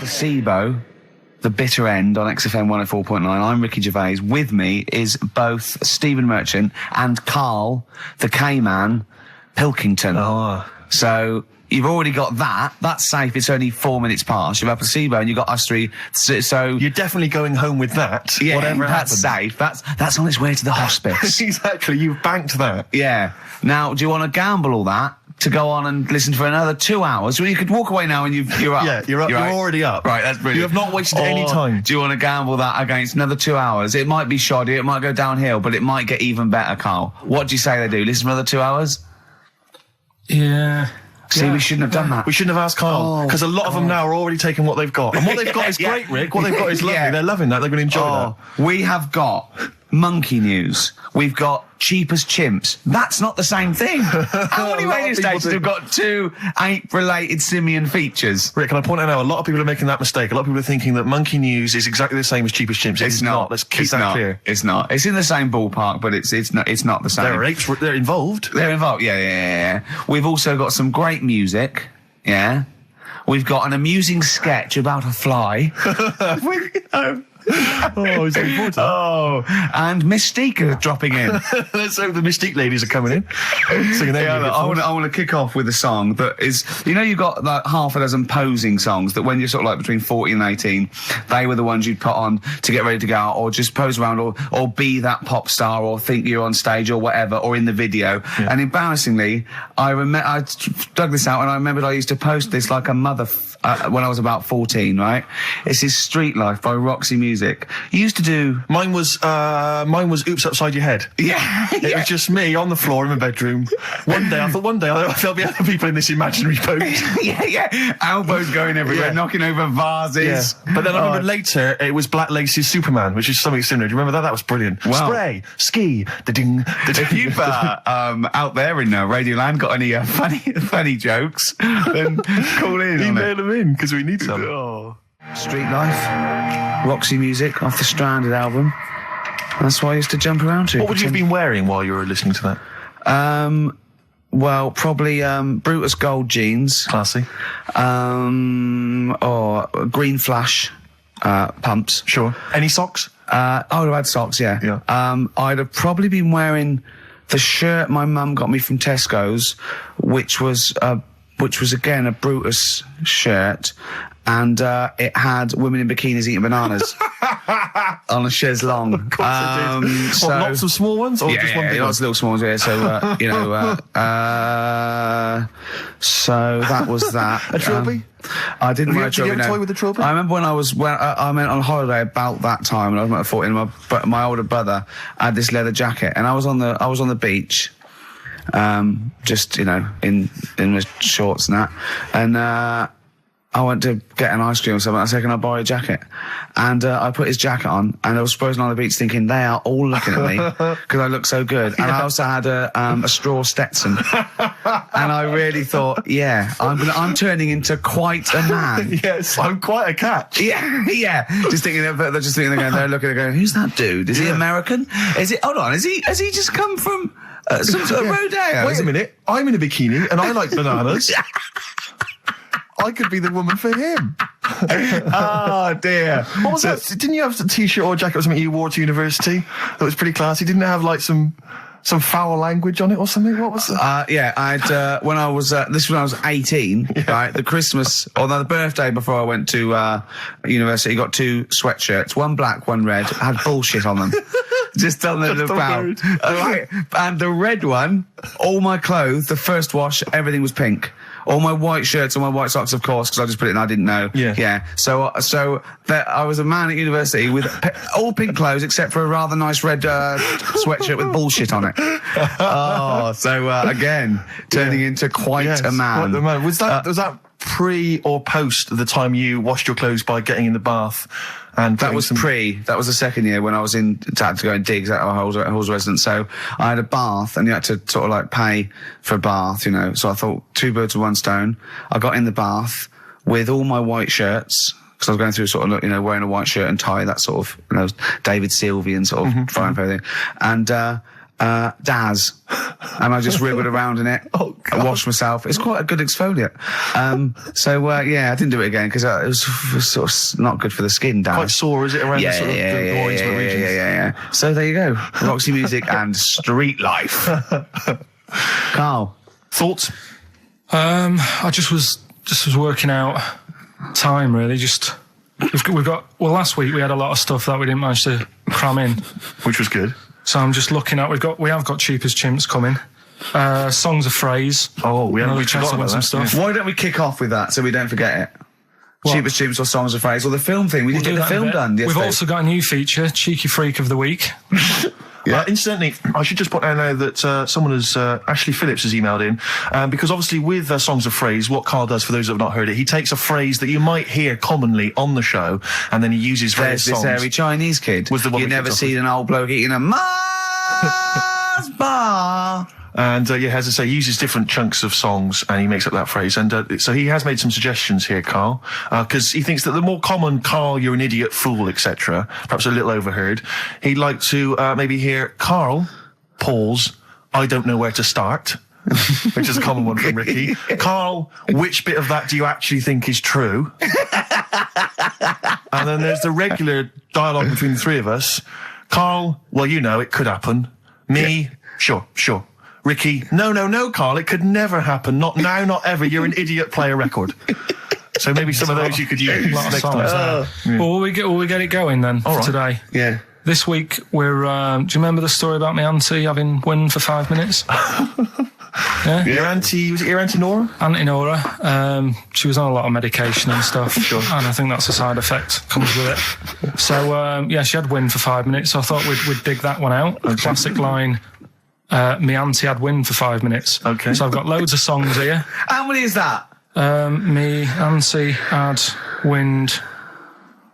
Placebo, The Bitter End on XFM 104.9. I'm Ricky Gervais. With me is both Stephen Merchant and Karl, the K-Man, Pilkington. Oh. So you've already got that. That's safe. It's only 4 minutes past. You've had Placebo and you've got us three. So you're definitely going home with that. Yeah, whatever that's happens. safe. That's on its way to the hospice. Exactly. You've banked that. Yeah. Now, do you want to gamble all that to go on and listen for another 2 hours? Well, you could walk away now and you're up. Yeah, you're up. You're already up. Right, that's brilliant. You have not wasted any time. Do you want to gamble that against another 2 hours? It might be shoddy, it might go downhill, but it might get even better, Karl. What do you say they do? Listen for another 2 hours? Yeah. See, we shouldn't have done that. We shouldn't have asked Karl, because a lot of them now are already taking what they've got. And what they've got is great, Rick. What they've got is lovely. Yeah. They're loving that. They're going to enjoy that. We have got monkey news. We've got cheap as chimps. That's not the same thing. How many radio stations have got two ape-related simian features? Rick, can I point out now, a lot of people are making that mistake. A lot of people are thinking that monkey news is exactly the same as cheap as chimps. It's not. Let's keep that clear. It's not. It's in the same ballpark, but it's not the same. There are apes. They're involved. They're involved. Yeah. We've also got some great music. Yeah. We've got an amusing sketch about a fly. Oh, he's looking forward to that. Oh, and Mystique are dropping in. Let's hope the Mystique ladies are coming in. Singing I want to kick off with a song that is, you've got like half a dozen posing songs that when you're sort of like between 40 and 18, they were the ones you'd put on to get ready to go out or just pose around or be that pop star or think you're on stage or whatever or in the video. Yeah. And embarrassingly, I dug this out and I remembered I used to post this like a mother when I was about 14, right? This is Street Life by Roxy Music. You used to do... Mine was Oops Upside Your Head. Yeah. It was just me on the floor in my bedroom. One day there'll be other people in this imaginary boat. yeah. Elbows going everywhere, knocking over vases. Yeah. But then I remember later, it was Black Lace's Superman, which is something similar. Do you remember that? That was brilliant. Wow. Spray, ski, da-ding, da-ding. If you've, out there in Radioland got any funny jokes, then call in. Email them in, because we need some. Oh. Street Life, Roxy Music off the Stranded album. That's what I used to jump around to. What would you have been wearing while you were listening to that? Well, probably Brutus Gold jeans. Classy. Or Green Flash pumps. Sure. Any socks? I would have had socks, yeah. I'd have probably been wearing the shirt my mum got me from Tesco's, which was again a Brutus shirt, and it had women in bikinis eating bananas on a chaise longue. Of course it did. So, lots of small ones, or just one big one? Lots of little small ones. Yeah, so so that was that. A trilby? I didn't wear a trilby. Did you have a toy with a trilby? I remember when I went on holiday about that time, and I was about 14. My older brother had this leather jacket, and I was on the beach. Just in my shorts and that, and I went to get an ice cream or something. I said, "Can I borrow a jacket?" And I put his jacket on, and I was frozen on the beach, thinking they are all looking at me because I look so good. And I also had a straw Stetson, and I really thought, I'm turning into quite a man. Yes, I'm quite a catch. Yeah. Just thinking they're looking, they're going, "Who's that dude? Is he American? Is it? Hold on, has he just come from?" Some sort of rodeo. Wait a minute, I'm in a bikini and I like bananas. I could be the woman for him. Oh dear. What was that? Didn't you have a t-shirt or a jacket or something you wore to university that was pretty classy? Didn't it have like some foul language on it or something? What was that? I'd when I was 18, right? The Christmas or the birthday before I went to university, got two sweatshirts, one black, one red, had bullshit on them. Just on the bow. Right. And the red one, all my clothes, the first wash, everything was pink. All my white shirts and my white socks, of course, because I just put it in, I didn't know. Yeah. So I was a man at university with all pink clothes except for a rather nice red sweatshirt with bullshit on it. Again, turning into quite a man. Quite the man. Was that pre or post the time you washed your clothes by getting in the bath? And that was that was the second year when I was had to go in digs at our Halls residence. So I had a bath and you had to sort of like pay for a bath, So I thought two birds with one stone. I got in the bath with all my white shirts, because I was going through sort of, wearing a white shirt and tie, that sort of, David Sylvian sort of frying for everything. And Daz. And I just wriggled around in it. Oh, God. I washed myself. It's quite a good exfoliant. I didn't do it again because it was sort of not good for the skin, Daz. Quite sore, is it, around the sort of the more intimate regions? Yeah. So there you go. Roxy Music and Street Life. Carl. Thoughts? I just was working out time, really. We've got last week we had a lot of stuff that we didn't manage to cram in, Which was good. so I'm just looking at we have got Cheap as Chimps coming, songs of phrase. Oh, we haven't Another chance to forgotten win about some that, stuff. Why don't we kick off with that so we don't forget it? What? Cheap as Chimps or Songs of Phrase or the film thing. We didn't Do get the that in a film bit. done We've yesterday. also got a new feature, Cheeky Freak of the Week. Incidentally, I should just point out now that someone has, Ashley Phillips has emailed in, because obviously with Songs of Phrase, what Carl does, for those that have not heard it, he takes a phrase that you might hear commonly on the show, and then he uses various There's this songs. hairy Chinese kid. Was the one you we never kicked off seen an old bloke eating a Mars bar. And as I say, he uses different chunks of songs and he makes up that phrase. And so he has made some suggestions here, Carl, because he thinks that the more common "Carl, you're an idiot, fool," etc., perhaps a little overheard, he'd like to maybe hear "Carl, pause, I don't know where to start," which is a common one from Ricky. "Carl, which bit of that do you actually think is true?" And then there's the regular dialogue between the three of us. "Carl, well, you know, it could happen." Me, sure. Ricky, no, Carl, it could never happen. Not now, not ever. You're an idiot, play a record. So maybe some of those you could use lot of next songs time. there. Well, will we get it going then All right. today? Yeah. This week we're. Do you remember the story about my auntie having wind for 5 minutes? Yeah. Your auntie, was it your auntie Nora? Auntie Nora, she was on a lot of medication and stuff, and I think that's a side effect comes with it. So she had wind for 5 minutes. So I thought we'd dig that one out. Okay. Classic line. Me auntie had wind for 5 minutes. Okay. So I've got loads of songs here. How many is that? Me auntie had wind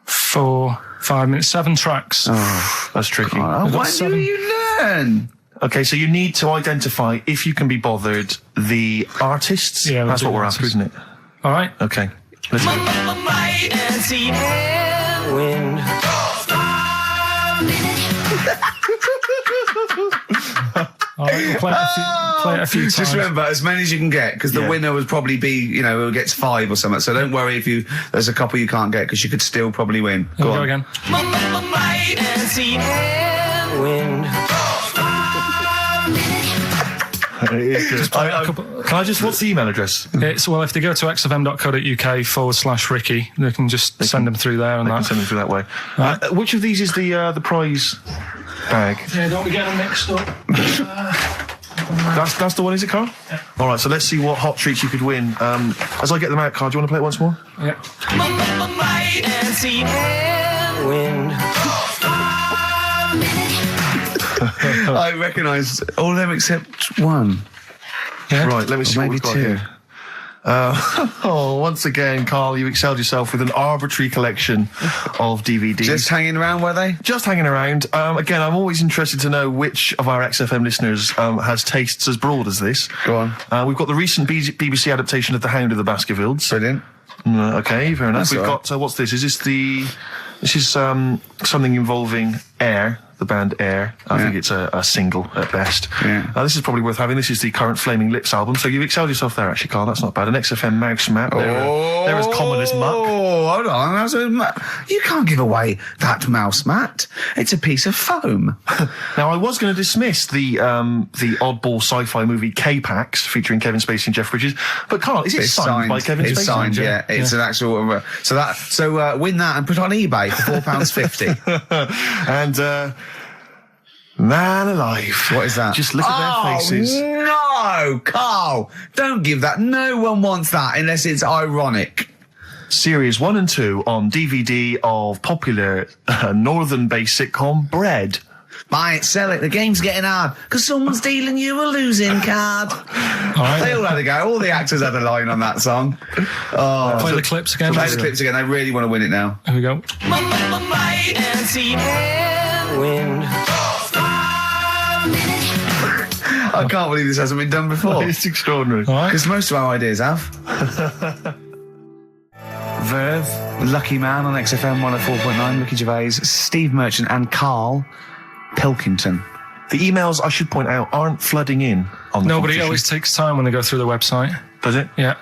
for 5 minutes. 7 tracks. Oh, that's tricky. Why do 7. you learn? Okay, so you need to identify, if you can be bothered, the artists. Yeah, we'll that's do what we're artists. after, isn't it? All right. Okay. Let's do it. My auntie had wind. All right, we'll play it a few times. Just remember, as many as you can get, because the Yeah. winner would probably be, who gets 5 or something. So don't worry if there's a couple you can't get, because you could still probably win. Here we Go go on. again. My auntie had wind. It is good. Can I just, what's the email address? If they go to xfm.co.uk/Ricky, they can just send them through there and I can that. send them through that way. Which of these is the prize bag? Yeah, don't be getting them mixed up. That's the one, is it, Carl? Yeah. All right, so let's see what hot treats you could win. As I get them out, Carl, do you want to play it once more? Yeah. My auntie had wind. I recognise all of them except one. Yeah. Right, let me see Or what maybe we've got 2. here. Once again, Carl, you excelled yourself with an arbitrary collection of DVDs. Just hanging around, were they? Just hanging around. Again, I'm always interested to know which of our XFM listeners has tastes as broad as this. Go on. We've got the recent BBC adaptation of The Hound of the Baskervilles. Brilliant. Okay, fair enough. That's We've all got, what's this? This is something involving Air, the band Air. I think it's a single at best. Yeah. This is probably worth having. This is the current Flaming Lips album. So you've excelled yourself there, actually, Carl. That's not bad. An XFM mouse map. They're as common as muck. Oh, hold on. You can't give away that mouse mat. It's a piece of foam. Now, I was going to dismiss the oddball sci-fi movie K-Pax featuring Kevin Spacey and Jeff Bridges, but Carl, is it It's signed by Kevin Spacey? It's signed, yeah. It's an actual. So win that and put it on eBay for £4.50. And man alive, What is that? Just look at their faces. No, Carl, don't give that. No one wants that unless it's ironic. Series 1 and 2 on DVD of popular northern-based sitcom Bread. Buy it, sell it. The game's getting hard because someone's dealing you a losing card. They all had a go. All the actors had a line on that song. Play the clips again. Play the clips again. They really want to win it now. Here we go. My auntie had wind. I can't believe this hasn't been done before. It's extraordinary. All right. Because most of our ideas have. Verve, Lucky Man on XFM 104.9, Ricky Gervais, Steve Merchant and Karl Pilkington. The emails, I should point out, aren't flooding in on the No, but it competition. always takes time when they go through the website. Does it? Yeah.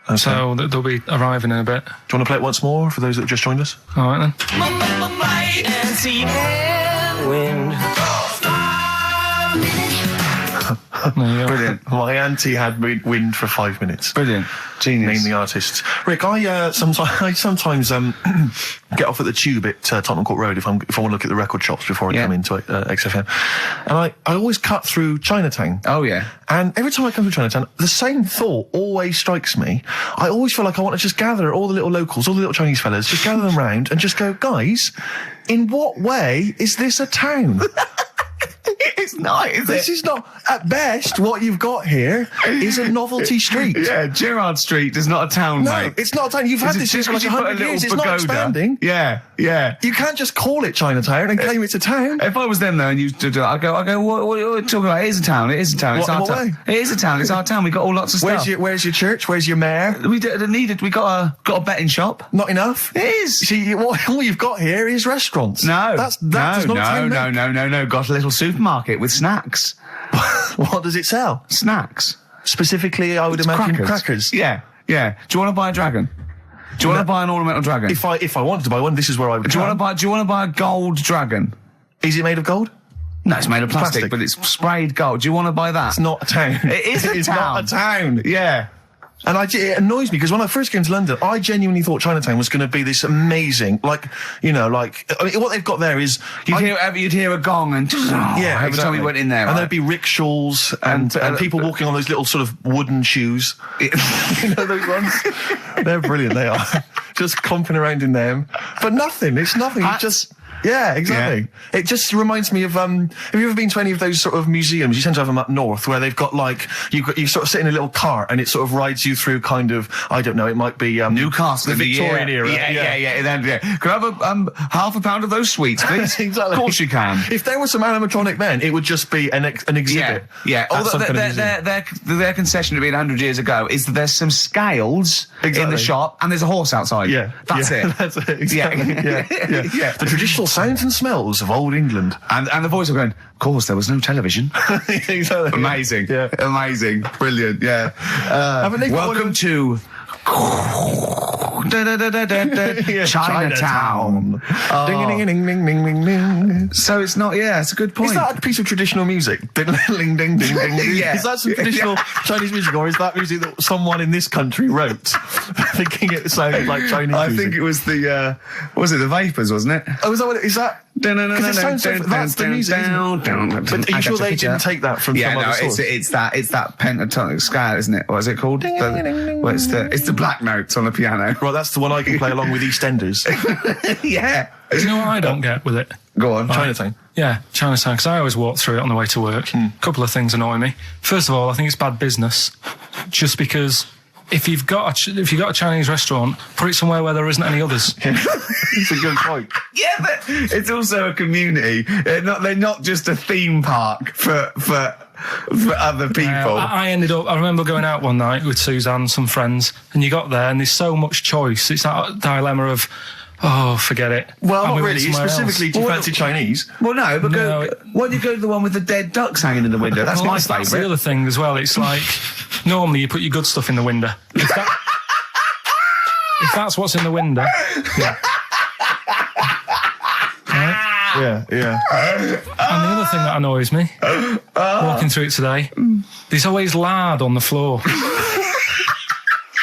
Okay. So they'll be arriving in a bit. Do you want to play it once more for those that have just joined us? All right, then. Might and see and wind. There you go. Brilliant. My auntie had wind for 5 minutes. Brilliant. Genius. Name the artists. Rick, I sometimes get off at the Tube at Tottenham Court Road if I want to look at the record shops before I Yeah. come into XFM, and I always cut through Chinatown. Oh, yeah. And every time I come through Chinatown, the same thought always strikes me. I always feel like I want to just gather all the little locals, all the little Chinese fellas, just gather them round and just go, guys, in what way is this a town? It's not, is This is not, at best, what you've got here is a novelty street. Yeah, Gerrard Street is not a town, No, mate. it's not a town. You've had this Just for like because you put 100 years. It's not pagoda. expanding. Yeah, yeah. You can't just call it Chinatown and claim it's a town. If I was them though, and you did it, I go, what are you talking about? It is a town. It is a town. It's What- our what town. way? It is a town. It's our town. We got all lots of stuff. Where's your church? Where's your mayor? We needed. We got a betting shop. Not enough. It is. See, all you've got here is restaurants. No, that does not a town make. no. Got a little supermarket with snacks. What does it sell? Snacks. Specifically, I would imagine crackers. Yeah, yeah. Do you want to buy a dragon? Do you want to buy an ornamental dragon? If I wanted to buy one, this is where I would. Do you want to buy a gold dragon? Is it made of gold? No, it's made of plastic, Plastic. but it's sprayed gold. Do you want to buy that? It's not a town. It is a It's town. not a town. Yeah. And it annoys me because when I first came to London, I genuinely thought Chinatown was going to be this amazing, what they've got there is You'd hear a gong and every time we went in there, and right? there'd be rickshaws and people walking on those little sort of wooden shoes. You know those ones? They're brilliant. They are just clomping around in them, but nothing. It's nothing. It's just. Yeah, exactly. Yeah. It just reminds me of, have you ever been to any of those sort of museums? You tend to have them up north where they've got you sort of sit in a little cart and it sort of rides you through kind of, I don't know, it might be, Newcastle, the Victorian era. Yeah. Could I have half a pound of those sweets, please? Exactly. Of course you can. If there was some animatronic then, it would just be an exhibit. Yeah. Their concession to being 100 years ago is that there's some scales in the shop and there's a horse outside. Yeah. That's it. That's it. Exactly. Yeah. The traditional sounds and smells of old England. And the voice of going, of course, there was no television. Exactly. Amazing. Yeah. Amazing. Brilliant. Yeah. Welcome to Chinatown. Ding, ding, ding, ding, ding, ding, ding. So it's not, it's a good point. Is that a piece of traditional music? Ding, ding, ding, ding, ding. Yeah. Is that some traditional Chinese music, or is that music that someone in this country wrote, thinking it sounded like Chinese music? I think it was the Vapors, wasn't it? Oh, is that what it is? That? Because it sounds so, that's the music, isn't it? But are you sure they didn't take that from some other source? it's that pentatonic scale, isn't it? What is it called? It's the black notes on the piano. Right, that's the one I can play along with EastEnders. Yeah. Do you know what I don't get with it? Go on. Chinatown. Yeah, Chinatown, because I always walk through it on the way to work. A couple of things annoy me. First of all, I think it's bad business, just because if you've got a Chinese restaurant, put it somewhere where there isn't any others. It's a good point. Yeah, but it's also a community. They're not just a theme park for other people. I remember going out one night with Suzanne and some friends, and you got there and there's so much choice. It's that dilemma of, forget it. Well, And not we went really. somewhere Specifically, else. do you fancy Chinese? Well, no, but why don't you go to the one with the dead ducks hanging in the window? That's my That's the favourite. other thing as well. It's like, normally you put your good stuff in the window. If that's what's in the window, yeah. Right? Yeah. And the other thing that annoys me, walking through it today, there's always lard on the floor.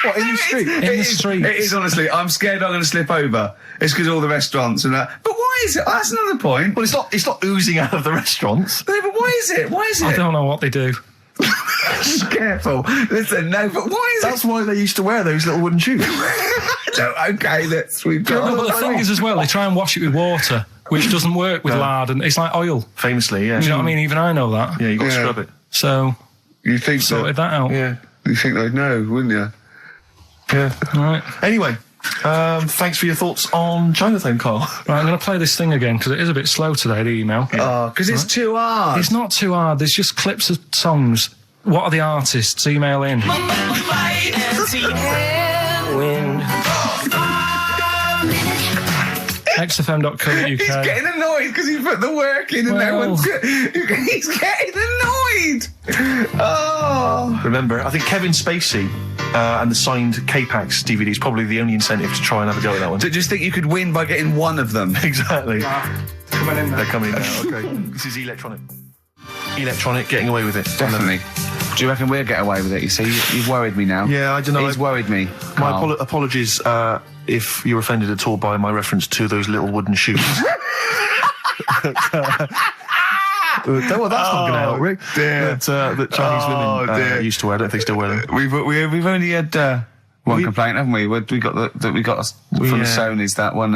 What, in the street? In the street. It is, honestly. I'm scared I'm going to slip over. It's because all the restaurants and that. But why is it? That's another point. Well, it's not oozing out of the restaurants. No, but why is it? Why is it? I don't know what they do. Careful. Listen, no, but why is That's why they used to wear those little wooden shoes. it? No, okay, we've got... No, but the thing is as well, they try and wash it with water, which doesn't work with lard, and it's like oil. Famously, yeah. Do you know what I mean? Even I know that. Yeah, you got to Yeah. scrub it. So, You think sorted that out. Yeah. You think they'd know, wouldn't you? Yeah. All right. Anyway, thanks for your thoughts on Chinatown, Carl. Right, I'm going to play this thing again, because it is a bit slow today, the email. Oh, because it's too hard. It's not too hard. There's just clips of songs. What are the artists? Email in. Might and see and wind. XFM.co.uk. He's getting annoyed because he put the work in and no Well. one's... He's getting annoyed. Oh. Remember, I think Kevin Spacey and the signed K-Pax DVD is probably the only incentive to try and have a go at that one. Do you just think you could win by getting one of them? Exactly. Coming in They're there. coming in now. Okay. This is electronic. Electronic, getting away with it. Definitely. Do you reckon we'll get away with it? You see, you've worried me now. Yeah, I don't know. He's worried me. My Carl. apologies if you're offended at all by my reference to those little wooden shoes. Well, that's not going to help, Rick. Dear. That Chinese women used to wear. I don't think they still wear them. We've only had one complaint, haven't we? We got from the Sony's that one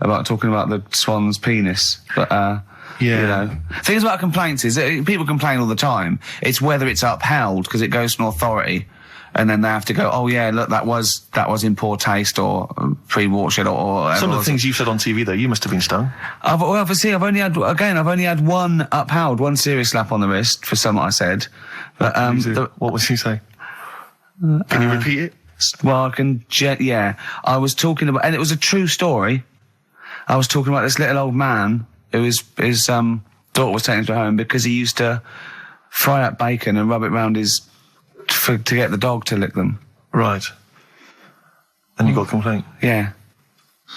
about talking about the swan's penis, but. You know, things about complaints is that people complain all the time. It's whether it's upheld because it goes to an authority, and then they have to go, oh yeah, look, that was in poor taste or pre-watershed or whatever. Some of the things you've said on TV, though, you must have been stung. I've only had one upheld, one serious slap on the wrist for something I said. But What was he say? Can you repeat it? well, I can. Yeah, I was talking about, and it was a true story. I was talking about this little old man. His daughter was taken to home because he used to fry up bacon and rub it round to get the dog to lick them. Right. And you got a complaint? Yeah.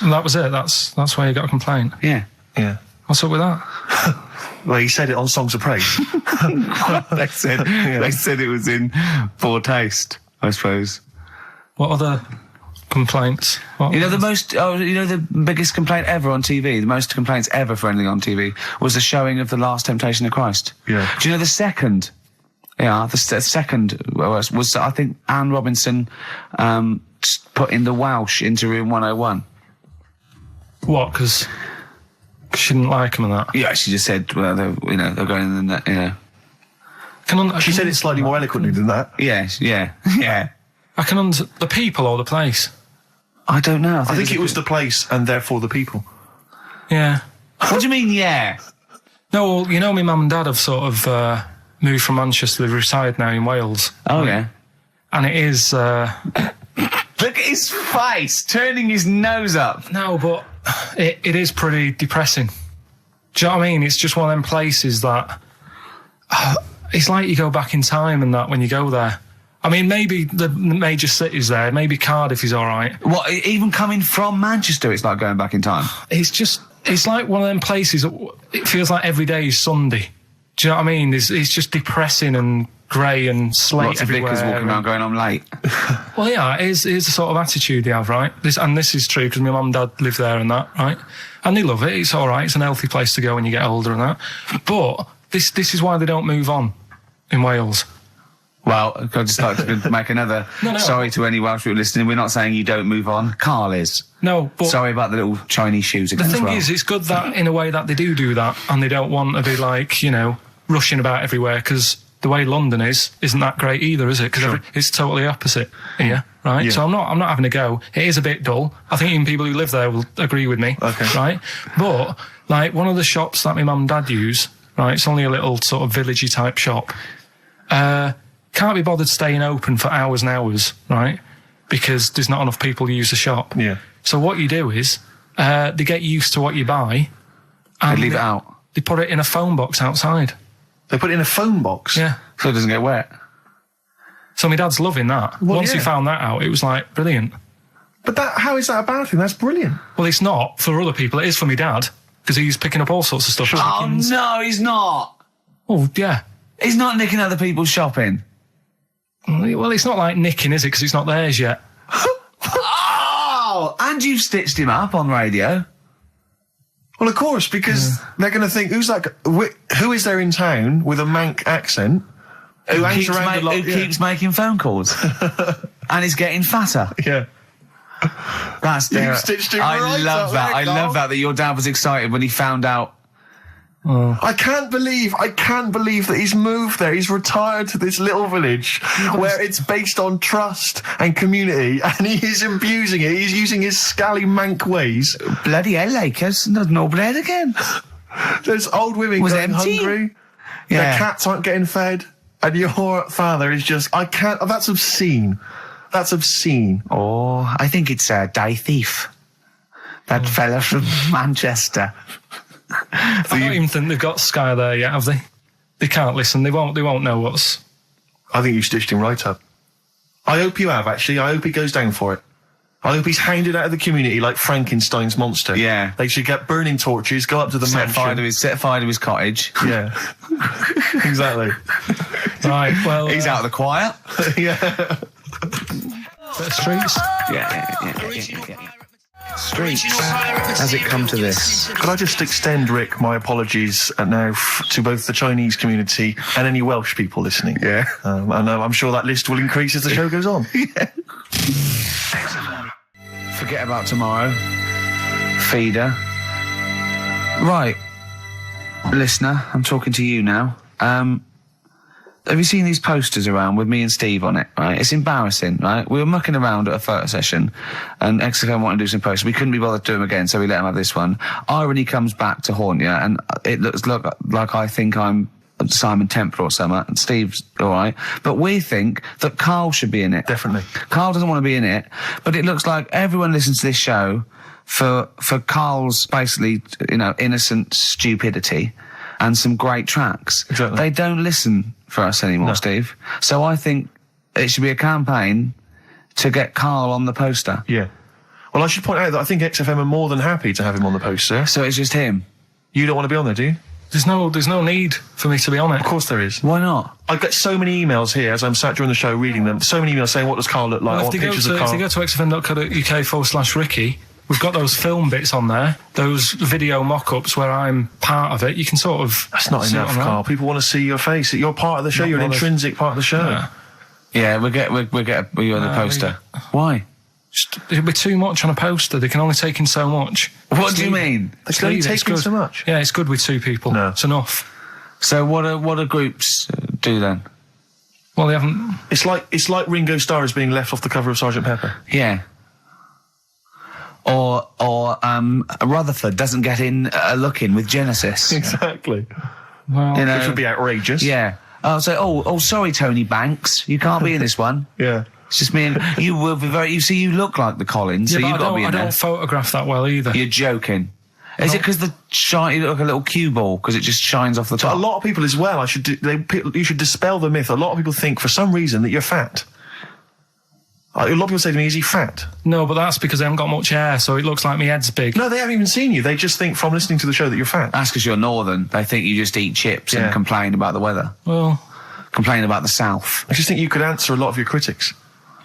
And that was it. That's why you got a complaint. Yeah. Yeah. What's up with that? Well, he said it on Songs of Praise. They said it was in poor taste, I suppose. What other complaints? You know the biggest complaint ever on TV, the most complaints ever for anything on TV was the showing of The Last Temptation of Christ. Yeah. Do you know the second? Yeah, the second was I think Anne Robinson put in the Welsh into room 101. What? Because she didn't like him and that. Yeah, she just said, well, they're going in the, She said it slightly more eloquently than that. Yes, yeah. I can the people or the place. I don't know. I think it was the place and therefore the people. Yeah. What do you mean, yeah? No, well, you know, my mum and dad have sort of moved from Manchester. They reside now in Wales. Oh, yeah. And it is... Look at his face, turning his nose up. No, but it is pretty depressing. Do you know what I mean? It's just one of them places that... it's like you go back in time and that when you go there. I mean, maybe the major cities there, maybe Cardiff is all right. What, even coming from Manchester, it's like going back in time? It's like one of them places that it feels like every day is Sunday. Do you know what I mean? It's just depressing and grey and slate Lots of everywhere. lickers walking around going, I'm late. Well, yeah, it is the sort of attitude they have, right? This is true because my mum and dad live there and that, right? And they love it. It's all right. It's an healthy place to go when you get older and that. But this is why they don't move on in Wales. Well, I'd just like to make another... No. Sorry to any Welsh people listening. We're not saying you don't move on. Carl is. No, but... Sorry about the little Chinese shoes again. The thing as well. is, it's good that, in a way, that they do that, and they don't want to be, like, rushing about everywhere, because the way London isn't that great either, is it? Because it's totally opposite here, right? Yeah. So I'm not having a go. It is a bit dull. I think even people who live there will agree with me, Okay. right? But, like, one of the shops that my mum and dad use, right, it's only a little sort of villagey type shop, can't be bothered staying open for hours and hours, right? Because there's not enough people who use the shop. Yeah. So what you do is, they get used to what you buy. And They leave it out. They put it in a phone box outside. They put it in a phone box? Yeah. So it doesn't get wet. So my dad's loving that. Well, Once he yeah. found that out, it was like, brilliant. But how is that a bad thing? That's brilliant. Well, it's not for other people. It is for my dad. Because he's picking up all sorts of stuff. Oh, Chickens. no, he's not. Oh, yeah. He's not nicking other people's shopping. Well, it's not like nicking, is it? Because it's not theirs yet. Oh, and you've stitched him up on radio. Well, of course, because they're going to think, who is there in town with a Manc accent who hangs around a lot? Who keeps making phone calls and is getting fatter. Yeah. That's You've stitched him right I love up that. there, I Carl. love that your dad was excited when he found out. I can't believe that he's moved there. He's retired to this little village where it's based on trust and community, and he is abusing it. He's using his scally Manc ways. Bloody hell, Lakers, there's no bread again. There's old women Was going empty. hungry. Yeah. Their cats aren't getting fed. And your father is just, that's obscene. That's obscene. Oh, I think it's Die Thief. That fella from Manchester. I don't even think they've got Sky there yet, have they? They can't listen. They won't know what's... I think you stitched him right up. I hope you have, actually. I hope he goes down for it. I hope he's hounded out of the community like Frankenstein's monster. Yeah. They should get burning torches, go up to the Set fire mansion. to his cottage. Yeah. Exactly. Right, well... He's out of the choir. Yeah. Bit of Streets. Yeah. Streets. Has it come to this? Could I just extend, Rick, my apologies now to both the Chinese community and any Welsh people listening? Yeah. And I'm sure that list will increase as the show goes on. Forget about tomorrow. Feeder. Right. Listener, I'm talking to you now. Have you seen these posters around with me and Steve on it, right? It's embarrassing, right? We were mucking around at a photo session and XFM wanted to do some posters. We couldn't be bothered to do them again, so we let them have this one. Irony comes back to haunt you, and it looks like I think I'm Simon Temple or something, and Steve's alright. But we think that Karl should be in it. Definitely. Karl doesn't want to be in it, but it looks like everyone listens to this show for Karl's basically, innocent stupidity and some great tracks. Exactly. They don't listen for us anymore, No. Steve. So I think it should be a campaign to get Karl on the poster. Yeah. Well, I should point out that I think XFM are more than happy to have him on the poster. So it's just him. You don't want to be on there, do you? There's no need for me to be on it. Of course there is. Why not? I get so many emails here as I'm sat during the show reading them. So many emails saying, what does Karl look like? I Well, want if they pictures of Karl. go to xfm.co.uk/Ricky, we've got those film bits on there, those video mock-ups where I'm part of it. You can sort of... That's not see it enough, on there. Karl. People want to see your face. You're part of the show. Not You're an bothered. intrinsic part of the show. Yeah. Yeah, we'll get you on the poster. Why? It'll be too much on a poster. They can only take in so much. What do you mean? They can only It's take in good. so much. Yeah, it's good with two people. No. It's enough. So what do groups do then? Well, they haven't... It's like Ringo Starr is being left off the cover of Sgt. Pepper. Yeah. Or Rutherford doesn't get in a look in with Genesis. Exactly. Well, You know, Which would be outrageous. yeah. Oh, sorry, Tony Banks, you can't be in this one. Yeah. It's just me and you will be very. You see, you look like the Collins, so but you've got to be I in there. don't photograph that well either. You're joking. Is it because the shine? You look like a little cue ball because it just shines off the A top. lot of people as well, you should dispel the myth. A lot of people think for some reason that you're fat. A lot of people say to me, is he fat? No, but that's because I haven't got much hair, so it looks like my head's big. No, they haven't even seen you. They just think from listening to the show that you're fat. That's because you're northern. They think you just eat chips Yeah. and complain about the weather, Well, complain about the south. I just think you could answer a lot of your critics.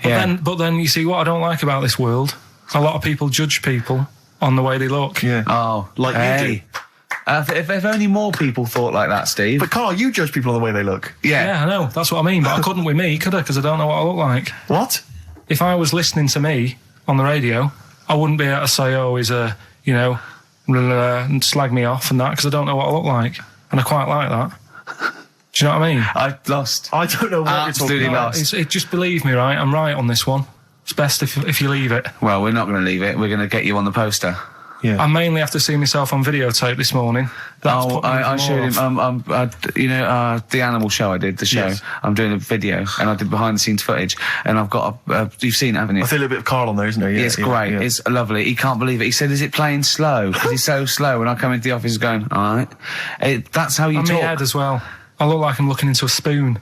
but then you see what I don't like about this world. A lot of people judge people on the way they look. Yeah. Oh, Like you hey. If only more people thought like that, Steve. But Karl, you judge people on the way they look. Yeah, I know. That's what I mean. But I couldn't with me, could I? Because I don't know what I look like. What? If I was listening to me on the radio, I wouldn't be able to say, oh, he's a, and slag me off and that, because I don't know what I look like. And I quite like that. Do you know what I mean? I lost. I don't know what Absolutely you're talking about. lost. Just believe me, right? I'm right on this one. It's best if you leave it. Well, we're not going to leave it. We're going to get you on the poster. Yeah. I mainly have to see myself on videotape this morning. That's put me I even showed more him. off. The animal show I did, the show. Yes. I'm doing a video, and I did behind the scenes footage, and I've got you've seen it, haven't you? I feel a bit of Karl on there, isn't there? Yeah, It's great. yeah. It's lovely. He can't believe it. He said, "Is it playing slow?" Because he's so slow. When I come into the office, going, "All right." That's how you On my talk. head as well. I look like I'm looking into a spoon.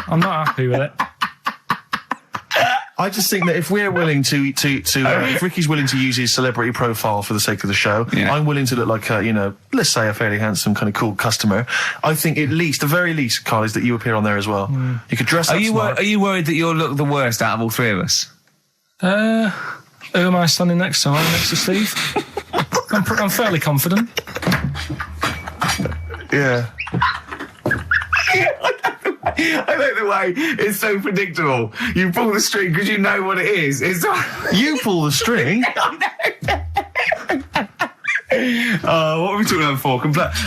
I'm not happy with it. I just think that if we're willing if Ricky's willing to use his celebrity profile for the sake of the show, Yeah. I'm willing to look like let's say a fairly handsome, kind of cool customer. I think the very least, Karl, is that you appear on there as well. You could dress up smart. Are you worried that you'll look the worst out of all three of us? Who am I standing next to? I'm next to Steve. I'm fairly confident. Yeah. I like the way it's so predictable. You pull the string because you know what it is. It's You pull the string. what were we talking about before?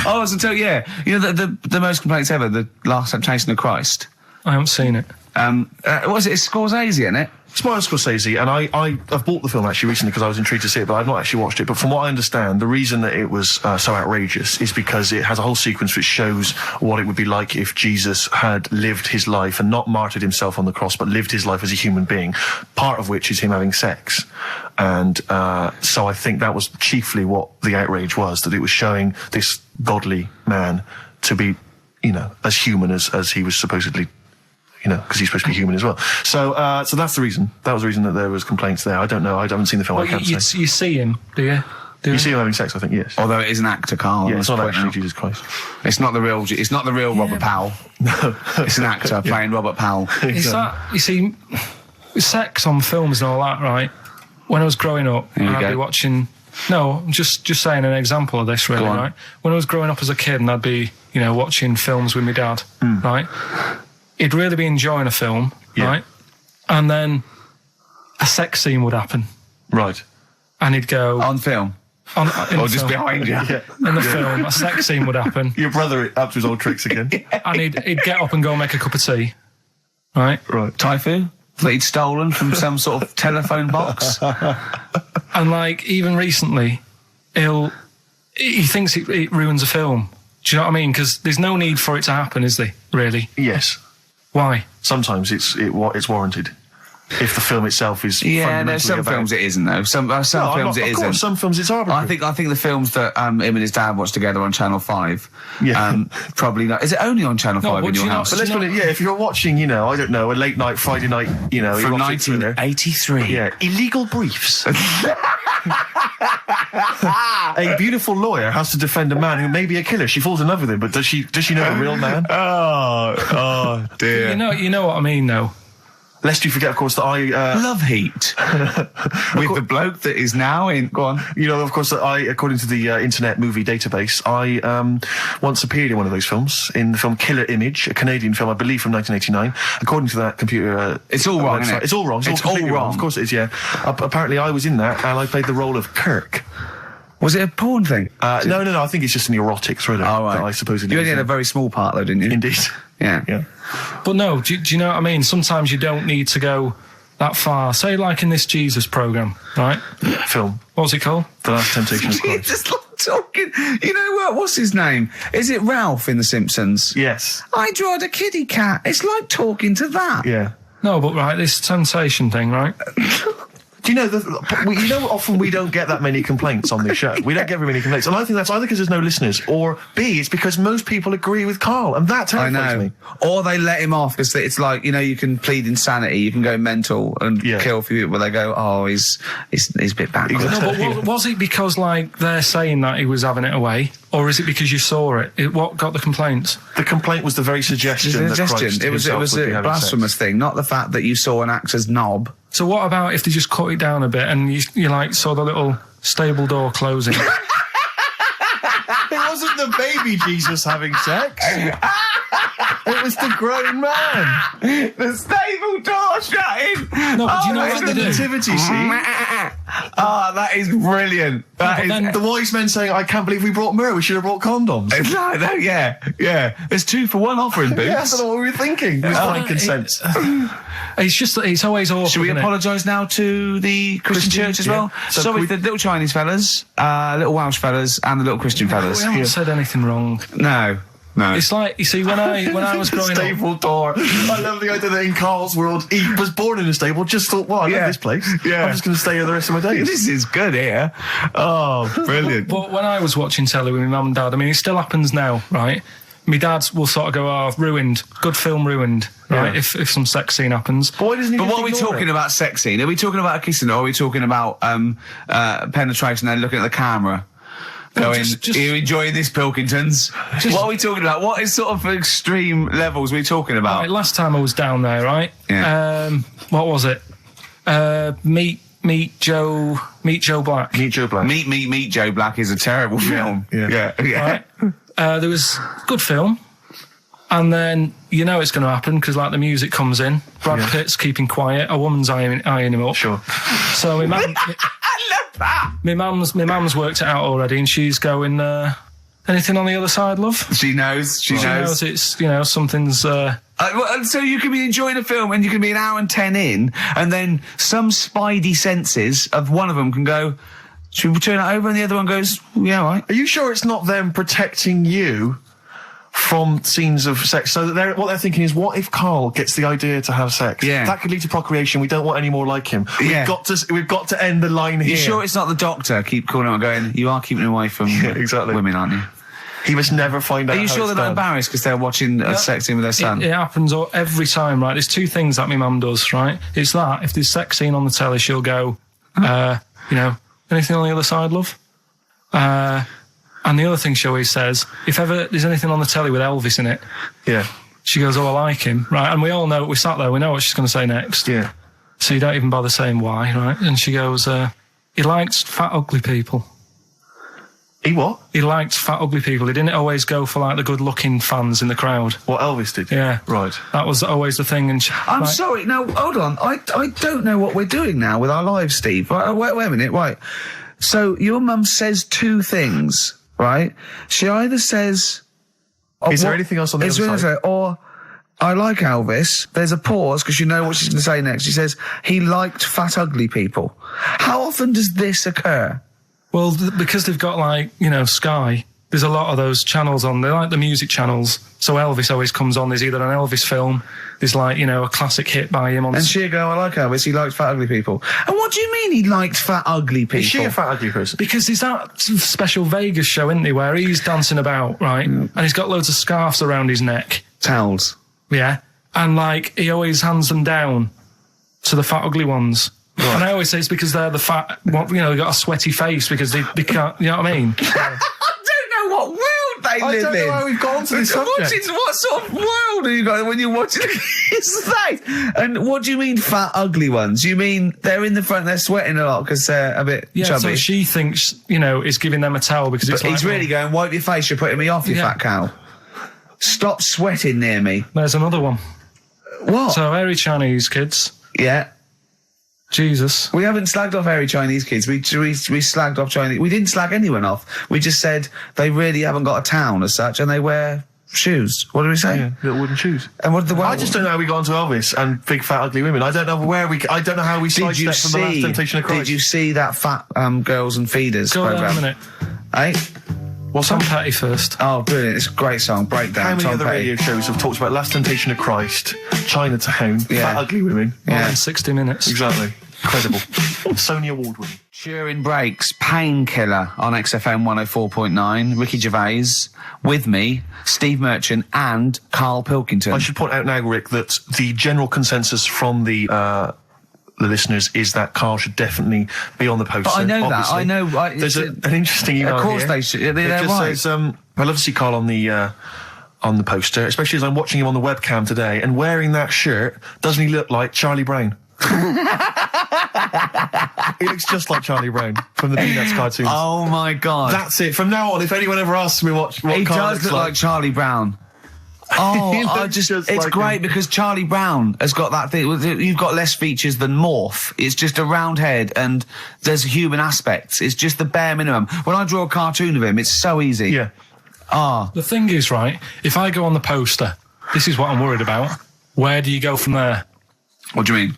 I was to tell you, the most complaints ever, the Last Temptation of Christ. I haven't seen it. What is it? It's Scorsese, isn't it? It's Martin Scorsese, and I've bought the film actually recently because I was intrigued to see it, but I've not actually watched it. But from what I understand, the reason that it was so outrageous is because it has a whole sequence which shows what it would be like if Jesus had lived his life and not martyred himself on the cross, but lived his life as a human being, part of which is him having sex. And so I think that was chiefly what the outrage was, that it was showing this godly man to be, as human as he was supposedly, because he's supposed to be human as well. So that's the reason. That was the reason that there was complaints there. I don't know. I haven't seen the film. Well, I can't say. you see him, do you? You see him having sex, I think, yes. Although it is an actor, Carl. Yeah, it's not actually out. Jesus Christ. It's not the real Robert Powell. No. It's an actor playing Robert Powell. It's that, you see, sex on films and all that, right? When I was growing up, I'd be watching... No, I'm just saying an example of this, really, right? When I was growing up as a kid and I'd be, watching films with my dad, right? He'd really be enjoying a film, right? And then a sex scene would happen. Right. And he'd go... On film? Or just behind you? In the film, a sex scene would happen. Your brother up to his old tricks again. And he'd get up and go make a cup of tea, right? Right. Typhoon? That he'd stolen from some sort of telephone box? And, even recently, he thinks it ruins a film. Do you know what I mean? Because there's no need for it to happen, is there, really? Yes. Why? Sometimes it's warranted. If the film itself is there's some films it isn't though. Some films it isn't. Some films it's arbitrary. I think the films that him and his dad watched together on Channel 5. Probably not. Is it only on Channel 5 in your house? But let's put it. Yeah, if you're watching, I don't know, a late night Friday night, from 1983. Yeah, Illegal Briefs. A beautiful lawyer has to defend a man who may be a killer. She falls in love with him, but does she know the real man? Oh dear. You know what I mean, though. Lest you forget, of course, that I... Love Heat. With the bloke that is now in... Go on. Of course, that I, according to the Internet Movie Database, I once appeared in one of those films, in the film Killer Image, a Canadian film, I believe, from 1989. According to that computer... it's all wrong, isn't it? It's all wrong. It's all wrong. Of course it is, yeah. Apparently, I was in that, and I played the role of Kirk. Was it a porn thing? No. I think it's just an erotic thriller. Oh, right. That I suppose it is. You only had a very small part, though, didn't you? Indeed. Yeah. But no, do you know what I mean? Sometimes you don't need to go that far. Say, like in this Jesus program, right? Film. What's it called? The Last Temptation of Christ. Just like talking. You know what? What's his name? Is it Ralph in The Simpsons? Yes. I drawed a kitty cat. It's like talking to that. Yeah. No, but right, this sensation thing, right? Do you know, often we don't get that many complaints on this show. We don't get very many complaints. And I think that's either because there's no listeners, or B, it's because most people agree with Carl. And that terrifies me. Or they let him off because it's like, you can plead insanity, you can go mental and kill a few people, but they go, oh, he's a bit bad. No, but was it because, they're saying that he was having it away? Or is it because you saw it? What got the complaints? The complaint was the very suggestion that Christ it was a blasphemous thing, not the fact that you saw an actor's knob. So what about if they just cut it down a bit and you saw the little stable door closing? It wasn't the baby Jesus having sex. It was the grown man. The stable door shutting. No, but do you know what the they do? nativity scene? That is brilliant. The wise men saying, I can't believe we brought myrrh, we should have brought condoms. Yeah. There's 2 for 1 offering, Boots. Yeah, I don't know what we were thinking. With frankincense. It's just that it's always awful. Should we apologise now to the Christian church as well? So Sorry, the little Chinese fellas, little Welsh fellas, and the little Christian fellas. We haven't said anything wrong. No. It's like, you see, when I was growing up... Stable door. I love the idea that in Carl's world, he was born in a stable, just thought, well, I love this place. Yeah. I'm just going to stay here the rest of my days. This is good here. Oh, brilliant. But when I was watching telly with my mum and dad, it still happens now, right? My dad will sort of go, oh, ruined. Good film ruined, right? Yeah. If some sex scene happens. But what are we talking about sex scene? Are we talking about a kissing, or are we talking about penetration and looking at the camera? Going, are you enjoying this, Pilkingtons? What are we talking about? What is sort of extreme levels are we talking about? Right, last time I was down there, right? Yeah. What was it? Meet Joe Black. Meet Joe Black. Meet Joe Black is a terrible film. Yeah. Right? There was good film. And then it's going to happen because the music comes in. Brad Pitt's keeping quiet. A woman's eyeing him up. Sure. So my mum, I love that. my mum's worked it out already, and she's going. Anything on the other side, love? She knows. She She knows it's, something's... So you can be enjoying a film and you can be an hour and 10 in, and then some spidey senses of one of them can go, should we turn it over? And the other one goes, yeah, all right. Are you sure it's not them protecting you from scenes of sex? So that what they're thinking is, what if Karl gets the idea to have sex? Yeah. That could lead to procreation. We don't want any more like him. Yeah. We've got to end the line here. You sure it's not the doctor? Keep calling out and going, you are keeping away from exactly. women, aren't you? He must never find out. Are you how sure it's they're not done. embarrassed because they're watching a sex scene with their son? It happens every time, right? There's two things that my mum does, right? It's that, if there's sex scene on the telly, she'll go, anything on the other side, love? And the other thing she always says, if ever there's anything on the telly with Elvis in it, Yeah. she goes, oh, I like him, right? And we all know, we sat there, we know what she's going to say next. Yeah. So you don't even bother saying why, right? And she goes, he likes fat, ugly people. He what? He liked fat, ugly people. He didn't always go for, like, the good-looking fans in the crowd. What Elvis did? Yeah. Right. That was always the thing. And I'm sorry. No, hold on. I don't know what we're doing now with our lives, Steve. Wait a minute. Right. So your mum says two things, right? She either says... Is there anything else on the other side? Or, I like Elvis. There's a pause because you know what she's going to say next. She says, he liked fat, ugly people. How often does this occur? Well, because they've got, like, Sky, there's a lot of those channels on. They're like the music channels. So Elvis always comes on. There's either an Elvis film, there's, like, a classic hit by him on... And she'll go, I like Elvis, he likes fat, ugly people. And what do you mean he liked fat, ugly people? Is she a fat, ugly person? Because there's that special Vegas show, isn't he, where he's dancing about, right? And he's got loads of scarves around his neck. Towels. Yeah. And, like, he always hands them down to the fat, ugly ones. Right. And I always say it's because they're the fat, they've got a sweaty face because they can't, you know what I mean? I don't know what world they live in. I don't know how we've gone to this subject. What sort of world are you guys when you're watching his face? And what do you mean fat, ugly ones? You mean they're in the front, they're sweating a lot because they're a bit chubby? So she thinks, is giving them a towel because it's But he's really going, wipe your face, you're putting me off, you fat cow. Stop sweating near me. There's another one. What? So, hairy Chinese kids. Yeah. Jesus. We haven't slagged off hairy Chinese kids. We slagged off Chinese. We didn't slag anyone off. We just said they really haven't got a town as such, and they wear shoes. What do we say? Yeah, little wooden shoes. And what I just don't know how we got onto Elvis and big fat ugly women. I don't know I don't know how we sidestepped from the Last Temptation of Christ. Did you see that Fat Girls and Feeders Go program? on a minute. Eh? What's Tom that? Petty first. Oh, brilliant! It's a great song. Breakdown. How many Tom other Petty. radio shows have talked about Last Temptation of Christ, Chinatown, Yeah. fat ugly women? Yeah. In 60 minutes. Exactly. Incredible. Sony Award winning. Turing Breaks, Painkiller on XFM 104.9. Ricky Gervais, with me, Steve Merchant and Karl Pilkington. I should point out now, Rick, that the general consensus from the listeners is that Karl should definitely be on the poster. But I know obviously. that. I know. There's an interesting email Of course here. they should. They're It just right. says, I love to see Karl on the poster, especially as I'm watching him on the webcam today, and wearing that shirt, doesn't he look like Charlie Brown? He looks just like Charlie Brown from the Peanuts cartoons. Oh my God. That's it. From now on, if anyone ever asks me what He Karl does looks look like Charlie Brown. Oh, He looks just it's like great him. because Charlie Brown has got that thing. You've got less features than Morph. It's just a round head and there's human aspects. It's just the bare minimum. When I draw a cartoon of him, it's so easy. Yeah. The thing is, right, if I go on the poster, this is what I'm worried about. Where do you go from there? What do you mean?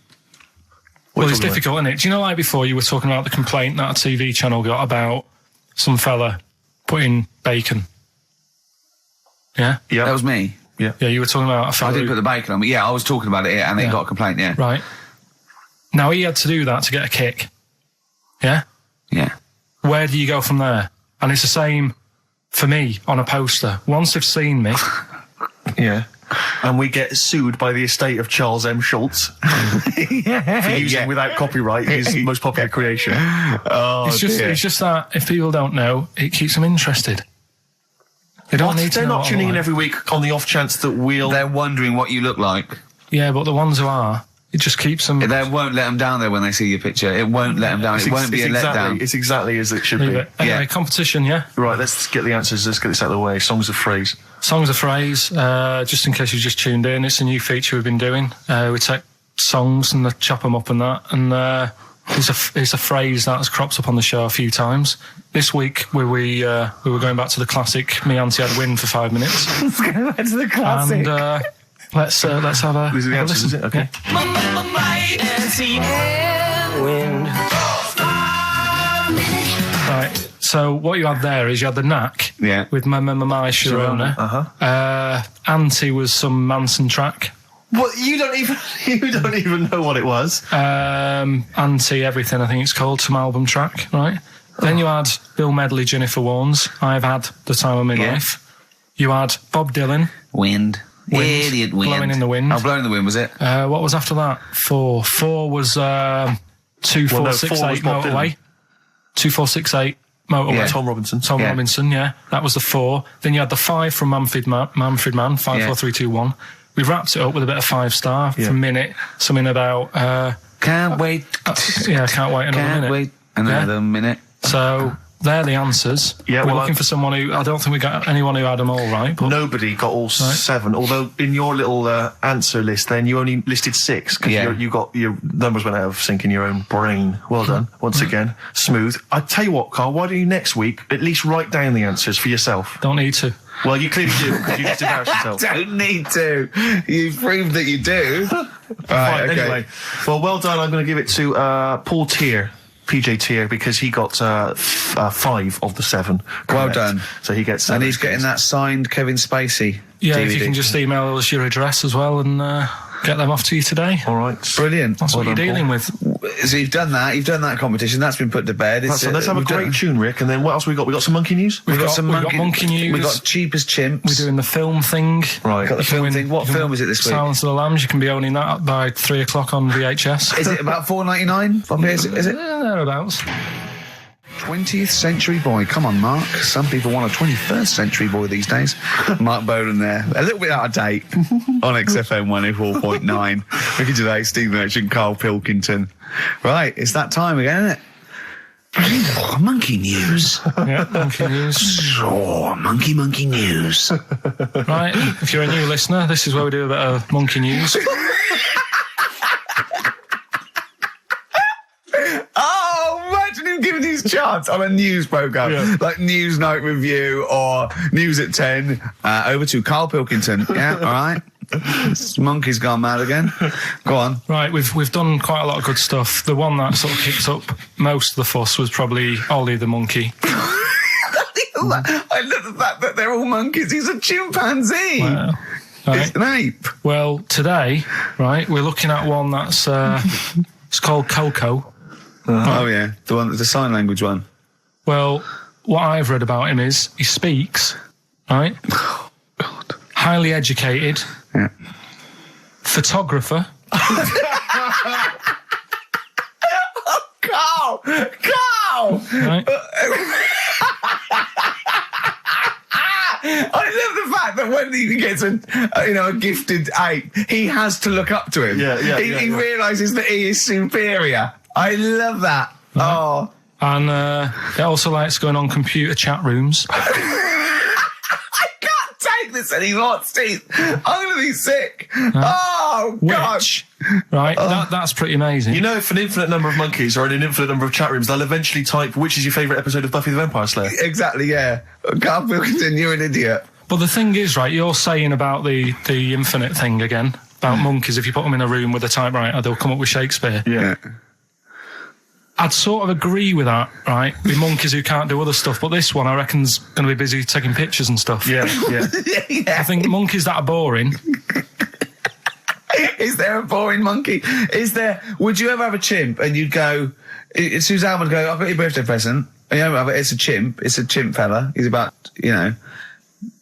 Well, it's difficult, isn't it? Do you know, like before, you were talking about the complaint that a TV channel got about some fella putting bacon? Yeah? Yeah. That was me. Yeah. Yeah, you were talking about a I fella didn't put the bacon on, but yeah, I was talking about it and it got a complaint, yeah. Right. Now, he had to do that to get a kick. Yeah? Yeah. Where do you go from there? And it's the same for me on a poster. Once they've seen me... Yeah. And we get sued by the estate of Charles M. Schultz for using without copyright his most popular creation. Oh, it's just that if people don't know, it keeps them interested. They don't need to They're know not what tuning I'm in like. every week on the off chance that we'll... They're wondering what you look like. Yeah, but the ones who are, it just keeps them... They won't let them down there when they see your picture. It won't let them down. It won't be a letdown. It's exactly as it should Leave be. it. Anyway, Yeah. competition, yeah? Right, let's get the answers. Let's get this out of the way. Songs of phrase. Songs of phrase, just in case you just tuned in, it's a new feature we've been doing. We take songs and chop them up and that, and It's a phrase that's cropped up on the show a few times. This week we were going back to the classic "Me Auntie I'd win" for 5 minutes. Let's go back to the classic. And let's have a These are the answers, is it? Okay. Might and see and wind. Right. So what you had there is you had the knack. Yeah. With my Sharona. Uh-huh. Auntie was some Manson track. Well, you don't even know what it was. Auntie Everything, I think it's called, some album track, right? Then you had Bill Medley, Jennifer Warnes. I've had The Time of My Life. You had Bob Dylan. Wind. Idiot wind. Blowing in the Wind. Oh, Blowing in the Wind, was it? What was after that? Four was 2468 Bob Motorway. 2468 Motorway. Yeah. Tom Robinson. Tom Yeah. Robinson, yeah. That was the 4. Then you had the 5 from Manfred Man, 5, 4, 3, 2, 1. We wrapped it up with a bit of 5 star for a minute. Something about... Can't wait. yeah, can't wait another Can't minute. wait another minute. So they're the answers. Yeah, We're well, looking for someone who... I don't think we got anyone who had them all right. But Nobody got all 7, although in your little answer list then you only listed 6 because Yeah. you got your numbers went out of sync in your own brain. Well done. Once again, smooth. I tell you what, Carl, why don't you next week at least write down the answers for yourself? don't need to. Well, you clearly do because you just embarrassed yourself. Don't need to. You've proved that you do. Fine, anyway. Well done. I'm going to give it to Paul Tier, PJ Tier, because he got 5 of the 7. Well correct. done. So he gets... And he's getting that signed Kevin Spacey Yeah, DVD. if you can just email us your address as well and get them off to you today. All right. Brilliant. That's what Well you're done, dealing Paul. with. So you've done that competition, that's been put to bed. Let's have a great tune, Rick, and then what else we got? We got some monkey news? We've got some we've got monkey news. We've got Cheap as Chimps. We're doing the film thing. Right. Got the You can film win- thing. What you can film is it this week? Silence of the Lambs. You can be owning that by 3 o'clock on VHS. Is it about $4.99? Is it? Thereabouts. 20th century boy. Come on, Mark. Some people want a 21st century boy these days. Mark Bowden there. A little bit out of date on XFM 104.9. Ricky Gervais, Steve Merchant, Karl Pilkington. Right, it's that time again, isn't it? Oh, monkey news. Yeah, monkey news. Oh, monkey news. Right, if you're a new listener, this is where we do a bit of monkey news. Oh, imagine him giving his chance on a news programme, like News Night Review or News at 10. Over to Karl Pilkington. Yeah, all right. This monkey's gone mad again. Go on. Right, we've done quite a lot of good stuff. The one that sort of kicked up most of the fuss was probably Ollie the monkey. I love the fact that they're all monkeys. He's a chimpanzee. Wow. Right. It's an ape. Well, today, right, we're looking at one that's it's called Coco. Oh yeah, the sign language one. Well, what I've read about him is he speaks, right? Oh God. Highly educated, Yeah. photographer. Carl! Right? I love the fact that when he gets a gifted ape, he has to look up to him. He realises that he is superior. I love that. Oh. And he also likes going on computer chat rooms. I can't take this anymore, Steve. I'm going to be sick. Oh, God. Which, right, that's pretty amazing. You know, if an infinite number of monkeys are in an infinite number of chat rooms, they'll eventually type, which is your favourite episode of Buffy the Vampire Slayer? Exactly, yeah. Karl Pilkington, you're an idiot. But the thing is, right, you're saying about the infinite thing again, about monkeys, if you put them in a room with a typewriter, they'll come up with Shakespeare. Yeah. I'd sort of agree with that, right, with monkeys who can't do other stuff, but this one I reckon's going to be busy taking pictures and stuff. Yeah. I think monkeys that are boring... Is there a boring monkey? Would you ever have a chimp and you'd go, Suzanne would go, I've got your birthday present. And you know, it's a chimp fella. He's about,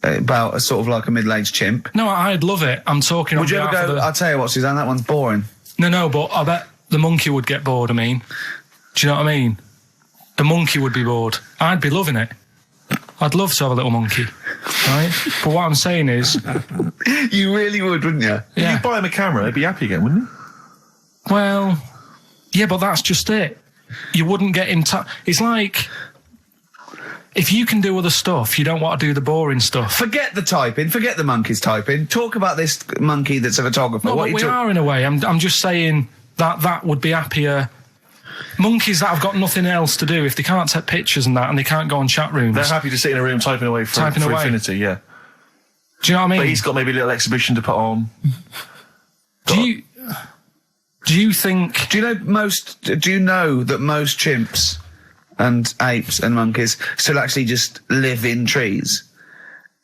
about a sort of like a middle-aged chimp. No, I'd love it. I'm talking on Would you ever behalf go, of the... I'll tell you what, Suzanne, that one's boring. No, but I bet the monkey would get bored, Do you know what I mean? The monkey would be bored. I'd be loving it. I'd love to have a little monkey, right? But what I'm saying is... You really would, wouldn't you? If Yeah. you buy him a camera, he'd be happy again, wouldn't he? Well, yeah, but that's just it. You wouldn't get in touch. It's like... If you can do other stuff, you don't want to do the boring stuff. Forget the typing. Forget the monkey's typing. Talk about this monkey that's a photographer. No, but we are in a way. I'm just saying that would be happier monkeys that have got nothing else to do, if they can't take pictures and that, and they can't go on chat rooms, They're happy to sit in a room typing away for infinity, yeah. Do you know what I mean? But he's got maybe a little exhibition to put on. Do you think... Do you know that most chimps and apes and monkeys still actually just live in trees?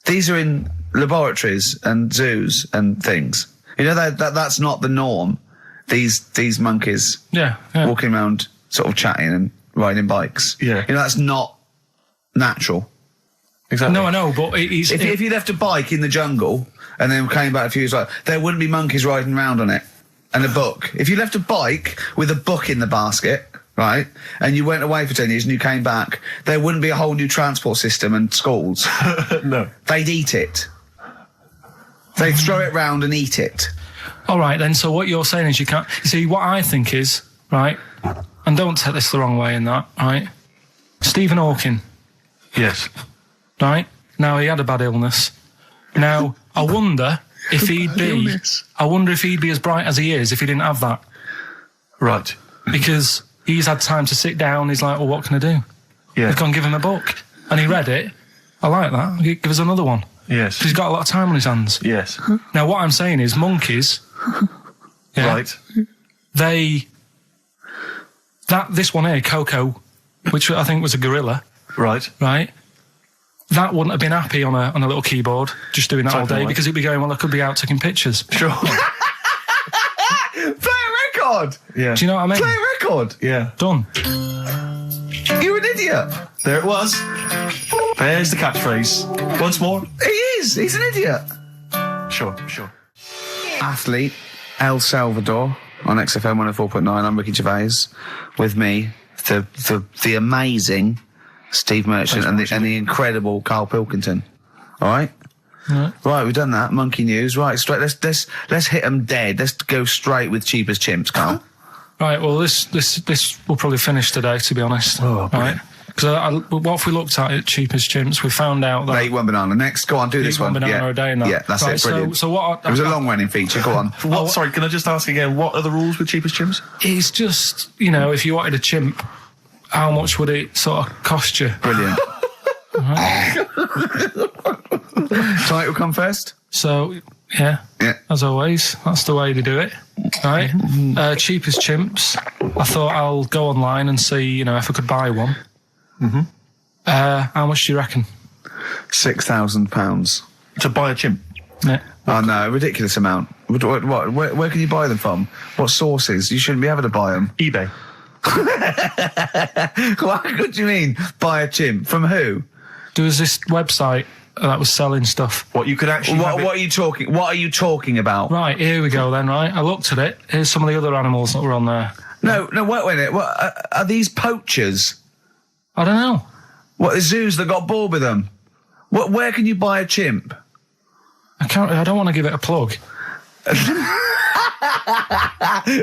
These are in laboratories and zoos and things. You know that's not the norm. These monkeys walking around sort of chatting and riding bikes. Yeah. You know, that's not natural. Exactly. No, I know, but if you left a bike in the jungle and then came back a few years later, there wouldn't be monkeys riding around on it and a book. If you left a bike with a book in the basket, right, and you went away for 10 years and you came back, there wouldn't be a whole new transport system and schools. No. They'd eat it. They'd throw it round and eat it. All right, then, so what you're saying is you can't... You see, what I think is, right, and don't take this the wrong way in that, right, Stephen Hawking... Yes. Right? Now, he had a bad illness. Now, I wonder if he'd be as bright as he is if he didn't have that. Right. Because he's had time to sit down, he's like, well, what can I do? Yeah. They've gone give him a book. And he read it. I like that. Give us another one. Yes. He's got a lot of time on his hands. Yes. Now, what I'm saying is monkeys... Right. This one here, Coco, which I think was a gorilla... Right. Right? That wouldn't have been happy on a little keyboard, just doing that all day, because it'd be going, well, I could be out taking pictures. Sure. Play a record! Yeah. Do you know what I mean? Play a record! Yeah. Done. You're an idiot! There it was. There's the catchphrase. Once more. He is! He's an idiot! Sure. Athlete, El Salvador, on XFM 104.9. I'm Ricky Gervais. With me, the amazing... Steve Merchant and the incredible Karl Pilkington. All right? Right, we've done that. Monkey news. Right, straight. Let's hit them dead. Let's go straight with cheap as chimps, Karl. Right, well, this will probably finish today, to be honest. Oh, right? Because what if we looked at it, cheap as chimps, we found out that... Eat one banana. Next, go on, do this one. One banana a day and that. Yeah, that's it, brilliant. So what... It was a long-running feature, go on. Sorry, can I just ask again, what are the rules with cheapest chimps? It's just, if you wanted a chimp... How much would it sort of cost you? Brilliant. Title come first? So, yeah, as always, that's the way to do it. Right? Cheapest chimps. I thought I'll go online and see, if I could buy one. Mm-hmm. How much do you reckon? £6,000. To buy a chimp? Yeah. Oh, no, ridiculous amount. What? Where can you buy them from? What sources? You shouldn't be able to buy them. eBay. What do you mean, buy a chimp? From who? There was this website that was selling stuff. What you could actually... What are you talking about? Right, here we go then, right? I looked at it. Here's some of the other animals that were on there. No, wait a minute. What, are these poachers? I don't know. What, the zoos that got bored with them? Where can you buy a chimp? I don't want to give it a plug.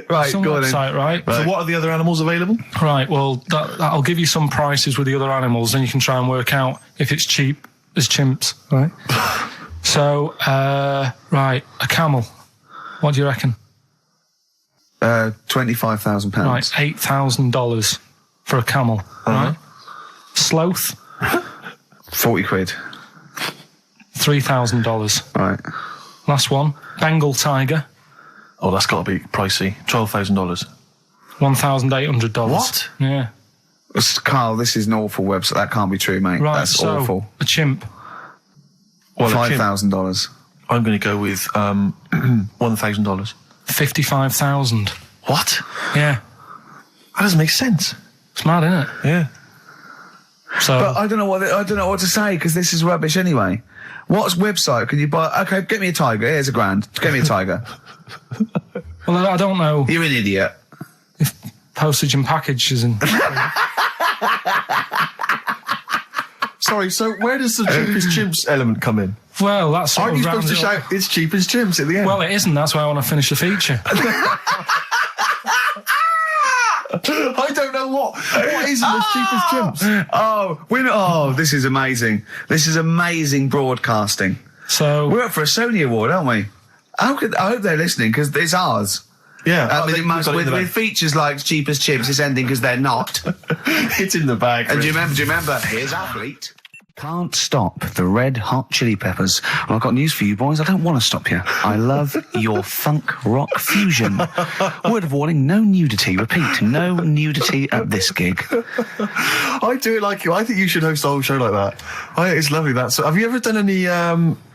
Right, some go on website, then. right? So what are the other animals available? Right, well, that'll give you some prices with the other animals, then you can try and work out if it's cheap as chimps, right? So, right, a camel. What do you reckon? £25,000. Right, $8,000 for a camel, right? Sloth? 40 quid. $3,000. Right. Last one, Bengal tiger. Oh, that's got to be pricey. $12,000. $1,800. What? Yeah. Karl, this is an awful website. That can't be true, mate. Right, That's so awful. a chimp. Well, $5,000. I'm going to go with $1,000. $55,000. What? Yeah. That doesn't make sense. It's mad, isn't it? Yeah. So, But I don't know what to say because this is rubbish anyway. What website can you buy? Okay, get me a tiger. Here's £1,000. Get me a tiger. well, I don't know You're an idiot. if postage and package and Sorry, so where does the cheapest chimps element come in? well, that's sort Aren't of you supposed to rounds it shout, it's cheapest chimps at the end? up. Well, it isn't. That's why I want to finish the feature. I don't know what is the cheapest chimps? This is amazing. This is amazing broadcasting. So We're up for a Sony Award, aren't we? I hope they're listening because it's ours. Yeah. With features like Cheap as Chips, it's ending because they're not. It's in the bag. And do you remember? Here's Athlete. Can't stop the Red Hot Chili Peppers. Well, I've got news for you, boys. I don't want to stop you. I love your funk rock fusion. Word of warning, no nudity. Repeat, no nudity at this gig. I do it like you. I think you should host a whole show like that. I think it's lovely. Have you ever done any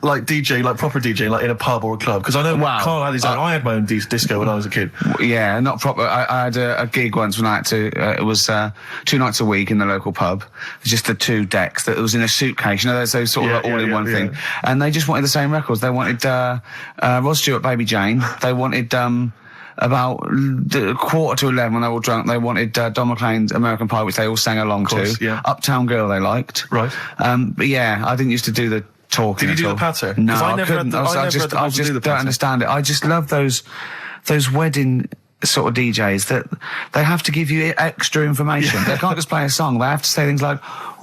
like DJ, like proper DJ, like in a pub or a club? Because I know Carl had his own. I had my own disco when I was a kid. Yeah, not proper. I had a gig once when I had to. It was 2 nights a week in the local pub. Just the 2 decks. That it was in a suitcase. You know, those sort of all-in-one thing. And they just wanted the same records. They wanted Rod Stewart, Baby Jane. They wanted about 11:15 when they were all drunk. They wanted Don McLean's American Pie, which they all sang along to. Yeah. Uptown Girl they liked. Right. But yeah, I didn't used to do the talking. Did you do the patter? No, I couldn't. I just don't understand it. I just love those wedding sort of DJs that they have to give you extra information. They can't just play a song. They have to say things like,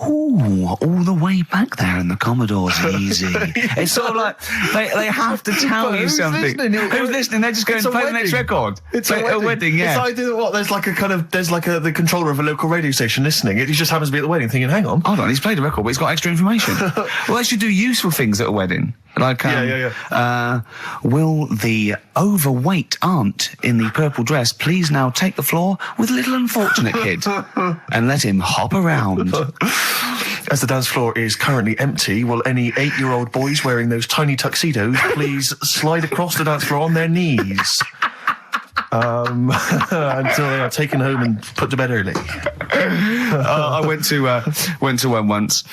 "Ooh, all the way back there in the Commodore's easy." It's sort of like they have to tell you something. Who's listening? They're just going to play the next record. It's a wedding. Yeah. It's like there's the controller of a local radio station listening. It just happens to be at the wedding, thinking, "Hang on, hold on, he's played a record, but he's got extra information." Well, they should do useful things at a wedding. Like, will the overweight aunt in the purple dress please now take the floor with little unfortunate kid and let him hop around? As the dance floor is currently empty, will any 8-year-old boys wearing those tiny tuxedos please slide across the dance floor on their knees? Until they are taken home and put to bed early. I went to one once.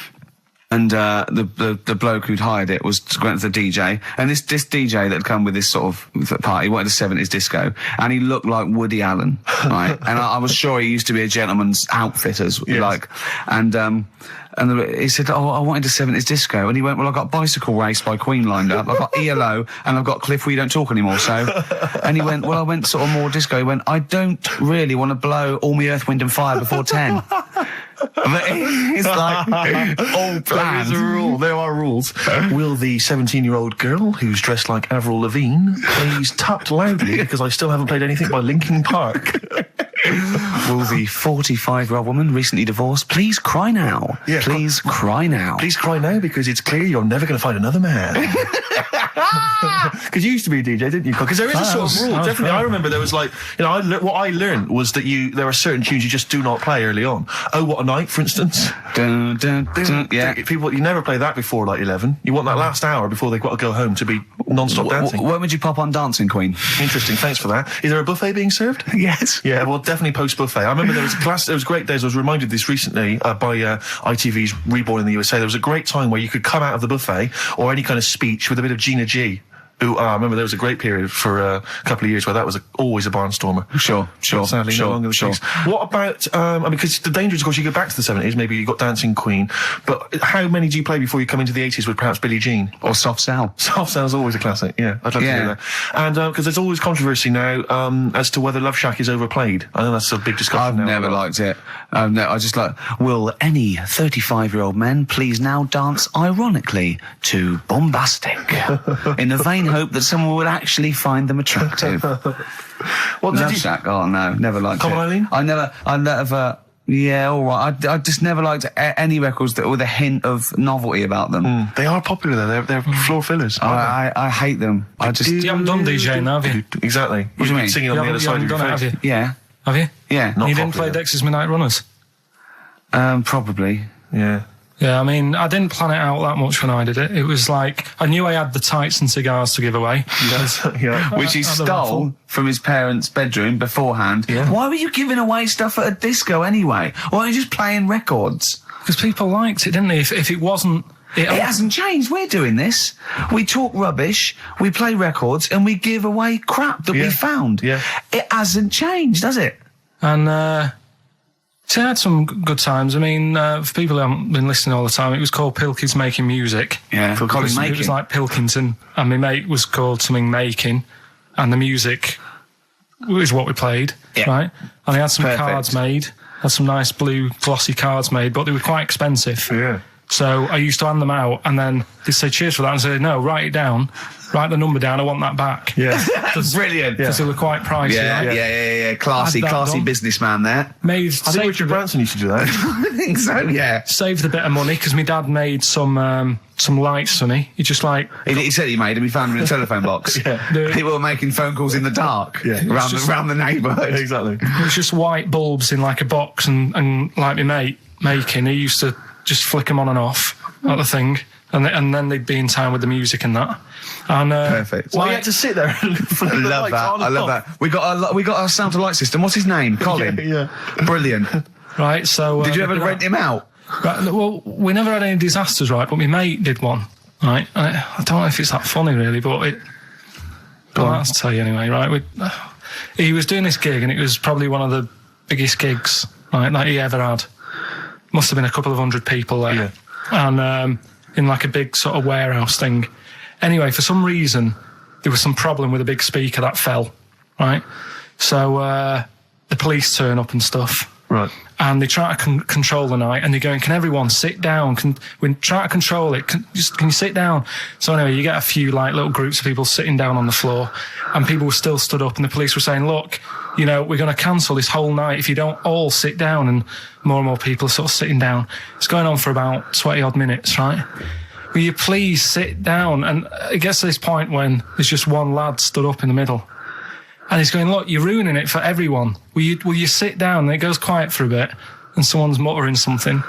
And the bloke who'd hired it went to the DJ, and this DJ that had come with this sort of party wanted a 70s disco, and he looked like Woody Allen, right? And I was sure he used to be a gentleman's outfitters, like, and he said, "Oh, I wanted a 70s disco," and he went, "Well, I've got Bicycle Race by Queen lined up, I've got ELO, and I've got Cliff We Don't Talk Anymore." So, and he went, "Well, I went sort of more disco." He went, "I don't really want to blow all my Earth, Wind and Fire before 10. But it's like all planned. There is a rule. There are rules. Will the 17-year-old girl who's dressed like Avril Lavigne please tut loudly because I still haven't played anything by Linkin Park? Will the 45-year-old woman recently divorced please cry now? Yeah, please cry now. Please cry now because it's clear you're never going to find another man. Because you used to be a DJ, didn't you? Because there is a sort of rule. Definitely, I remember there was like, what I learned was that there are certain tunes you just do not play early on. Oh, What a Night, for instance. Dun, dun, dun, yeah. People, you never play that before like 11. You want that last hour before they've got to go home to be non-stop dancing. When would you pop on Dancing Queen? Interesting, thanks for that. Is there a buffet being served? Yes. Yeah, well, definitely post-buffet. I remember there was great days. I was reminded of this recently by ITV's Reborn in the USA. There was a great time where you could come out of the buffet or any kind of speech with a bit of Gina G. I remember there was a great period for a couple of years where that was always a barnstormer. Sure. Sadly, no longer the case. What about, because the danger is, of course, you go back to the 70s, maybe you got Dancing Queen, but how many do you play before you come into the 80s with perhaps Billie Jean? Or Soft Cell? Soft Cell's always a classic, yeah. I'd love to hear that. And, because there's always controversy now, as to whether Love Shack is overplayed. I know that's a big discussion now. I've never liked it. I just like, will any 35-year-old men please now dance ironically to Bombastic in the vain hope that someone would actually find them attractive? Love Shack? Oh no, never liked Come it. on, Eileen? I never. Yeah, all right. I just never liked any records that with a hint of novelty about them. They are popular though. They're floor fillers. I hate them. You haven't done DJing, have you? Exactly. What do you mean? Singing on the other side of your face. Have you? Yeah. Have you? Yeah. You didn't play Dexter's Midnight Runners? Probably. Yeah. Yeah, I mean, I didn't plan it out that much when I did it. It was like, I knew I had the tights and cigars to give away. Yeah. Which he stole from his parents' bedroom beforehand. Yeah. Why were you giving away stuff at a disco anyway? Why were you just playing records? Because people liked it, didn't they? If it wasn't... It hasn't changed. We're doing this. We talk rubbish, we play records, and we give away crap that we found. Yeah. It hasn't changed, has it? And, so I had some good times. I mean, for people who haven't been listening all the time, it was called Pilkington's Making Music. Yeah, it was like Pilkington, and my mate was called something Making, and the music was what we played, right? And I had some cards made, had some nice blue glossy cards made, but they were quite expensive. Yeah. So I used to hand them out, and then they'd say cheers for that, and say, no, write it down, write the number down, I want that back. Yeah. Brilliant. Because they were quite pricey. Yeah, right? yeah. Classy done. businessman there. Made, I think Richard Branson used to do that. I think so, yeah. saved a bit of money, because my dad made some lights, Sonny. He just like... He said he made them, he found them in a telephone box. People were making phone calls in the dark around the neighbourhood. Exactly. It was just white bulbs in like a box, and like my mate making, he used to just flick them on and off at the thing, and then they'd be in time with the music and that. And perfect. Well, you had to sit there and I love that. I love that. We got our sound to light system. What's his name? Colin. Yeah. Brilliant. Right. So did you ever rent him out? Right, well, we never had any disasters, right? But my mate did one, right? And I don't know if it's that funny, really, but I'll tell you anyway, right? He was doing this gig, and it was probably one of the biggest gigs, right, that he ever had. Must have been a couple of hundred people there, and in like a big sort of warehouse thing. Anyway, for some reason, there was some problem with a big speaker that fell, right? So the police turn up and stuff. Right. And they try to control the night, and they're going, can everyone sit down? We try to control it. Can you sit down? So anyway, you get a few like little groups of people sitting down on the floor, and people were still stood up, and the police were saying, look, you know, we're going to cancel this whole night if you don't all sit down. And more people are sort of sitting down. It's going on for about 20 odd minutes, right? Will you please sit down? And it gets to this point when there's just one lad stood up in the middle. And he's going, look, you're ruining it for everyone. Will you sit down? And it goes quiet for a bit, and someone's muttering something.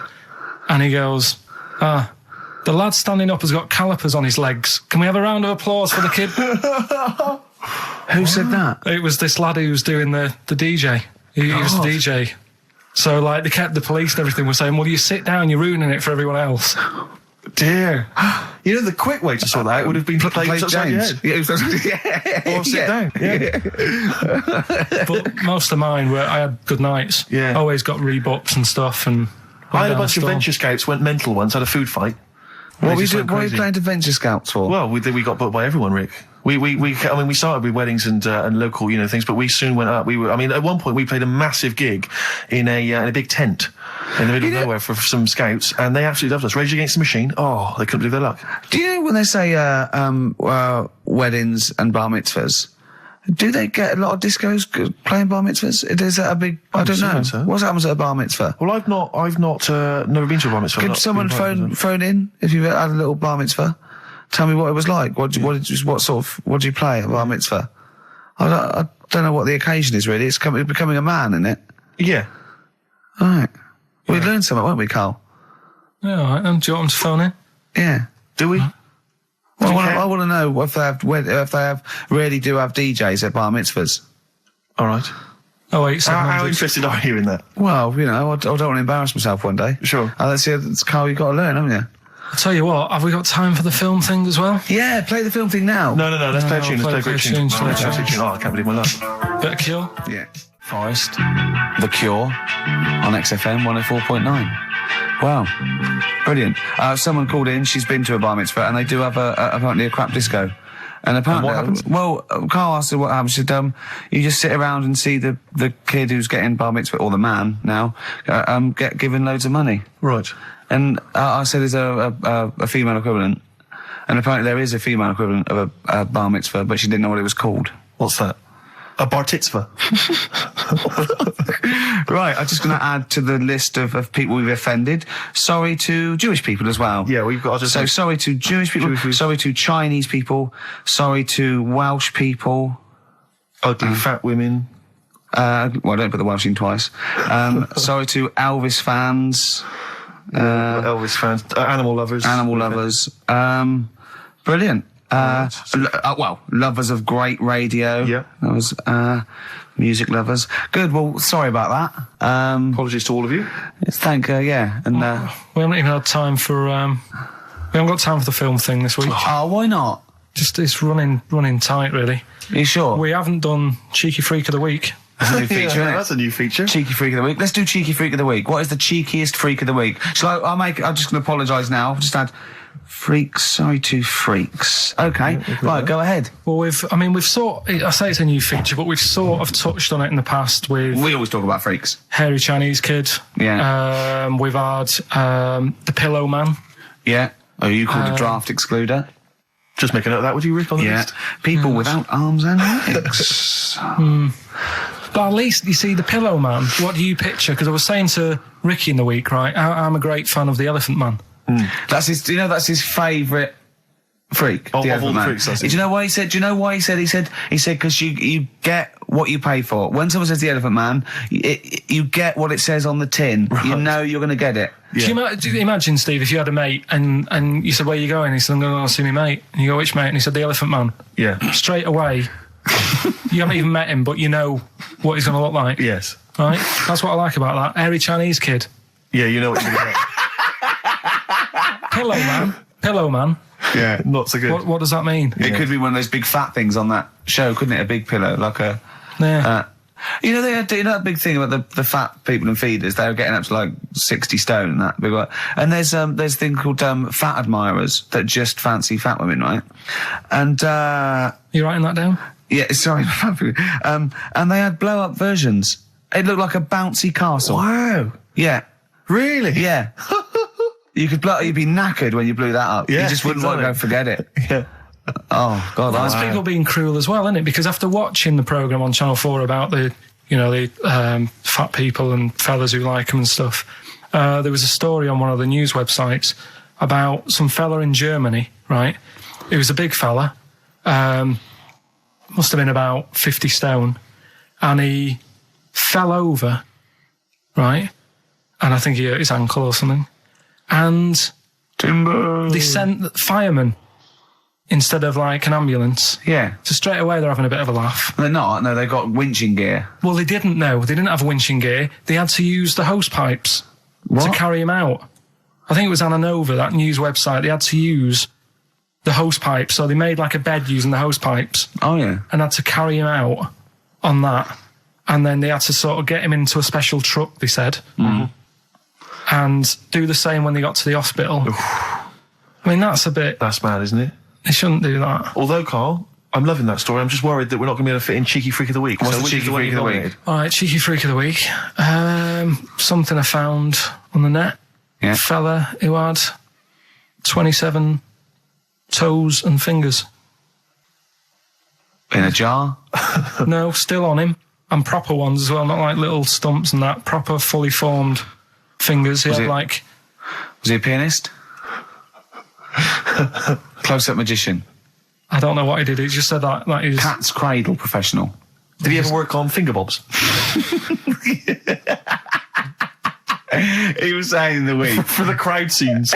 And he goes, the lad standing up has got calipers on his legs. Can we have a round of applause for the kid? Who said that? It was this lad who was doing the DJ. He was the DJ. So, like, they kept the police and everything were saying, well, you sit down, you're ruining it for everyone else. Dear. You know, the quick way to sort that out would have been to play upside your head. Yeah. Or sit down. Yeah. But most of mine I had good nights. Yeah. Always got rebooks and stuff. And I had a bunch of venture scouts went mental once, had a food fight. What were you playing to Venture Scouts for? Well, we got booked by everyone, Rick. We started with weddings and local, things, but we soon went up. At one point we played a massive gig in a big tent in the middle of nowhere for some scouts, and they absolutely loved us. Rage Against the Machine. Oh, they couldn't believe their luck. Do you know when they say weddings and bar mitzvahs? Do they get a lot of discos playing bar mitzvahs? Is that a big? I don't know. So. What happens at a bar mitzvah? Well, I've not never been to a bar mitzvah. Could someone phone in if you had a little bar mitzvah? Tell me what it was like. What do you play at a bar mitzvah? I don't know what the occasion is really. It's becoming a man, isn't it? Yeah. All right. We learned something, won't we, Carl? Yeah, all right. Do you want them to phone in? Yeah. Do we? Well, I want to know if they really do have DJs at bar mitzvahs. All right. Oh, wait. How interested are you in that? Well, I don't want to embarrass myself one day. Sure. That's Carl, you've got to learn, haven't you? I'll tell you what, have we got time for the film thing as well? Yeah, play the film thing now. No, let's play a tune. Let's play a tune. Oh, I can't believe my luck. Bit of Cure? Yeah. Forest. The Cure on XFM 104.9. Wow. Brilliant. Someone called in, she's been to a bar mitzvah, and they do have apparently a crap disco. And apparently, what happens? Carl asked her what happens. She said, you just sit around and see the kid who's getting bar mitzvah, or the man now, get given loads of money. Right. And I said, is there a female equivalent? And apparently there is a female equivalent of a bar mitzvah, but she didn't know what it was called. What's that? A bar titzvah. Right, I'm just going to add to the list of people we've offended. Sorry to Jewish people as well. Yeah, we've got to So sorry to Jewish people, sorry to Chinese people, sorry to Welsh people. Ugly fat women. Well, don't put the Welsh in twice. Sorry to Elvis fans. Elvis fans. Animal lovers. Animal lovers. Brilliant. Lovers of great radio. Yeah. That was, music lovers. Good, well, sorry about that. Apologies to all of you. Thank you, yeah. And, we haven't even had time for, we haven't got time for the film thing this week. Oh, why not? Just, it's running tight, really. Are you sure? We haven't done Cheeky Freak of the Week. That's a new feature, isn't it? That's a new feature. Cheeky Freak of the Week. Let's do Cheeky Freak of the Week. What is the cheekiest freak of the week? I'm just going to apologise now. I've just had freaks. Sorry to freaks. Okay. Right, go ahead. Well, I say it's a new feature, but we've sort of touched on it in the past with... We always talk about freaks. Hairy Chinese Kid. Yeah. We've had The Pillow Man. Yeah. Oh, you called a draft excluder? Just make a note of that, would you, Rick, on the Yeah. list? People without arms and legs. But at least, you see, the Pillow Man, what do you picture? Because I was saying to Ricky in the week, right, I'm a great fan of the Elephant Man. That's his. You know, that's his favourite freak. Of all Elephant the Man. freaks, that's it. Do you know why he said? Do you know why he said? He said because you get what you pay for. When someone says the Elephant Man, you get what it says on the tin. Right. You know you're going to get it. Yeah. Do you imagine, Steve, if you had a mate and you said, where are you going? He said, I'm going to go see my mate. And you go, which mate? And he said, the Elephant Man. Yeah. Straight away, you haven't even met him, but you know what he's going to look like. Yes. Right? That's what I like about that. Hairy Chinese kid. Yeah, you know what you're going to get. Pillow Man. Yeah. Not so good. What does that mean? It could be one of those big fat things on that show, couldn't it? A big pillow, like a. Yeah. You know, they had, you know that big thing about the fat people in feeders. They were getting up to like 60 stone and that big one. And there's a thing called fat admirers that just fancy fat women, right? And You writing that down? yeah, sorry, and they had blow up versions. It looked like a bouncy castle. Wow. Yeah, Really? yeah. You'd be knackered when you blew that up. Yeah, you just wouldn't want to go and forget it. Yeah. Oh God, That's people being cruel as well, isn't it? Because after watching the programme on Channel 4 about the fat people and fellas who like them and stuff, there was a story on one of the news websites about some fella in Germany, right? He was a big fella, must have been about 50 stone, and he fell over, right? And I think he hurt his ankle or something. And timber. they sent firemen instead of like an ambulance. Yeah, So straight away they're having a bit of a laugh. they're not. No, they got winching gear. Well, they didn't know. They didn't have winching gear. They had to use the hose pipes to carry him out. I think it was Anna Nova, that news website. They had to use the hose pipes. So they made like a bed using the hose pipes Oh yeah. and had to carry him out on that. And then they had to sort of get him into a special truck, they said. And do the same when they got to the hospital. I mean, that's That's mad, isn't it? they shouldn't do that. Although, Carl, I'm loving that story. I'm just worried that we're not going to be able to fit in Cheeky Freak of the Week. What's the which Cheeky is one Freak you of the week? nominated? All right, cheeky freak of the week. Something I found on the net. Yeah. Fella who had 27 toes and fingers. In a jar. No, still on him. And proper ones as well, not like little stumps and that. Proper, fully formed fingers. He Was had it- like... Was he a pianist? Close-up magician. I don't know what he did. He just said that he's... Cat's cradle professional. Did he ever work on finger bobs? He was saying in the week, For the crowd scenes.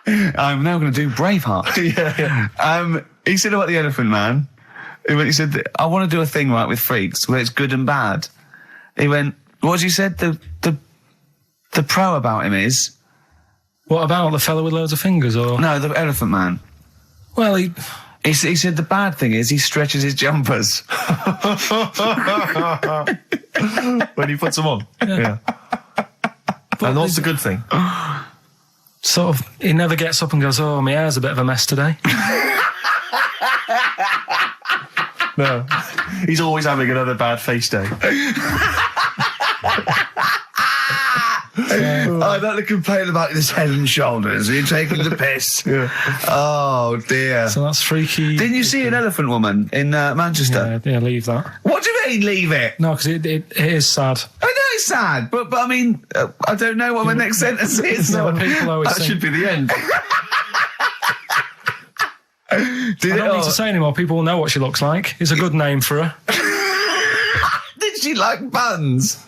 I'm now going to do Braveheart. Yeah. He said about the Elephant Man. He said, I want to do a thing right with freaks where it's good and bad. He went, what you said? The pro about him is What about the fella with loads of fingers, or...? no, the Elephant Man. Well, He said the bad thing is he stretches his jumpers. When he puts them on. Yeah. And what's the good thing? sort of... He never gets up and goes, oh, my hair's a bit of a mess today. No. He's always having another bad face day. I'd like to complain about this head and shoulders. You're taking the piss. Yeah. Oh, dear. So that's freaky. Didn't you see an elephant woman in Manchester? Yeah, leave that. What do you mean, leave it? No, because it is sad. I know it's sad, but I mean, I don't know what my next sentence is. No, people always That think... should be the end. Did, I don't need to say anymore. People will know what she looks like. It's a good name for her. did she like buns?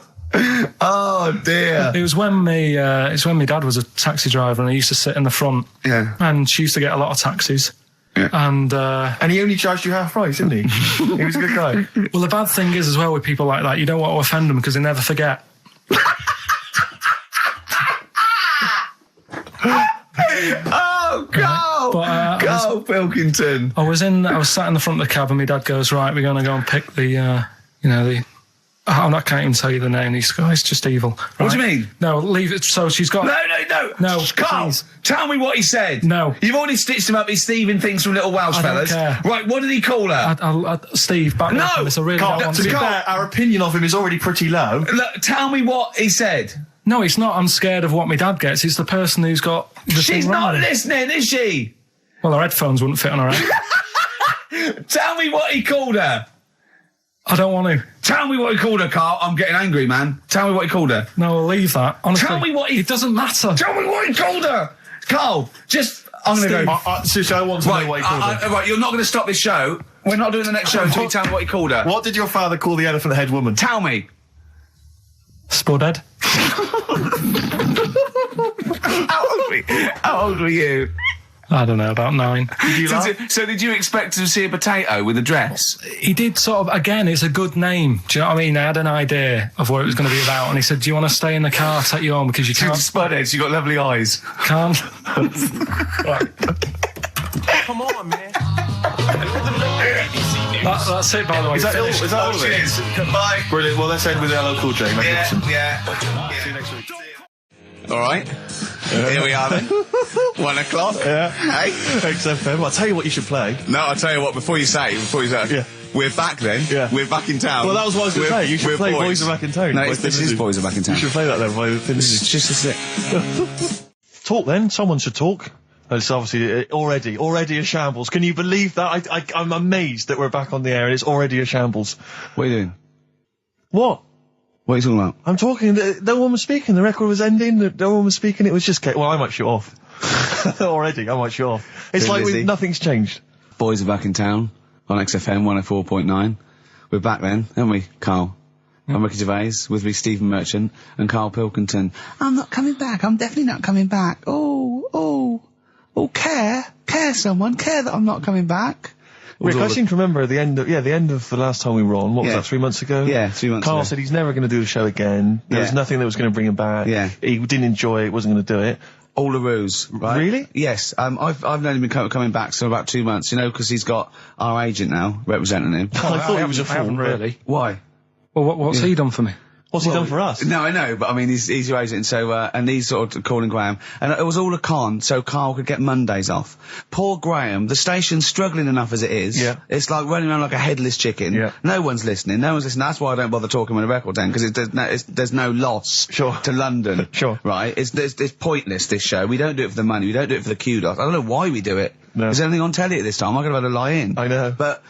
Oh, dear. It was when my dad was a taxi driver and he used to sit in the front. Yeah. And she used to get a lot of taxis. Yeah. And And he only charged you half price, didn't he? He was a good guy. well, the bad thing is as well with people like that, you don't want to offend them because they never forget. Oh, go! But, Karl Pilkington. I was sat in the front of the cab and my dad goes, right, we're going to go and pick I can't even tell you the name. He's it's just evil. Right? What do you mean? No, leave it. So she's got... No. No, Karl, please. tell me what he said. No. You've already stitched him up. He's Stephen things from Little Welsh I don't Fellas. care. Right, what did he call her? Steve, back me up No! on this. I really Carl, don't want to be to... fair, our opinion of him is already pretty low. Look, tell me what he said. No, it's not. I'm scared of what my dad gets. It's the person who's got the She's thing not wrong. listening, is she? Well, her headphones wouldn't fit on her head. Tell me what he called her. I don't want to. Tell me what he called her, Carl. I'm getting angry, man. Tell me what he called her. No, I'll leave that. Honestly, Tell me what he... It doesn't matter. Tell me what he called her. Carl, just... I'm going to go... Seriously, I want to know what he called her. Right, you're not going to stop this show. We're not doing the next show until you tell me what he called her. What did your father call the elephant head woman? Tell me. Spudhead. How old were you? I don't know, about 9. So did you expect to see a potato with a dress? He did sort of, again, it's a good name. Do you know what I mean? I had an idea of what it was going to be about, and he said, do you want to stay in the car, take you home, because you can't... Spudheads, you got lovely eyes. Can't. Come on, man. That's it, by the way. Is that all of it? Cheers. Bye. Brilliant. Well, let's end with LL Cool J. Magnificent. Yeah. See you next week. All right. Here we are then. 1 o'clock. Yeah. Hey. XFM. I'll tell you what you should play. No, I'll tell you what, before you say, Yeah. we're back then. Yeah. We're back in town. Well, that was what I was going to say. You should play Boys Are Back in Town. No, this is Boys Are Back in Town. You should play that then. It's just a sec. Talk then. Someone should talk. It's obviously already a shambles. Can you believe that? I'm amazed that we're back on the air and it's already a shambles. What are you doing? What? What are you talking about? I'm talking. No one was speaking. The record was ending. No one was speaking. It was just. Well, I might shut off. Already, I might shut off. It's Been like busy. nothing's changed. Boys Are Back in Town on XFM 104.9. We're back then, aren't we, Carl? I'm Ricky Gervais, with me Stephen Merchant and Karl Pilkington. I'm not coming back. I'm definitely not coming back. Oh, care that I'm not coming back. Rick, I seem to remember the end of the last time we were on. What was Yeah. that? 3 months ago. Yeah, 3 months Carl ago. said he's never going to do the show again. There was Yeah. nothing that was going to bring him back. Yeah. He didn't enjoy it. Wasn't going to do it. All the ruse, right? Really? Yes. I've known him been coming back for about 2 months, you know, because he's got our agent now representing him. I thought he was a fool. I haven't really. Why? Well, what's he done for me? What's he done for us? No, I know, but I mean, he's your agent, so, and he's sort of calling Graham. And it was all a con, so Carl could get Mondays off. Poor Graham, the station's struggling enough as it is. Yeah. It's like running around like a headless chicken. Yeah. No one's listening. That's why I don't bother talking on a record then, because there's no loss Sure. to London. Sure. Right? It's pointless, this show. We don't do it for the money. We don't do it for the kudos. I don't know why we do it. No. Is there anything on telly at this time? I could have had to lie in. I know. But,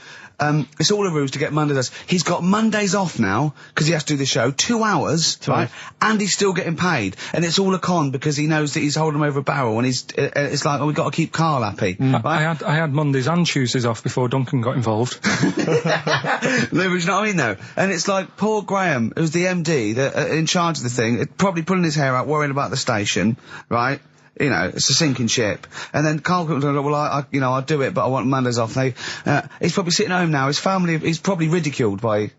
it's all a ruse to get Mondays. He's got Mondays off now, because he has to do the show, 2 hours, right? And he's still getting paid. And it's all a con, because he knows that he's holding him over a barrel, and it's like, oh, we've got to keep Carl happy. Right? I had Mondays and Tuesdays off before Duncan got involved. No, but you know what I mean, though? And it's like, poor Graham, who's the MD, in charge of the thing, probably pulling his hair out, worrying about the station, right? You know, it's a sinking ship. And then Carl comes along, well, I'll do it, but I want Mondays off. He's probably sitting home now. His family, he's probably ridiculed by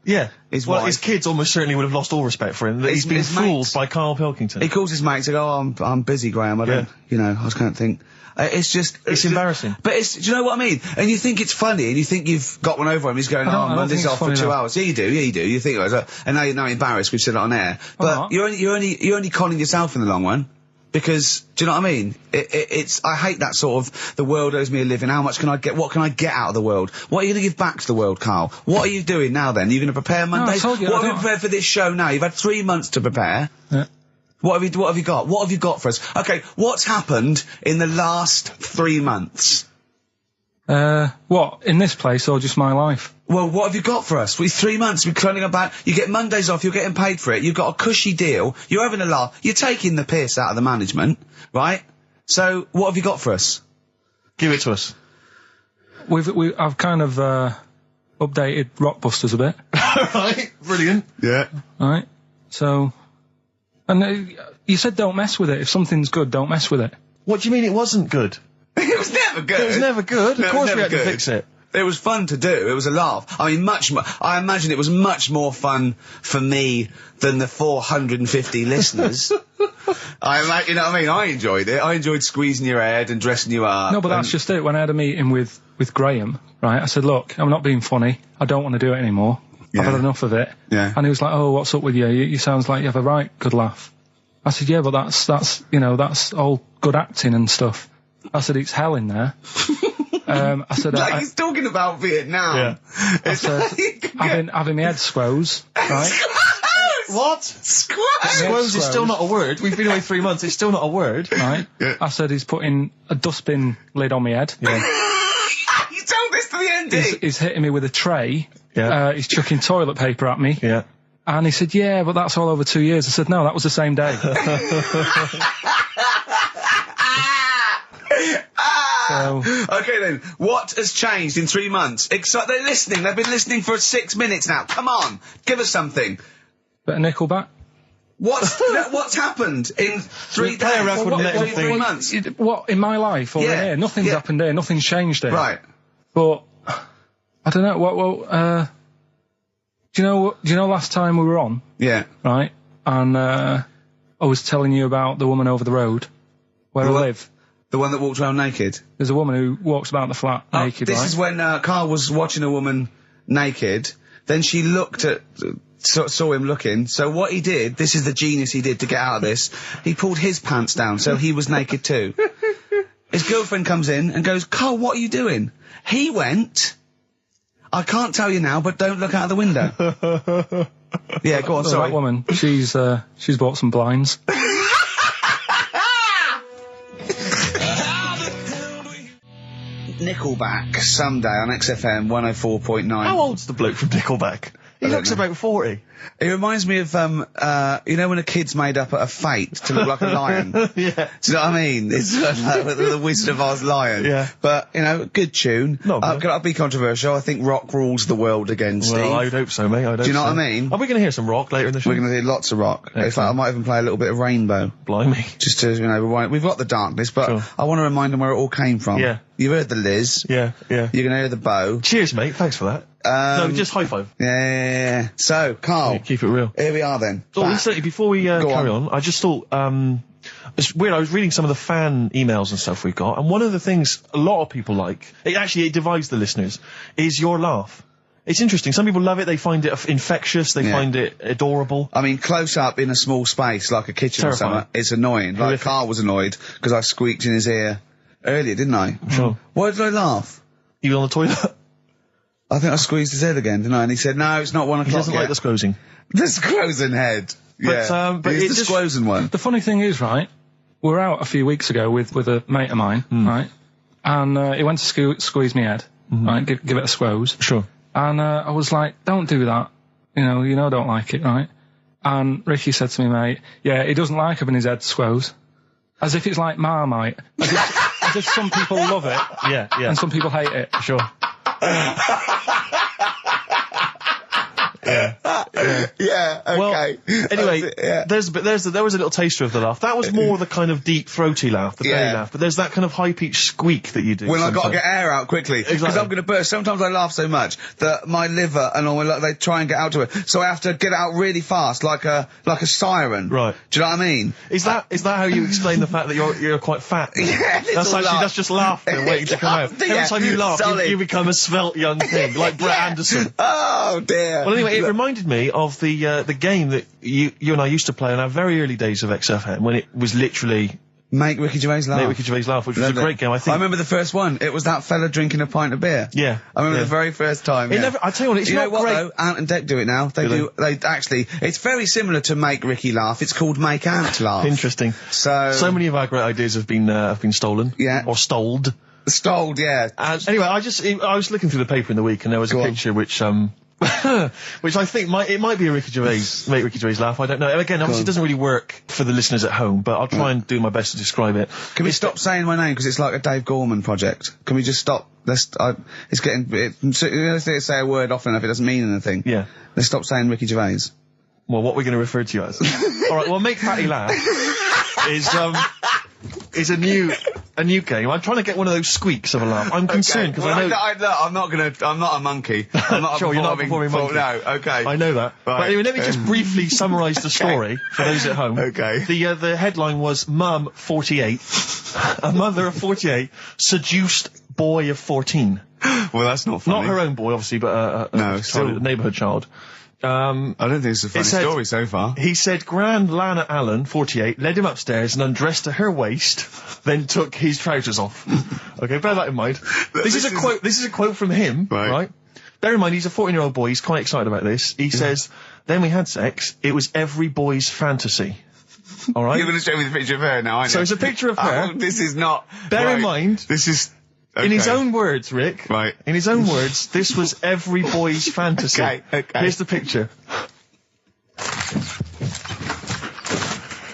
his wife. His kids almost certainly would have lost all respect for him. That he's been his fooled mates. by Karl Pilkington. He calls his mates and go, oh, I'm busy, Graham. I don't, I just can't think. It's just... It's embarrassing. But do you know what I mean? And you think it's funny, and you think you've got one over him. He's going, I don't Monday's think off it's for 2 funny, hours. Yeah, you do. You think, and now you're embarrassed. We've said it on air. But not. you're only conning yourself in the long run. Because, do you know what I mean? I hate that sort of, the world owes me a living, what can I get out of the world? What are you going to give back to the world, Carl? What are you doing now then? Are you going to prepare Mondays? told you, What I have you don't- prepared for this show now? You've had 3 months to prepare. Yeah. What have you got? What have you got for us? Okay, what's happened in the last 3 months? What, in this place or just my life? Well, what have you got for us? With 3 months, we're cloning about, you get Mondays off, you're getting paid for it, you've got a cushy deal, you're having a laugh, you're taking the piss out of the management, right? So, what have you got for us? Give it to us. I've kind of, updated Rockbusters a bit. Right, brilliant. Yeah. Right? So, and you said don't mess with it. If something's good, don't mess with it. What do you mean it wasn't good? It was never good. It was never good. No, Of it was course we never had to good. fix it. It was fun to do. It was a laugh. I mean, I imagine it was much more fun for me than the 450 listeners. You know what I mean? I enjoyed it. I enjoyed squeezing your head and dressing you up. No, but that's just it. When I had a meeting with Graham, right, I said, look, I'm not being funny. I don't want to do it anymore. Yeah. I've had enough of it. Yeah. And he was like, oh, what's up with you? You sounds like you have a right good laugh. I said, yeah, but that's all good acting and stuff. I said, it's hell in there. I said, like he's talking about Vietnam. Yeah. I said, having my head squoze, right? What? Squoze. Squoze is still not a word. We've been away 3 months. It's still not a word. Right? Yeah. I said he's putting a dustbin lid on my head. You told this to the MD. He's hitting me with a tray. Yeah. He's chucking toilet paper at me. Yeah. And he said, yeah, but that's all over 2 years. I said, no, that was the same day. So, Okay then, what has changed in 3 months? They're listening. They've been listening for 6 minutes now. Come on, give us something. bit of Nickelback. What's happened in 3 play a days? record and let What- him 3 think. months? What, in my life or in Yeah, here? Nothing's yeah. happened here. Nothing's changed here. Right. But, I don't know, do you know last time we were on, Yeah. right? And, I was telling you about the woman over the road where I What? live. The one that walked around naked. There's a woman who walks about the flat naked, This right? is when Carl was watching a woman naked. Then she looked at, saw him looking. So what he did, this is the genius he did to get out of this. He pulled his pants down, so he was naked too. His girlfriend comes in and goes, Carl, what are you doing? He went, I can't tell you now, but don't look out of the window. Yeah, go on, So sorry. that woman, she's bought some blinds. Nickelback, someday on XFM 104.9. How old's the bloke from Nickelback? He don't looks know. about 40. It reminds me of, you know when a kid's made up a fate to look like a lion? Yeah. Do you know what I mean? It's like the Wizard of Oz lion. Yeah. But, you know, good tune. Not bad. I'll be controversial. I think rock rules the world again, Steve. Well, I'd hope so, mate. I'd hope Do you know so. what I mean? Are we going to hear some rock later in the show? We're going to hear lots of rock. In fact, I might even play a little bit of Rainbow. Blimey. Just to, you know, rewind. We've got the darkness, but Sure. I want to remind them where it all came from. Yeah. You've heard the Liz. Yeah, yeah. You're going to hear the bow. Cheers, mate. Thanks for that. No, just high five. Yeah. So, Carl. Keep it real. Here we are then. Oh, Back. incidentally, before we carry on, I just thought, it's weird, I was reading some of the fan emails and stuff we've got, and one of the things a lot of people like, it divides the listeners, is your laugh. It's interesting. Some people love it, they find it infectious, they find it adorable. I mean, close up in a small space, like a kitchen or Terrifying. something, it's annoying. Like, Horrific. Carl was annoyed because I squeaked in his ear earlier, didn't I? Sure. Why did I laugh? You on the toilet? I think I squeezed his head again, didn't I? And he said, no, it's not 1 He o'clock doesn't yet. like the squozing. The squozing head. Yeah. but He's it the just- squozing one. The funny thing is, right, we were out a few weeks ago with a mate of mine, right, and he went to squeeze me head, right, give it a squoze. Sure. And I was like, don't do that. You know, I don't like it, right? And Ricky said to me, mate, yeah, he doesn't like having his head squoze. As if it's like Marmite. As if some people love it Yeah, yeah. and some people hate it. Sure. Yeah, okay. Well, anyway, That's it, yeah. there was a little taster of the laugh. That was more the kind of deep, throaty laugh, the belly Yeah. laugh. But there's that kind of high-pitched squeak that you do. When I've got to sometimes. get air out quickly. Because Exactly. I'm going to burst. Sometimes I laugh so much that my liver and all, they try and get out to it. So I have to get it out really fast, like a siren. Right. Do you know what I mean? Is that how you explain the fact that you're quite fat? Yeah, That's just laughter waiting to come out. Yeah, Every time you laugh, solid. you become a svelte young thing, like Brett Anderson. Oh, dear. Well, anyway, it reminded me of the game that you and I used to play in our very early days of XFM, when it was literally Make Ricky Gervais laugh. Make Ricky Gervais laugh, which was a Loved it. great game. I think. I remember the first one. It was that fella drinking a pint of beer. Yeah. I remember Yeah. the very first time. It yeah. never. I tell you what, it's You not know what great. though? Ant and Dec do it now. They Do do. They actually. It's very similar to Make Ricky Laugh. It's called Make Ant Laugh. Interesting. So many of our great ideas have been stolen. Yeah. Or stoled. Stoled, yeah. Anyway, I was looking through the paper in the week, and there was Go a on. picture which which I think might be a Ricky Gervais, Make Ricky Gervais laugh. I don't know. Again, obviously, it doesn't really work for the listeners at home, but I'll try and do my best to describe it. Can we stop saying my name because it's like a Dave Gorman project? Can we just stop? It's getting. Let's say a word often enough, it doesn't mean anything. Yeah. Let's stop saying Ricky Gervais. Well, what we're going to refer to you as. All right. Well, Make Fatty Laugh is a new game. I'm trying to get one of those squeaks of a laugh. I'm concerned because I know. I'm not a monkey. I'm not Sure, you're not a performing monkey. No, okay. I know that. Right. But anyway, let me just briefly summarise the story for those at home. Okay. The headline was Mum 48, a mother of 48 seduced boy of 14. Well, that's not funny. Not her own boy, obviously, but No, still- a neighbourhood child. I don't think it's a funny said- story so far. He said Grand Lana Allen, 48, led him upstairs and undressed to her waist, then took his trousers off. Okay, bear that in mind. This is a quote from him, Right. right? bear in mind, he's a 14-year-old boy. He's quite excited about this. He says, then we had sex. It was every boy's fantasy. All right? You're going to show me the picture of her now, aren't you? So it's a picture of her. Oh, this is not... Bear in right. mind... This is... In his okay. own words, Rick. Right. In his own words, this was every boy's fantasy. Okay. Here's the picture.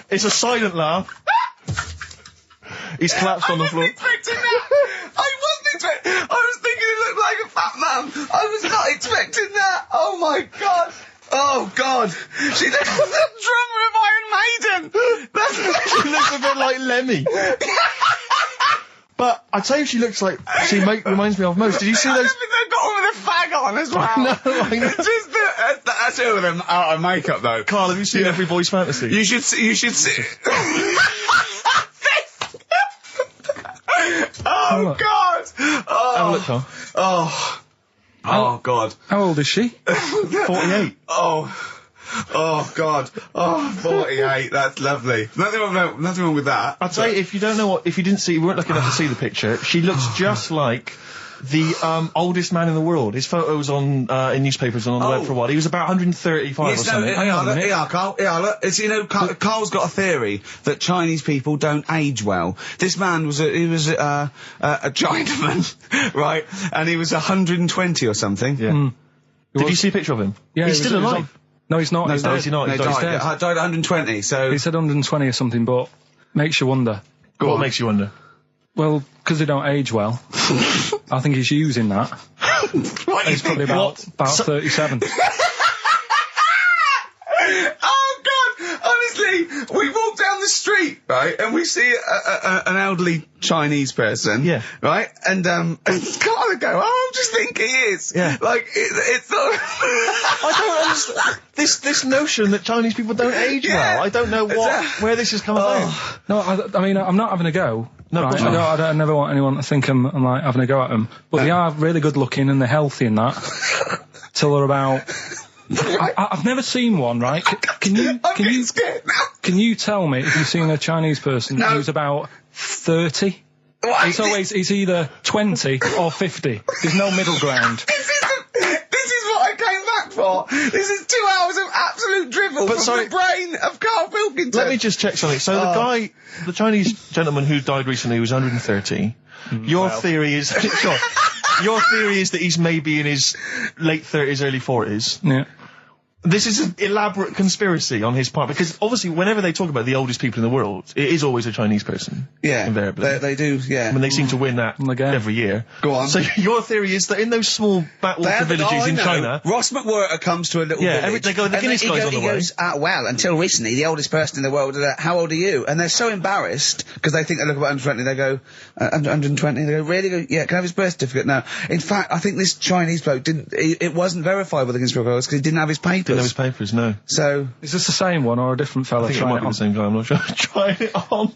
It's a silent laugh. He's collapsed on the floor. I wasn't expecting I was thinking it looked like a fat man. I was not expecting that. Oh my god. Oh god. She looks like the drummer of Iron Maiden. She looks a bit like Lemmy. But I tell you, she looks like reminds me of most. Did you see I those? don't think they've got one with a fag on as well. No, I know. It's just that's her with them out of makeup though. Carl, have you seen Every Boy's Fantasy? You should see. Oh god! Have a look, Carl. Oh god! How old is she? 48. Oh god! 48. That's lovely. Nothing wrong with that. I'd say if you weren't lucky enough to see the picture, she looks just like the oldest man in the world. His photos on in newspapers and on the web for a while. He was about 135 or something. Carl. Look, it's, Carl's got a theory that Chinese people don't age well. This man was a Chinaman, right? And he was 120 or something. Yeah. Did you see a picture of him? Yeah, he's still alive. No, he's not. No, He's no, dead. is he not? No, He's died dead. at 120. So He said 120 or something, but makes you wonder. What makes you wonder? Well, because they don't age well. I think he's using that. He's probably about 37. Oh god! Honestly, we walk down the street, right, and we see an elderly Chinese person, Yeah. right, and Carl would go, "Oh, I just think he is." Yeah. Like it's not. I don't understand this notion that Chinese people don't age well. I don't know where this has come about. No, I mean, I'm not having a go. No, right? of course not. I never want anyone to think I'm like having a go at them. But they are really good looking and they're healthy and that. Till they're about... I've never seen one, right? Can you Scared now. can you tell me if you've seen a Chinese person who's about 30? It's always, it's either 20 or 50. There's no middle ground. This is what I came back for. This is 2 hours of absolute drivel from the brain of Karl Pilkington. Let me just check something. So the Chinese gentleman who died recently was 130. Your theory is sure. Your theory is that he's maybe in his late 30s, early 40s. Yeah. This is an elaborate conspiracy on his part, because obviously whenever they talk about the oldest people in the world, it is always a Chinese person. Yeah, invariably. they do. Yeah, I mean, they seem to win that Again. every year. Go on. So your theory is that in those small backwater villages in China... Ross McWhirter comes to a little village. they go, the Guinness guy's on the way. He goes, well, until recently, the oldest person in the world, how old are you? And they're so embarrassed, because they think they look about 120, they go, 120, they go, really? Go, yeah, can I have his birth certificate? No. In fact, I think this Chinese bloke it wasn't verified with the conspiracy because he didn't have his papers. Didn't have his papers, no. So... Is this the same one or a different fella I think it trying might it be on? the same guy, I'm not sure. Trying it on.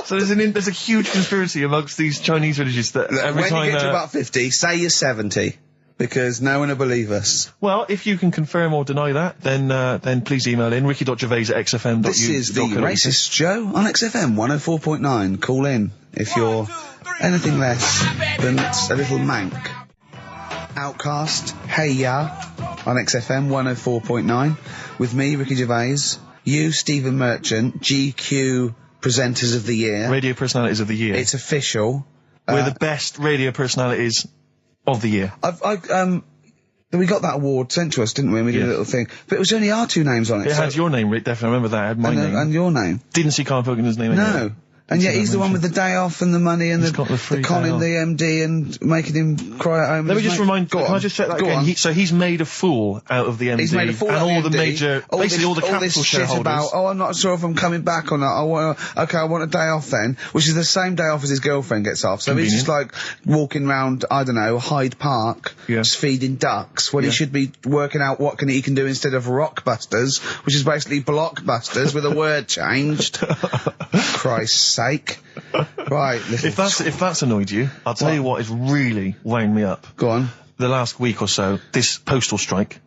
So there's a huge conspiracy amongst these Chinese villages that every when time... you get to about 50, say you're 70, because no one will believe us. Well, if you can confirm or deny that, then please email in ricky.gervais@xfm.uk. This is the Racist Show on XFM 104.9. Call in if you're anything less than a little mank. Outcast, Hey Ya, on XFM 104.9, with me, Ricky Gervais, you, Stephen Merchant, GQ Presenters of the Year. Radio Personalities of the Year. It's official. We're the best radio personalities of the year. We got that award sent to us, didn't we? We did a little thing. But it was only our two names on it. It had your name, Rick, definitely. I remember that. It had my name. And your name. Didn't see Karl Pilkington's name anywhere. No. And yet he's the one with the day off and the money and the conning the MD and making him cry at home. Let me just remind. Can I just check that again? So he's made a fool out of the MD. He's made a fool and out all of the MD. major, basically all the capital this shareholders. Shit about, I'm not sure if I'm coming back or not. I want a day off then, which is the same day off as his girlfriend gets off. So he's just like walking around, I don't know, Hyde Park, just feeding ducks when he should be working out what he can do instead of Rockbusters, which is basically Blockbusters with a word changed. Christ's sake. Right, if that's annoyed you, I'll tell you what has really wound me up. Go on. The last week or so, this postal strike.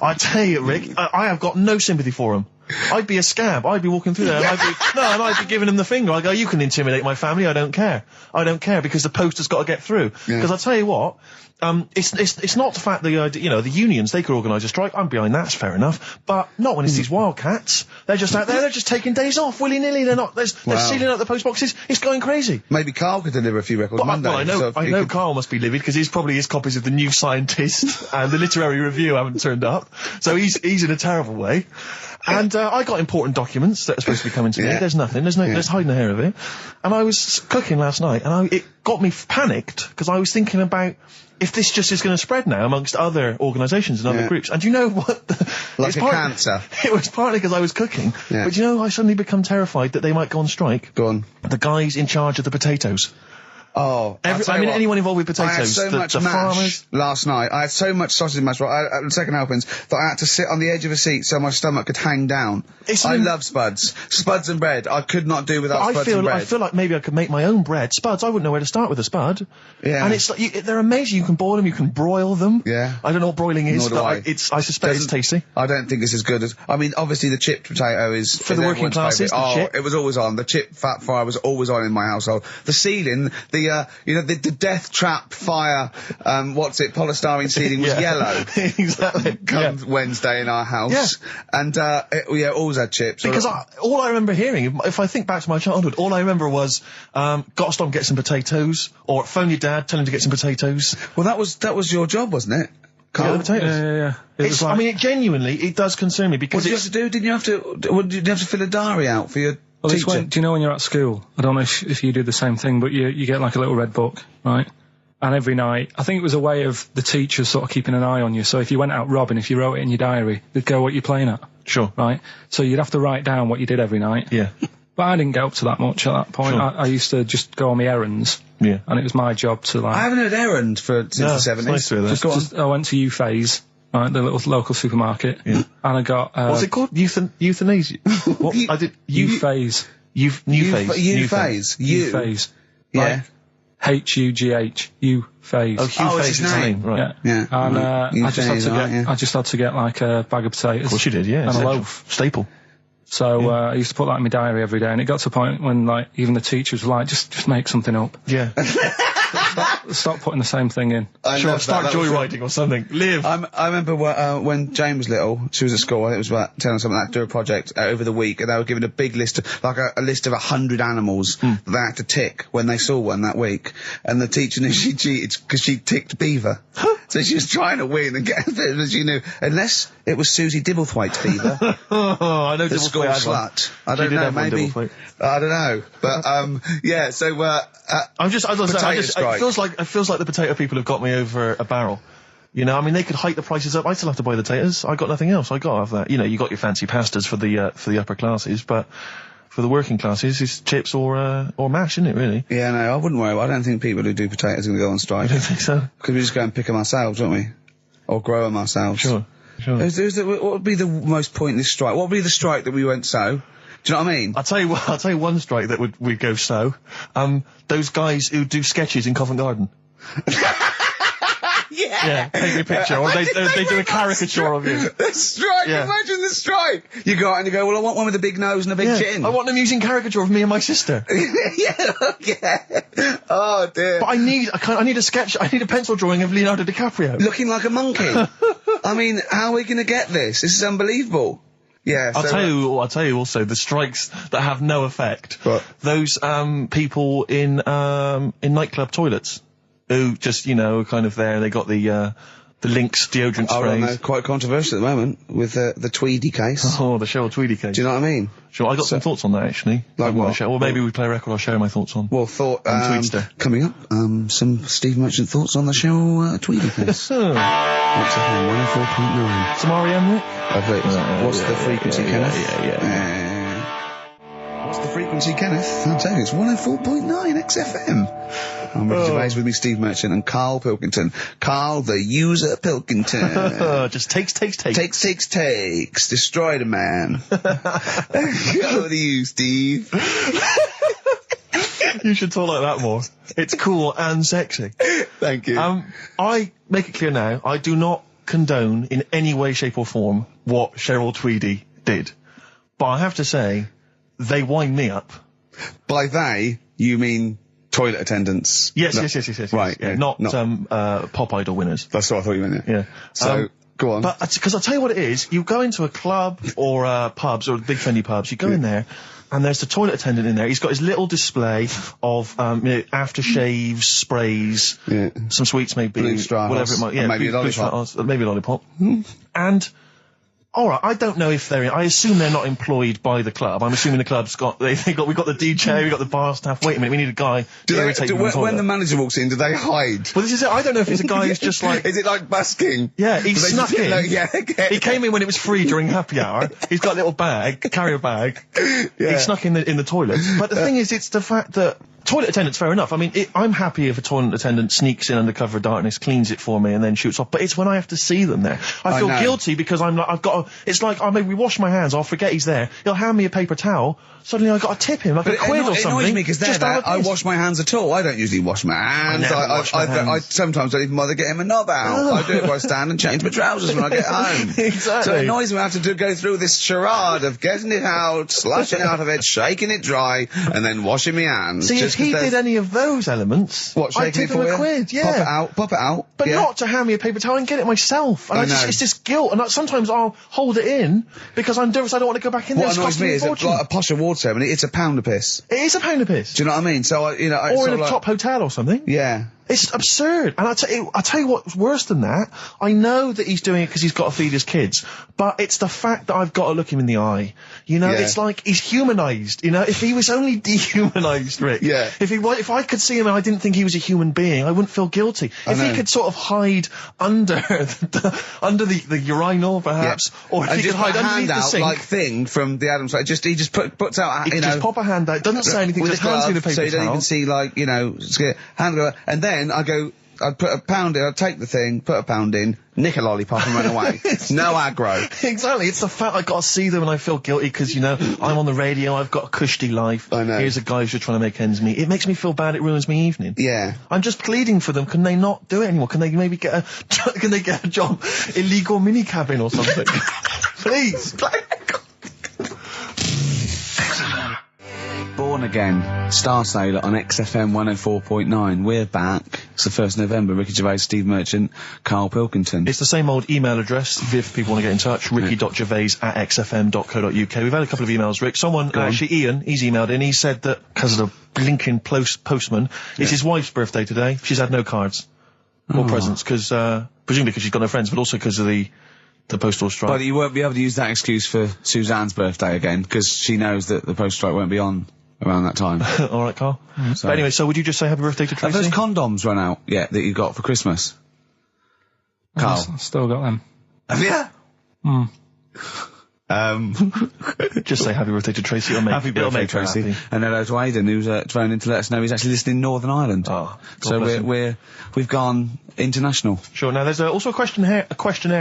I tell you, Rick, I have got no sympathy for him. I'd be a scab. I'd be walking through there and I'd be giving him the finger. I go, you can intimidate my family. I don't care. I don't care because the post has got to get through. Because I'll tell you what, it's not the fact that, the unions, they could organise a strike. I'm behind that, that's fair enough. But not when it's these wildcats. They're just out there, they're just taking days off willy-nilly. They're sealing out the post boxes. It's going crazy. Maybe Carl could deliver a few records Monday. Well, I know Carl must be livid because his copies of the New Scientist and the Literary Review haven't turned up. So he's in a terrible way. And I got important documents that are supposed to be coming to me. There's nothing. There's hiding a hair of it. And I was cooking last night, and it got me panicked because I was thinking about if this just is going to spread now amongst other organisations and other groups. And do you know what? Like a cancer. It was partly because I was cooking. Yeah. But I suddenly become terrified that they might go on strike. Go on. The guys in charge of the potatoes. Oh, anyone involved with potatoes. I had so much mash farmers. Last night. I had so much sausage mash at the second helpings that I had to sit on the edge of a seat so my stomach could hang down. I love spuds. Spuds and bread. I could not do without spuds and bread. I feel like maybe I could make my own bread. Spuds, I wouldn't know where to start with a spud. Yeah. And it's like, they're amazing. You can boil them, you can broil them. Yeah. I don't know what broiling is, but I suspect it's tasty. I don't think it's as good as, obviously the chipped potato is for the working classes. It was always on. The chip fat fryer was always on in my household. The ceiling, the death trap fire, polystyrene ceiling was yellow. Exactly. Come Wednesday in our house. Yeah. And, always had chips. Because all I remember hearing, if I think back to my childhood, all I remember was, gotta stop and get some potatoes, or phone your dad, tell him to get some potatoes. Well, that was your job, wasn't it? Yeah, the potatoes. Yeah. It genuinely, it does concern me because what did you have to do? Didn't you have to fill a diary out for your teacher? Do you know when you're at school? I don't know if you do the same thing, but you get like a little red book, right? And every night, I think it was a way of the teachers sort of keeping an eye on you. So if you went out robbing, if you wrote it in your diary, they'd go, what you're playing at. Sure. Right? So you'd have to write down what you did every night. Yeah. But I didn't get up to that much at that point. Sure. I used to just go on my errands. Yeah. And it was my job to I haven't heard errand since the 70s. Nice to hear that. I went to U-Phase, right, the little local supermarket. Yeah. And I got... what's it called? Euthanasia? What? I did... U-Phase. U-Phase. U-Phase. Yeah. H-U-G-H. U-Phase. Oh, Hugh Phase is his name. Right. Yeah. And I just had to get like a bag of potatoes. Of course you did, yeah. And a loaf. Staple. So I used to put that in my diary every day, and it got to a point when like even the teachers were like, just make something up. Yeah. Stop putting the same thing in. Start joyriding or something. Live. I remember when Jane was little, she was at school, I think it was about 10 or something, like, do a project over the week, and they were given a big list, a list of 100 animals that they had to tick when they saw one that week. And the teacher knew she cheated because she ticked beaver. So she was trying to win and get it, but she knew, unless it was Susie Dibblethwaite's beaver. I know the school slut. I don't know, maybe. I don't know. But, yeah, so, it feels like the potato people have got me over a barrel. They could hike the prices up. I still have to buy the potatoes. I got nothing else. I got to have that. You got your fancy pastas for the upper classes, but for the working classes, it's chips or mash, isn't it, really? Yeah, no, I wouldn't worry. I don't think people who do potatoes are going to go on strike. I don't think so. Because we just go and pick them ourselves, don't we? Or grow them ourselves. Sure. What would be the most pointless strike? What would be the strike that we went so? Do you know what I mean? I'll tell you one strike that would go so. Those guys who do sketches in Covent Garden. Yeah, take me a picture, or they do a caricature of you. The strike, imagine the strike! You go out and you go, well, I want one with a big nose and a big chin. I want them using caricature of me and my sister. Yeah. Oh, dear. But I need a sketch, I need a pencil drawing of Leonardo DiCaprio. Looking like a monkey. I mean, how are we going to get this? This is unbelievable. Yeah, I'll tell you also the strikes that have no effect. What? Those people in nightclub toilets who just kind of there. They got the Lynx deodorant sprays. Oh, no, quite controversial at the moment with the Tweedy case. Oh, the Cheryl Tweedy case. Do you know what I mean? Sure, I got some thoughts on that actually. Like what? Well, maybe we play a record. I'll share my thoughts on. Well, coming up, some Steve Merchant thoughts on the Cheryl Tweedy case. XFM 104.9. Some R.E.M. Rick? What's the frequency, Kenneth? What's the frequency, Kenneth? I'm telling you, it's 104.9 XFM. I'm Ricky Gervais with me, Steve Merchant, and Karl Pilkington. Karl, the user Pilkington. Just takes. Takes. Destroy the man. Go to you, Steve. You should talk like that more. It's cool and sexy. Thank you. I make it clear now, I do not condone in any way, shape or form what Cheryl Tweedy did. but I have to say, they wind me up. By they, you mean toilet attendants? Yes, No. yes. Right, Yeah, yeah, not not- Pop Idol winners. That's what I thought you meant. Yeah. So, go on. But because I'll tell you what it is, you go into a club or pubs or big trendy pubs, you go in there, and there's the toilet attendant in there. He's got his little display of aftershaves, sprays, some sweets maybe, Blue Straws, whatever it might. Yeah, and maybe a blue lollipop. Straws, maybe a lollipop, and. All right, I don't know if I assume they're not employed by the club. I'm assuming the club's got, we've got the DJ, we've got the bar staff. Wait a minute, we need a guy to irritate people. When the manager walks in, do they hide? Well, this is it. I don't know if it's a guy who's just like... Is it like busking? Yeah, he snuck in. Okay. He came in when it was free during happy hour. He's got a little bag, carrier bag. Yeah. He snuck in the toilet. But the thing is, it's the fact that toilet attendants, fair enough. I mean, I'm happy if a toilet attendant sneaks in under cover of darkness, cleans it for me, and then shoots off. But it's when I have to see them there. I feel guilty because it's like, I maybe wash my hands, I'll forget he's there. He'll hand me a paper towel. Suddenly I've got to tip him like a quid or something. It annoys me because they're just there. have a I piss. wash my hands at all. I don't usually wash my hands. I sometimes don't even bother getting my knob out. I do it while I stand and change my trousers when I get home. Exactly. So it annoys me I have to go through this charade of getting it out, slushing out of it, shaking it dry, and then washing my hands. See, if he did any of those elements, What, I'd shaking tip it him for a you? quid, yeah. Pop it out. But yeah. not to hand me a paper towel and get it myself. And I know. it's this guilt. And sometimes I'll hold it in because I'm nervous I don't want to go back in there. What It's annoys costing me a is fortune. like a posh award ceremony, it's a pound of piss. It is a pound of piss. Do you know what I mean? So, Or in a top hotel or something. Yeah. It's absurd. And I'll tell you what's worse than that. I know that he's doing it because he's got to feed his kids. But it's the fact that I've got to look him in the eye. You know, Yeah. it's like he's humanised. You know, if he was only dehumanised, Rick. Yeah. If I could see him and I didn't think he was a human being, I wouldn't feel guilty. If he know. could sort of hide under under the urinal, perhaps, or if and he could just put hide a hand underneath the out sink. like thing from the Adams. He just puts out, he you could know, just pop a hand out, doesn't say anything, with just a hands me the glove, paper so you don't towel. even see, like, you know, hand go, and then I'd put a pound in, I'd take the thing, put a pound in, nick a lollipop and run away. No aggro. Exactly, it's the fact I got to see them and I feel guilty because, you know, I'm on the radio, I've got a cushy life. I know. Here's a guy who's just trying to make ends meet. It makes me feel bad, it ruins my evening. Yeah. I'm just pleading for them, can they not do it anymore? Can they maybe get a job, illegal mini cabin or something? Please. Born Again, Star Sailor on XFM 104.9. We're back. It's the 1st November. Ricky Gervais, Steve Merchant, Karl Pilkington. It's the same old email address if people want to get in touch, ricky.gervais@xfm.co.uk. We've had a couple of emails, Rick. Someone, actually Ian, he's emailed in, he said that because of the blinking postman, it's his wife's birthday today. She's had no cards or presents because, presumably because she's got no friends, but also because of the postal strike. But you won't be able to use that excuse for Suzanne's birthday again, because she knows that the postal strike won't be on around that time. All right, Carl. But anyway, so would you just say happy birthday to Have Tracy? those condoms run out yet that you got for Christmas? Carl. I've still got them. Have you? Just say happy birthday to Tracy. Happy birthday, make her Tracy. happy. And hello to Aidan, who's phoned in to let us know he's actually listening in Northern Ireland. Oh, God so bless him. we've gone international. Sure. Now, there's also a questionnaire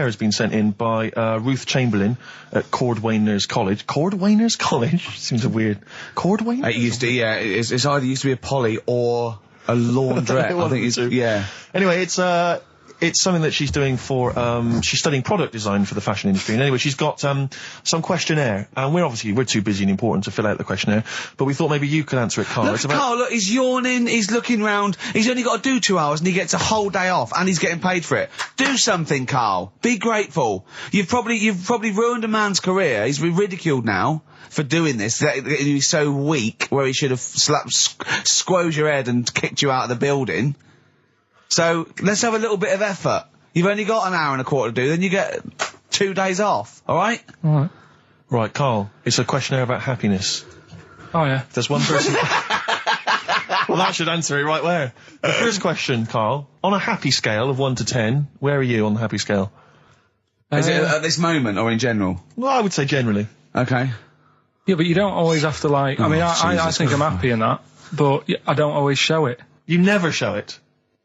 has been sent in by Ruth Chamberlain at Cordwainers College. Cordwainers College? Seems a weird... Cordwainers? It used to, yeah. It's either used to be a poly or a laundrette. I think it's, yeah. Anyway, it's something that she's doing for, she's studying product design for the fashion industry. And anyway, she's got, some questionnaire. And we're too busy and important to fill out the questionnaire. But we thought maybe you could answer it, Carl. Look, Carl, look, he's yawning, he's looking round, he's only got to do 2 hours and he gets a whole day off and he's getting paid for it. Do something, Carl. Be grateful. You've probably ruined a man's career. He's been ridiculed now for doing this. That he's so weak where he should have squozed your head and kicked you out of the building. So, let's have a little bit of effort. You've only got an hour and a quarter to do, then you get 2 days off, alright? Alright. Right, Carl, it's a questionnaire about happiness. Oh, yeah. If there's one person... Well, that should answer it right where. The first question, Carl, on a happy scale of 1 to 10, where are you on the happy scale? Is it at this moment or in general? Well, I would say generally. Okay. Yeah, but you don't always have to, like... I mean, I Jesus think I'm happy in that, but I don't always show it. You never show it.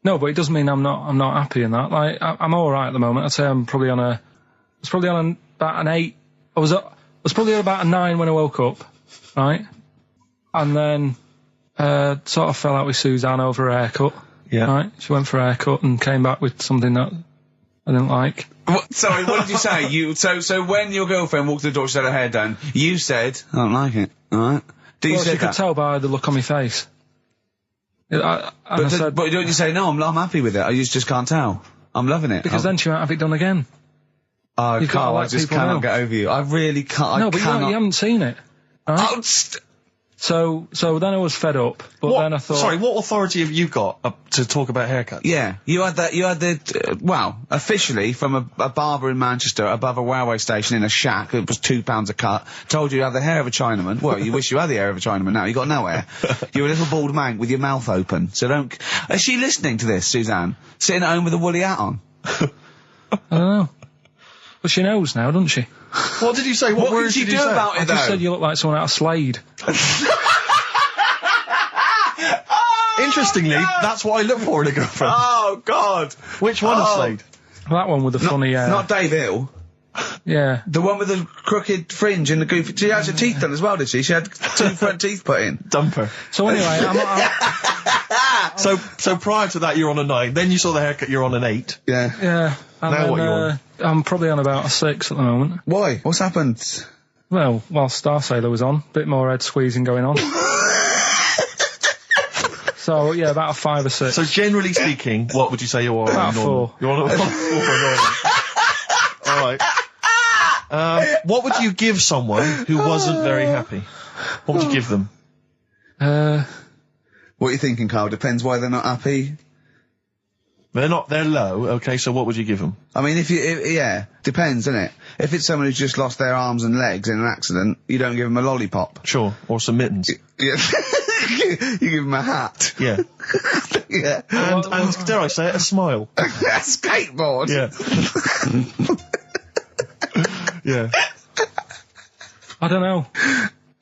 No, but it doesn't mean I'm not happy in that. Like, I'm alright at the moment. I'd say I'm probably on about an 8. I was probably at about a 9 when I woke up, right? And then, sort of fell out with Suzanne over her haircut. Yeah. Right? She went for a haircut and came back with something that I didn't like. What, sorry, what did you say? So when your girlfriend walked to the door, she had her hair done, you said, I don't like it, alright? Well, say you could that? tell by the look on my face. I But said, don't you say, no, I'm happy with it, I just can't tell. I'm loving it. because then she might have it done again. Oh, You've gotta Carl, I let just people cannot know. get over you. I really can't, No, I but cannot. you haven't seen it. Right? Oh, So then I was fed up, but then I thought... Sorry, what authority have you got to talk about haircuts? yeah, you had well, officially from a barber in Manchester above a railway station in a shack, it was £2 a cut, told you have the hair of a Chinaman. Well, you wish you had the hair of a Chinaman now, you got no hair. You're a little bald mank with your mouth open, so don't... Is she listening to this, Suzanne? Sitting at home with a woolly hat on? I don't know. But she knows now, doesn't she? What did you say? What What words did you did do you say? about I it, though? just said you look like someone out of Slade. Interestingly, that's what I look for in a girlfriend. Oh, God! Which one of Slade? That one with the funny... Not Dave Hill. yeah. The one with the crooked fringe and the goofy... She had her teeth done as well, did she? She had 2 front teeth put in. Dumper. So anyway, I'm So prior to that, you're on a 9. Then you saw the haircut, you're on an 8. Yeah. yeah. And Now then, what you on? I'm probably on about a 6 at the moment. Why? What's happened? Well, while Star Sailor was on, bit more head squeezing going on. So yeah, about a 5 or 6. So generally speaking, what would you say you are About on normal? 4. You're on a 4 normal. Alright. What would you give someone who wasn't very happy? What would you give them? What are you thinking, Carl? Depends why they're not happy. They're low, okay, so what would you give them? I mean, yeah, depends, doesn't it? If it's someone who's just lost their arms and legs in an accident, you don't give them a lollipop. Sure, or some mittens. Yeah. You give them a hat. Yeah. Yeah. And dare I say it, a smile. A skateboard. Yeah. Yeah. I don't know.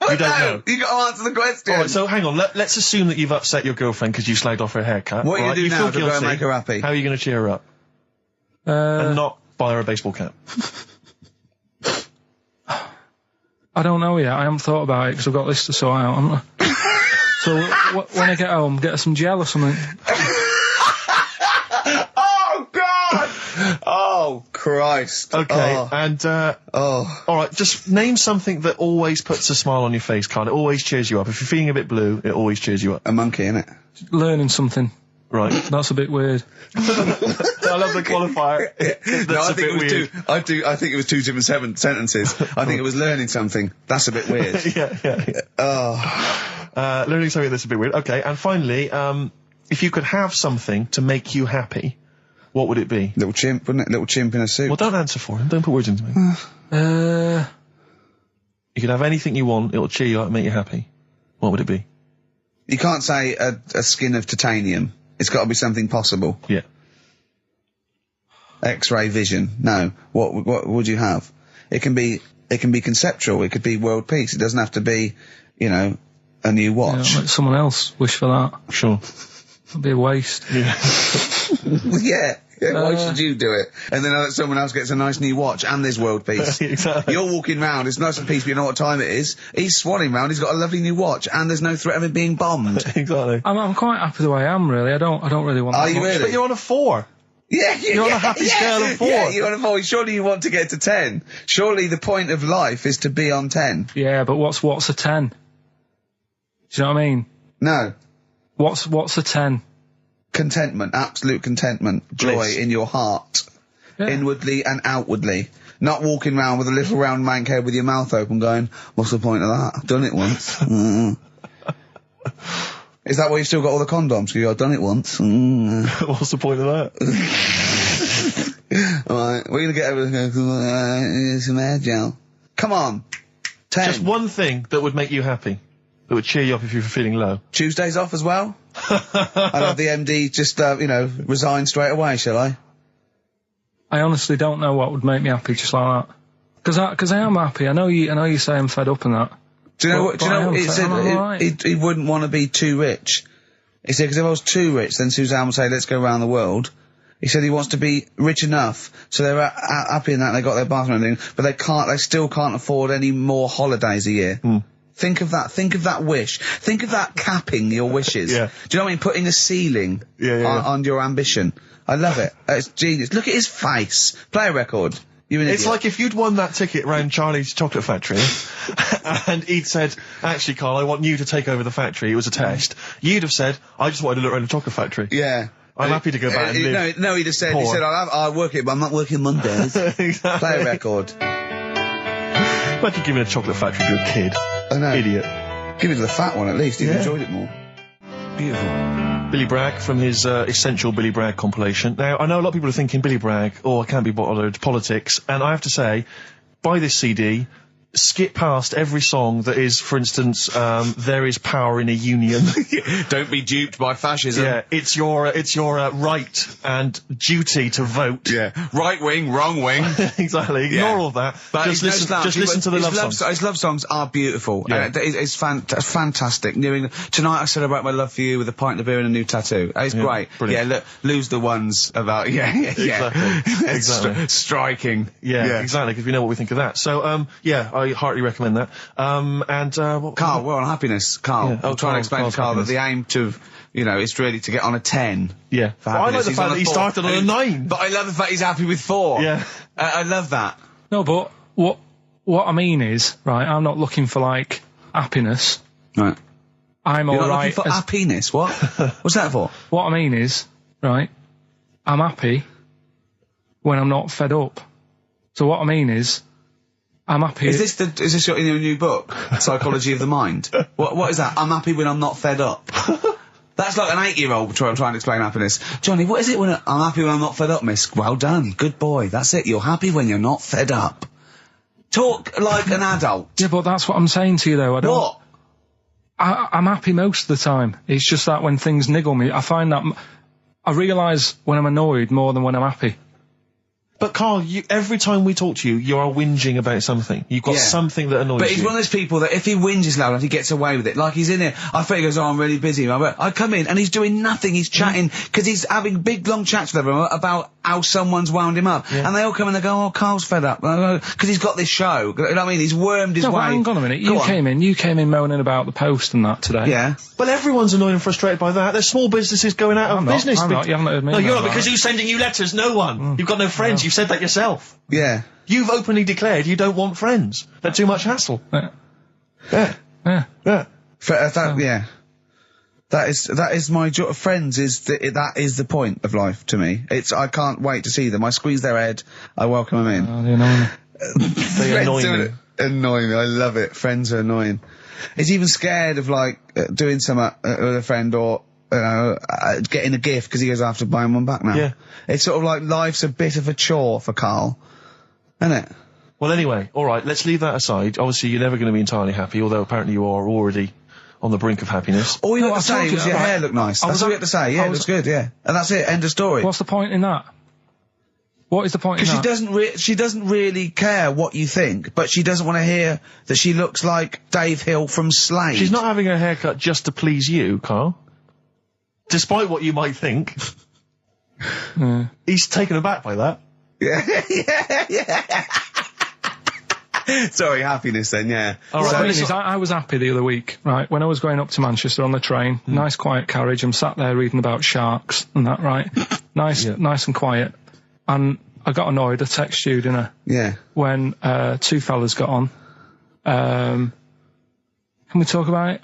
You don't know. You got to answer the question. Alright, so hang on, let's assume that you've upset your girlfriend because you slagged off her haircut. What are you right? gonna do now feel to go and guilty. make her happy? How are you going to cheer her up? And not buy her a baseball cap? I don't know yet. I haven't thought about it because I've got this to sort out, haven't I? So when I get home, get her some gel or something. Oh, God! Oh, Christ. Okay, Oh. and, Oh. alright, just name something that always puts a smile on your face, Carl. It always cheers you up. If you're feeling a bit blue, it always cheers you up. A monkey, innit? Learning something. Right. That's a bit weird. I love the qualifier. That's No, I a think bit it was weird. I think it was 2 different sentences. I think it was learning something. That's a bit weird. yeah. Oh. Learning something that's a bit weird. Okay, and finally, if you could have something to make you happy, what would it be? Little chimp, wouldn't it? Little chimp in a suit. Well, don't answer for him. Don't put words into me. You could have anything you want. It'll cheer you up and make you happy. What would it be? You can't say a skin of titanium. It's got to be something possible. Yeah. X-ray vision. No. What would you have? It can be conceptual. It could be world peace. It doesn't have to be, a new watch. Let someone else wish for that. Sure. It'd be a waste. Yeah. Why should you do it? And then someone else gets a nice new watch and there's world peace. Exactly. You're walking round, it's nice and peaceful, you know what time it is. He's swanning round, he's got a lovely new watch and there's no threat of it being bombed. Exactly. I'm quite happy the way I am, really. I don't really want Are that you much. really? But you're on a 4. Yeah, You're on a happy scale of 4. Yeah, you're on a 4. Surely you want to get to 10. Surely the point of life is to be on 10. Yeah, but what's a 10? Do you know what I mean? No. What's a 10? Contentment, absolute contentment, joy Bliss. in your heart, Yeah. inwardly and outwardly. Not walking around with a little round mank head with your mouth open going, what's the point of that? I've done it once. Is that why you've still got all the condoms? Because I've done it once. What's the point of that? Alright, we're going to get over some hair gel. Come on. 10. Just one thing that would make you happy. That would cheer you up if you were feeling low. Tuesdays off as well? I'll have the MD just, resign straight away, shall I? I honestly don't know what would make me happy just like that. Because I am happy. I know you say I'm fed up and that. Do you know But- what? Do you but I know? am He fed- said I'm alright. he wouldn't want to be too rich. He said because if I was too rich, then Suzanne would say, "Let's go around the world." He said he wants to be rich enough so they're happy in that they got their bathroom and everything, but they still can't afford any more holidays a year. Think of that. Think of that wish. Think of that capping your wishes. Yeah. Do you know what I mean? Putting a ceiling Yeah. on your ambition. I love it. It's genius. Look at his face. Play a record. You're an It's idiot. like if you'd won that ticket round Charlie's Chocolate Factory and he'd said, actually, Carl, I want you to take over the factory. It was a test. You'd have said, I just wanted to look around the chocolate factory. Yeah. I'm happy to go back and live. No, he just said, poor. he said, I'll work it, but I'm not working Mondays. Exactly. Play a record. Imagine giving a chocolate factory to a kid. I know. Idiot. Give it to the fat one at least. He Yeah. enjoyed it more. Beautiful. Billy Bragg from his Essential Billy Bragg compilation. Now, I know a lot of people are thinking Billy Bragg, I can't be bothered, politics, and I have to say, buy this CD, skip past every song that is, for instance, There Is Power in a Union. Don't be duped by fascism. Yeah, it's your right and duty to vote. Yeah. Right wing, wrong wing. Exactly. Ignore all that. But Just his listen to the love songs. His love songs are beautiful. Yeah. It's fantastic. New England. Tonight I celebrate my love for you with a pint of beer and a new tattoo. It's great. brilliant. Yeah, lose the ones about, Exactly. Exactly. Striking. Yeah, exactly, because we know what we think of that. So, I heartily recommend that. What Carl, we're on happiness. Carl, Yeah. I'm trying to explain to Carl that Carl's the aim to, is really to get on a 10. Yeah. For Well, I like happiness. the He's fact on that he 4. started on a 9. But I love the fact he's happy with 4. Yeah. I love that. No, but what I mean is, right, I'm not looking for, like, happiness. Right. I'm You're not alright. looking for happiness. What? What's that for? What I mean is, right, I'm happy when I'm not fed up. So what I mean is, I'm happy. Is this your new book, Psychology of the Mind? What is that? I'm happy when I'm not fed up. That's like an 8-year-old trying to explain happiness. Johnny, what is it when I'm happy when I'm not fed up, miss? Well done, good boy. That's it. You're happy when you're not fed up. Talk like an adult. Yeah, but that's what I'm saying to you, though. What? I'm happy most of the time. It's just that when things niggle me, I find that I realise when I'm annoyed more than when I'm happy. But Carl, every time we talk to you, you are whinging about something. You've got Yeah. something that annoys you. But he's one of those people that if he whinges loud enough, he gets away with it. Like he's in here, I think he goes, I'm really busy. I come in and he's doing nothing. He's chatting, because he's having big, long chats with everyone about how someone's wound him up. Yeah. And they all come and they go, Carl's fed up. Because he's got this show. You know what I mean? He's wormed his No, way. but hang on a minute. Go You on. came in moaning about the post and that today. Yeah. Well, everyone's annoyed and frustrated by that. There's small businesses going out of I'm not. business. I'm not. You haven't heard me No, you're moan not, because about who's sending you letters? No one. You've got no friends. You've said that yourself. Yeah. You've openly declared you don't want friends. They're too much hassle. Yeah. Yeah. Yeah. Yeah. Yeah. That is my joy. Friends that is the point of life to me. I can't wait to see them. I squeeze their head. I welcome them in. Oh, they annoy me. They annoy Friends me. are annoying me. I love it. Friends are annoying. He's even scared of doing something with a friend or getting a gift because he goes, I have to buy him one back now. Yeah. It's sort of like life's a bit of a chore for Carl, isn't it? Well, anyway, all right, let's leave that aside. Obviously, you're never going to be entirely happy, although apparently you are already on the brink of happiness. All you No, have to I say told you was your that, hair right? looked nice. I That's was all you at- have to say. Yeah, I it was- looks good. Yeah, and that's it. End of story. What's the point in that? What is the point in Because that? she doesn't really care what you think, but she doesn't want to hear that she looks like Dave Hill from Slade. She's not having her haircut just to please you, Carl. Despite what you might think. He's taken aback by that. Yeah. Sorry, happiness then, yeah. All The right. thing is, I was happy the other week, right? When I was going up to Manchester on the train, nice quiet carriage, I'm sat there reading about sharks and that, right? Nice and quiet. And I got annoyed, I texted you, didn't I? Yeah. When two fellas got on. Can we talk about it?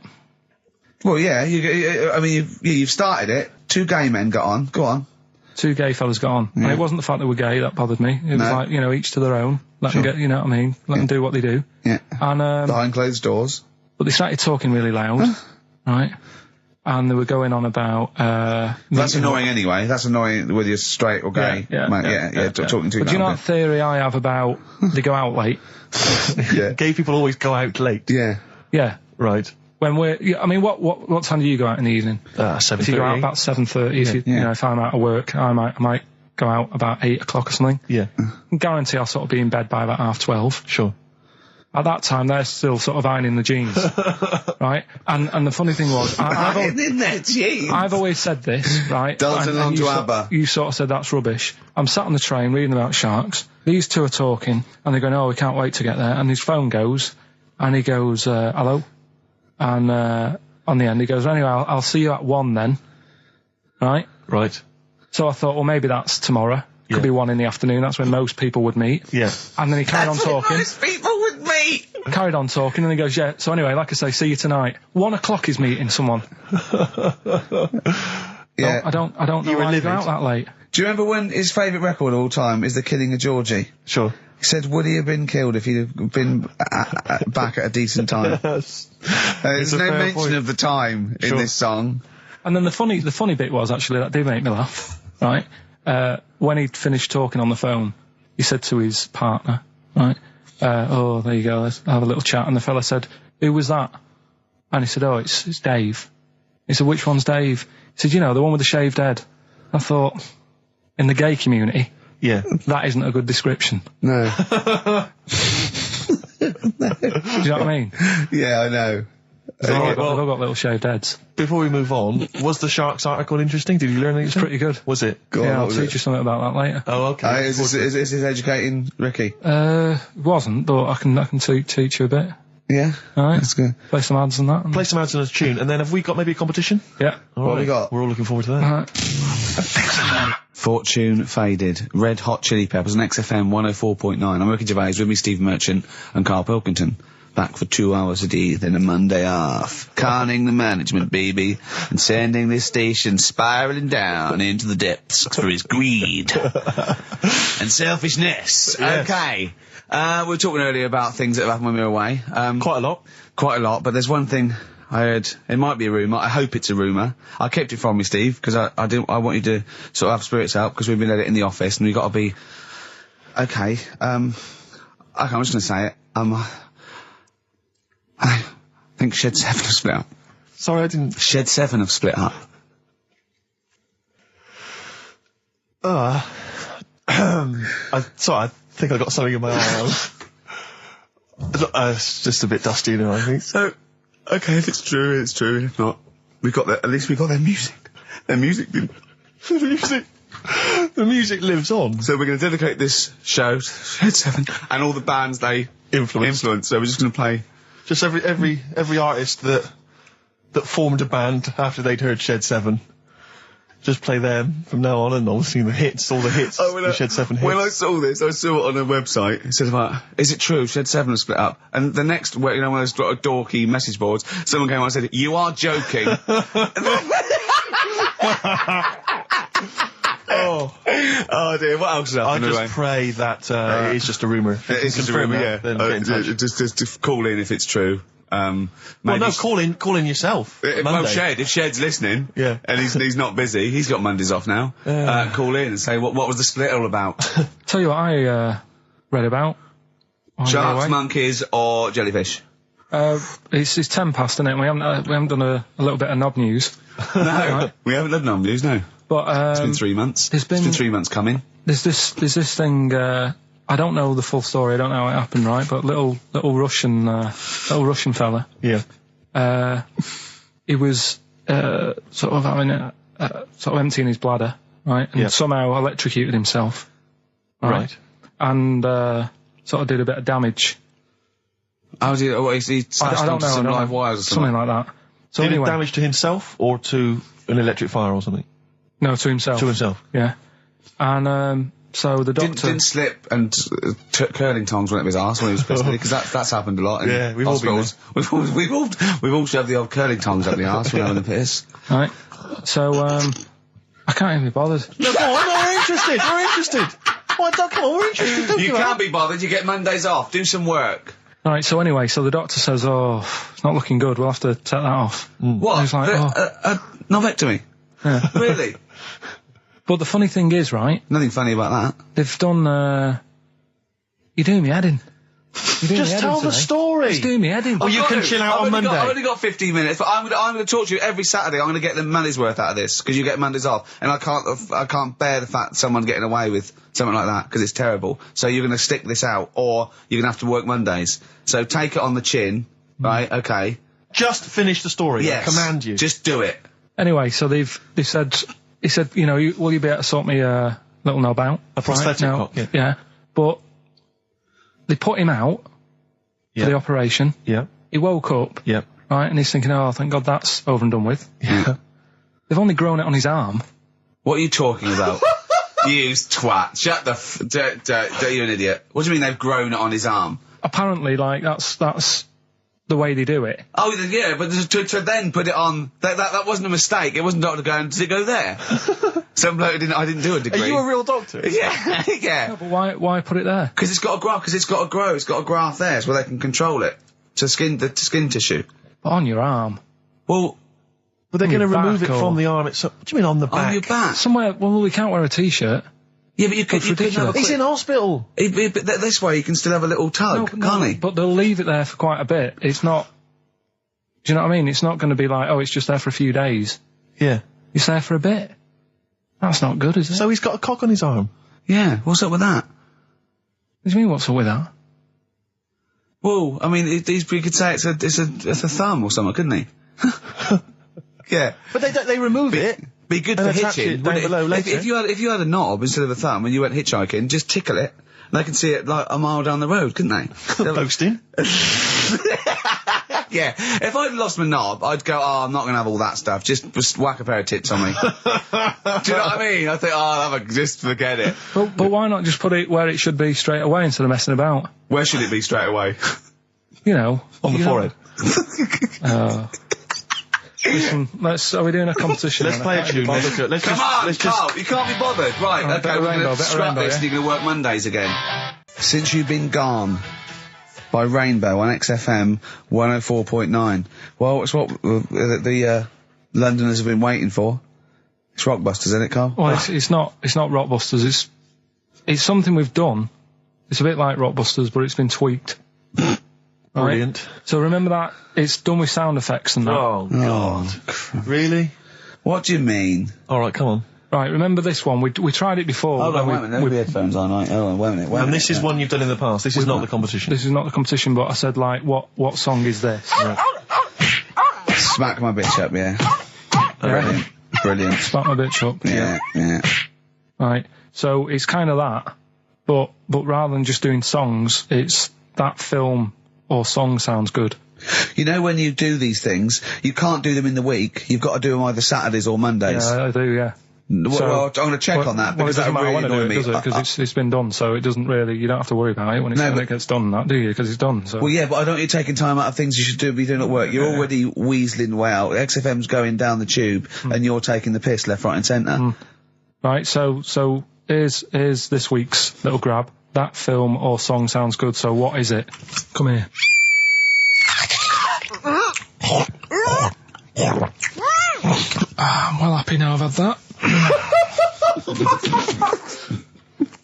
Well, yeah, you've started it. 2 gay men got on. Go on. Two gay fellas got on. And it wasn't the fact they were gay that bothered me. It was No. like, each to their own. Let them get, you know what I mean? Let them do what they do. Yeah. And, Behind closed doors. but they started talking really loud, right? And they were going on about, That's annoying anyway. That's annoying whether you're straight or gay. Talking to you But do you know about what theory I have about they go out late? it. Yeah. Gay people always go out late. Yeah. Yeah. Right. When what time do you go out in the evening? 7:30. If you go out about 7:30, if I'm out of work, I might go out about 8 o'clock or something. Yeah. I guarantee I'll sort of be in bed by about 12:30. Sure. At that time, they're still sort of ironing the jeans, right? And the funny thing was, in their jeans. I've always said this, right? Dancing And along you to sort- ABBA. You sort of said that's rubbish. I'm sat on the train reading about sharks. These two are talking, and they're going, "Oh, we can't wait to get there." And his phone goes, and he goes, "Hello." And on the end, he goes, anyway, I'll see you at 1 then. Right? Right. So I thought, well, maybe that's tomorrow. Could be 1 in the afternoon. That's when most people would meet. Yeah. And then he carried on talking. Most people would meet. Carried on talking, and he goes, yeah. So anyway, like I say, see you tonight. 1 o'clock he's meeting someone. Yeah. I don't know You were why you go livid. out that late. Do you remember when his favourite record of all time is The Killing of Georgie? Sure. He said, would he have been killed if he'd have been back at a decent time? There's It's a no fair mention point. of the time in Sure. this song. And then the funny bit was, actually, that did make me laugh, right? When he'd finished talking on the phone, he said to his partner, right, oh, there you go, let's have a little chat. And the fella said, who was that? And he said, oh, it's Dave. He said, which one's Dave? He said, you know, the one with the shaved head. I thought, in the gay community, Yeah. that isn't a good description. No. Do you know what I mean? Yeah, I know. They've all well- got little shaved heads. Before we move on, was the Sharks article interesting? Did you learn anything? It's pretty good. Was it? Go on, Yeah, what I'll was teach it? you something about that later. Oh, okay. Is this educating Ricky? It wasn't, but I can teach you a bit. Yeah? Alright? That's good. Play some ads and that. Play some ads on a tune, and then have we got maybe a competition? Yeah. What have we got? We're all looking forward to that. Alright. Fortune Faded, Red Hot Chili Peppers on XFM 104.9. I'm Ricky Gervais, with me Steve Merchant and Karl Pilkington. Back for 2 hours a day, then a Monday off. Conning the management, baby, and sending this station spiraling down into the depths for his greed and selfishness. Yes. Okay. We were talking earlier about things that have happened when we were away. Quite a lot. Quite a lot, but there's one thing I heard. It might be a rumour. I hope it's a rumour. I kept it from you, Steve, because I want you to sort of have spirits out, because we've been at it in the office, and we've got to be okay. I'm just going to say it. I think Shed 7 have split up. Sorry, I didn't. Shed 7 have split up. Sorry, I think I got something in my eye. It's just a bit dusty, you know, I think. So, okay, if it's true, it's true. If not, at least we got their music. Their music didn't. The music lives on. So we're going to dedicate this show to Shed 7 and all the bands they Influence. So we're just going to play. Just every artist that formed a band after they'd heard Shed 7. Just play them from now on, and obviously all the hits, the Shed 7 hits. When I saw this, I saw it on a website. It said about, is it true Shed 7 have split up? And the next, one of those dorky message boards, someone came on and said, you are joking. Oh dear, what else has I happened just anyway? pray that it is just a rumour. It is just a rumour, yeah. Then get in touch. Just call in if it's true. Well, no, call in yourself. Well, Monday. Shed, if Shed's listening, Yeah. and he's not busy, he's got Mondays off now, call in and say, what was the split all about? Tell you what I read about. while we were Sharks, away. monkeys, or jellyfish? It's 10 past, isn't it? We haven't done a little bit of knob news. No, we haven't done no news, no. But It's been 3 months. there's It's been been- 3 months coming. there's this thing. I don't know the full story. I don't know how it happened, right? But little Russian fella. Yeah. He was sort of having sort of emptying his bladder, right? And Yeah. somehow electrocuted himself, Right. And sort of did a bit of damage. How did he slashed I don't onto know. some I don't live know. wires or something? Something like that. So Did anyway, it damage to himself or to an electric fire or something? no, to himself. To himself. Yeah. And so the doctor. Didn't slip and took curling tongs went up his arse when he was pissing, because that's happened a lot in Yeah, we've all been hospitals. We've all shoved the old curling tongs up the arse when having a piss. Right. So I can't even be bothered. No, go on, we're interested. We're interested. Come on, we're interested. Don't You do that. can't be bothered. You get Mondays off. Do some work. Right. So anyway, so the doctor says, "Oh, it's not looking good. We'll have to take that off." What? He's like, Novectomy? Yeah. Really? But the funny thing is, right? Nothing funny about that. They've done. You're doing me head in. You're doing me Just head tell in the today. story. Just doing me head in. Oh, you can chill out on Monday. I've only got 15 minutes, but I'm going to talk to you every Saturday. I'm going to get the money's worth out of this, because you get Mondays off, and I can't bear the fact someone's getting away with something like that, because it's terrible. So you're going to stick this out, or you're going to have to work Mondays. So take it on the chin, right? Okay. Just finish the story. Yes. I command you. Just do it. Anyway, so they said, he said, you know, will you be able to sort me a little knob out? A prosthetic No. cock, yeah. Yeah. But they put him out Yeah. for the operation. Yeah. He woke up. Yeah. right? And he's thinking, oh, thank God that's over and done with. Yeah. They've only grown it on his arm. What are you talking about? You twat. Shut the you're an idiot. What do you mean they've grown it on his arm? Apparently, like, that's the way they do it. Oh, yeah, but to then put it on, that wasn't a mistake. It wasn't doctor going, did it go there? Some bloke I didn't do a degree. Are you a real doctor? Yeah, yeah. No, but why put it there? Because it's got to grow, it's got a graft there, so they can control it. To skin tissue. But on your arm. Well, But they're going to your remove it back from the arm itself. What do you mean on the back? on your back. Somewhere, well, we can't wear a t-shirt. Yeah, but you could have a He's in hospital. But this way you can still have a little tug, can't he? But they'll leave it there for quite a bit. It's not... Do you know what I mean? It's not going to be like, oh, it's just there for a few days. Yeah. It's there for a bit. That's not good, is it? So he's got a cock on his arm. Yeah, what's up with that? What do you mean, what's up with that? Well, I mean, you could say it's a thumb or something, couldn't he? Yeah. But they remove it. Be good And for attach hitching. it down below later. If you had a knob instead of a thumb and you went hitchhiking, just tickle it. And they can see it like a mile down the road, couldn't they? Posting. Yeah. If I'd lost my knob, I'd go, oh, I'm not going to have all that stuff. Just whack a pair of tits on me. Do you know what I mean? I think, oh, I'll have just forget it. But why not just put it where it should be straight away instead of messing about? Where should it be straight away? You know. On the forehead. Listen, are we doing a competition? Let's play a tune. Come on, Carl, you can't be bothered. Right, Alright, okay, bit of we're rainbow, going to bit of scrap rainbow, this yeah? and you're going to work Mondays again. Since You've Been Gone by Rainbow on XFM 104.9. Well, it's what the Londoners have been waiting for. It's Rockbusters, isn't it, Carl? Well, it's not Rockbusters. It's something we've done. It's a bit like Rockbusters, but it's been tweaked. Brilliant. Right? So remember that it's done with sound effects and that. Oh, God. Really? What do you mean? All right, come on. Right, remember this one? We tried it before. Hold on, when wait a minute. No headphones on, right? Hold on, wait a minute. And this is one you've done in the past. This is not the competition. This is not the competition, but I said, like, what song is this? Smack my bitch up, yeah. Brilliant. Brilliant. Smack my bitch up. Yeah. Right. So it's kind of that, but rather than just doing songs, it's that film or song sounds good. You know, when you do these things, you can't do them in the week. You've got to do them either Saturdays or Mondays. Yeah, I do, yeah. Well, I'm going to check on that because that really annoyed me. Because it's been done, so it doesn't really. You don't have to worry about it when it gets done, that do you? Because it's done. So. Well, yeah, but I don't want you taking time out of things you should be doing at work. You're already weaseling way out. XFM's going down the tube, and you're taking the piss left, right, and centre. Right. So here's this week's little grab. That film or song sounds good. So what is it? Come here. I'm well happy now I've had that.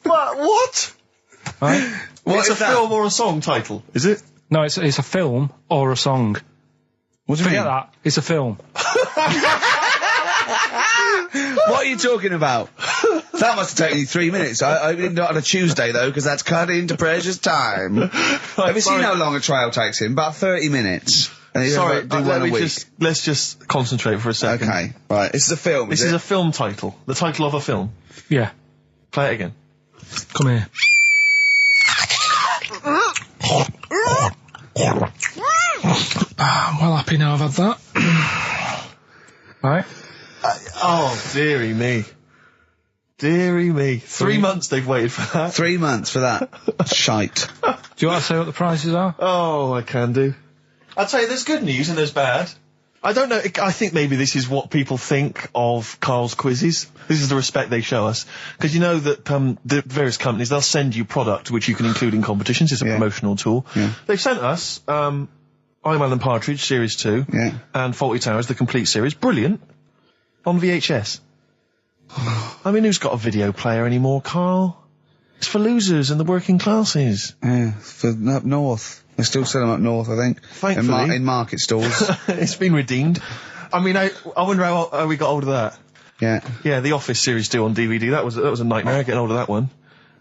What? Right? It's a film or a song title, is it? No, it's a film or a song. What do you mean? Forget that. It's a film. What are you talking about? That must have taken you 3 minutes. I didn't do it on a Tuesday, though, because that's cut into precious time. Have you seen how long a trial takes him? About 30 minutes. And Sorry, do one a week. let's just concentrate for a second. Okay, right. This is a film, This is a film title. The title of a film. Yeah. Play it again. Come here. I'm well happy now I've had that. Right? Oh, dearie me. Dearie me. 3 months they've waited for that. 3 months for that. Shite. Do you want to say what the prices are? Oh, I can do. I'll tell you, there's good news and there's bad. I don't know, I think maybe this is what people think of Carl's quizzes. This is the respect they show us. Because you know that the various companies, they'll send you product which you can include in competitions. It's a promotional tool. Yeah. They've sent us I'm Alan Partridge, Series 2, and Fawlty Towers, the complete series. Brilliant. On VHS. I mean, who's got a video player anymore, Carl? It's for losers and the working classes. Yeah, for up north. They still sell them up north, I think. Thankfully. In market stalls. It's been redeemed. I mean, I wonder how we got hold of that. Yeah. Yeah, The Office Series 2 on DVD. That was a nightmare, getting hold of that one.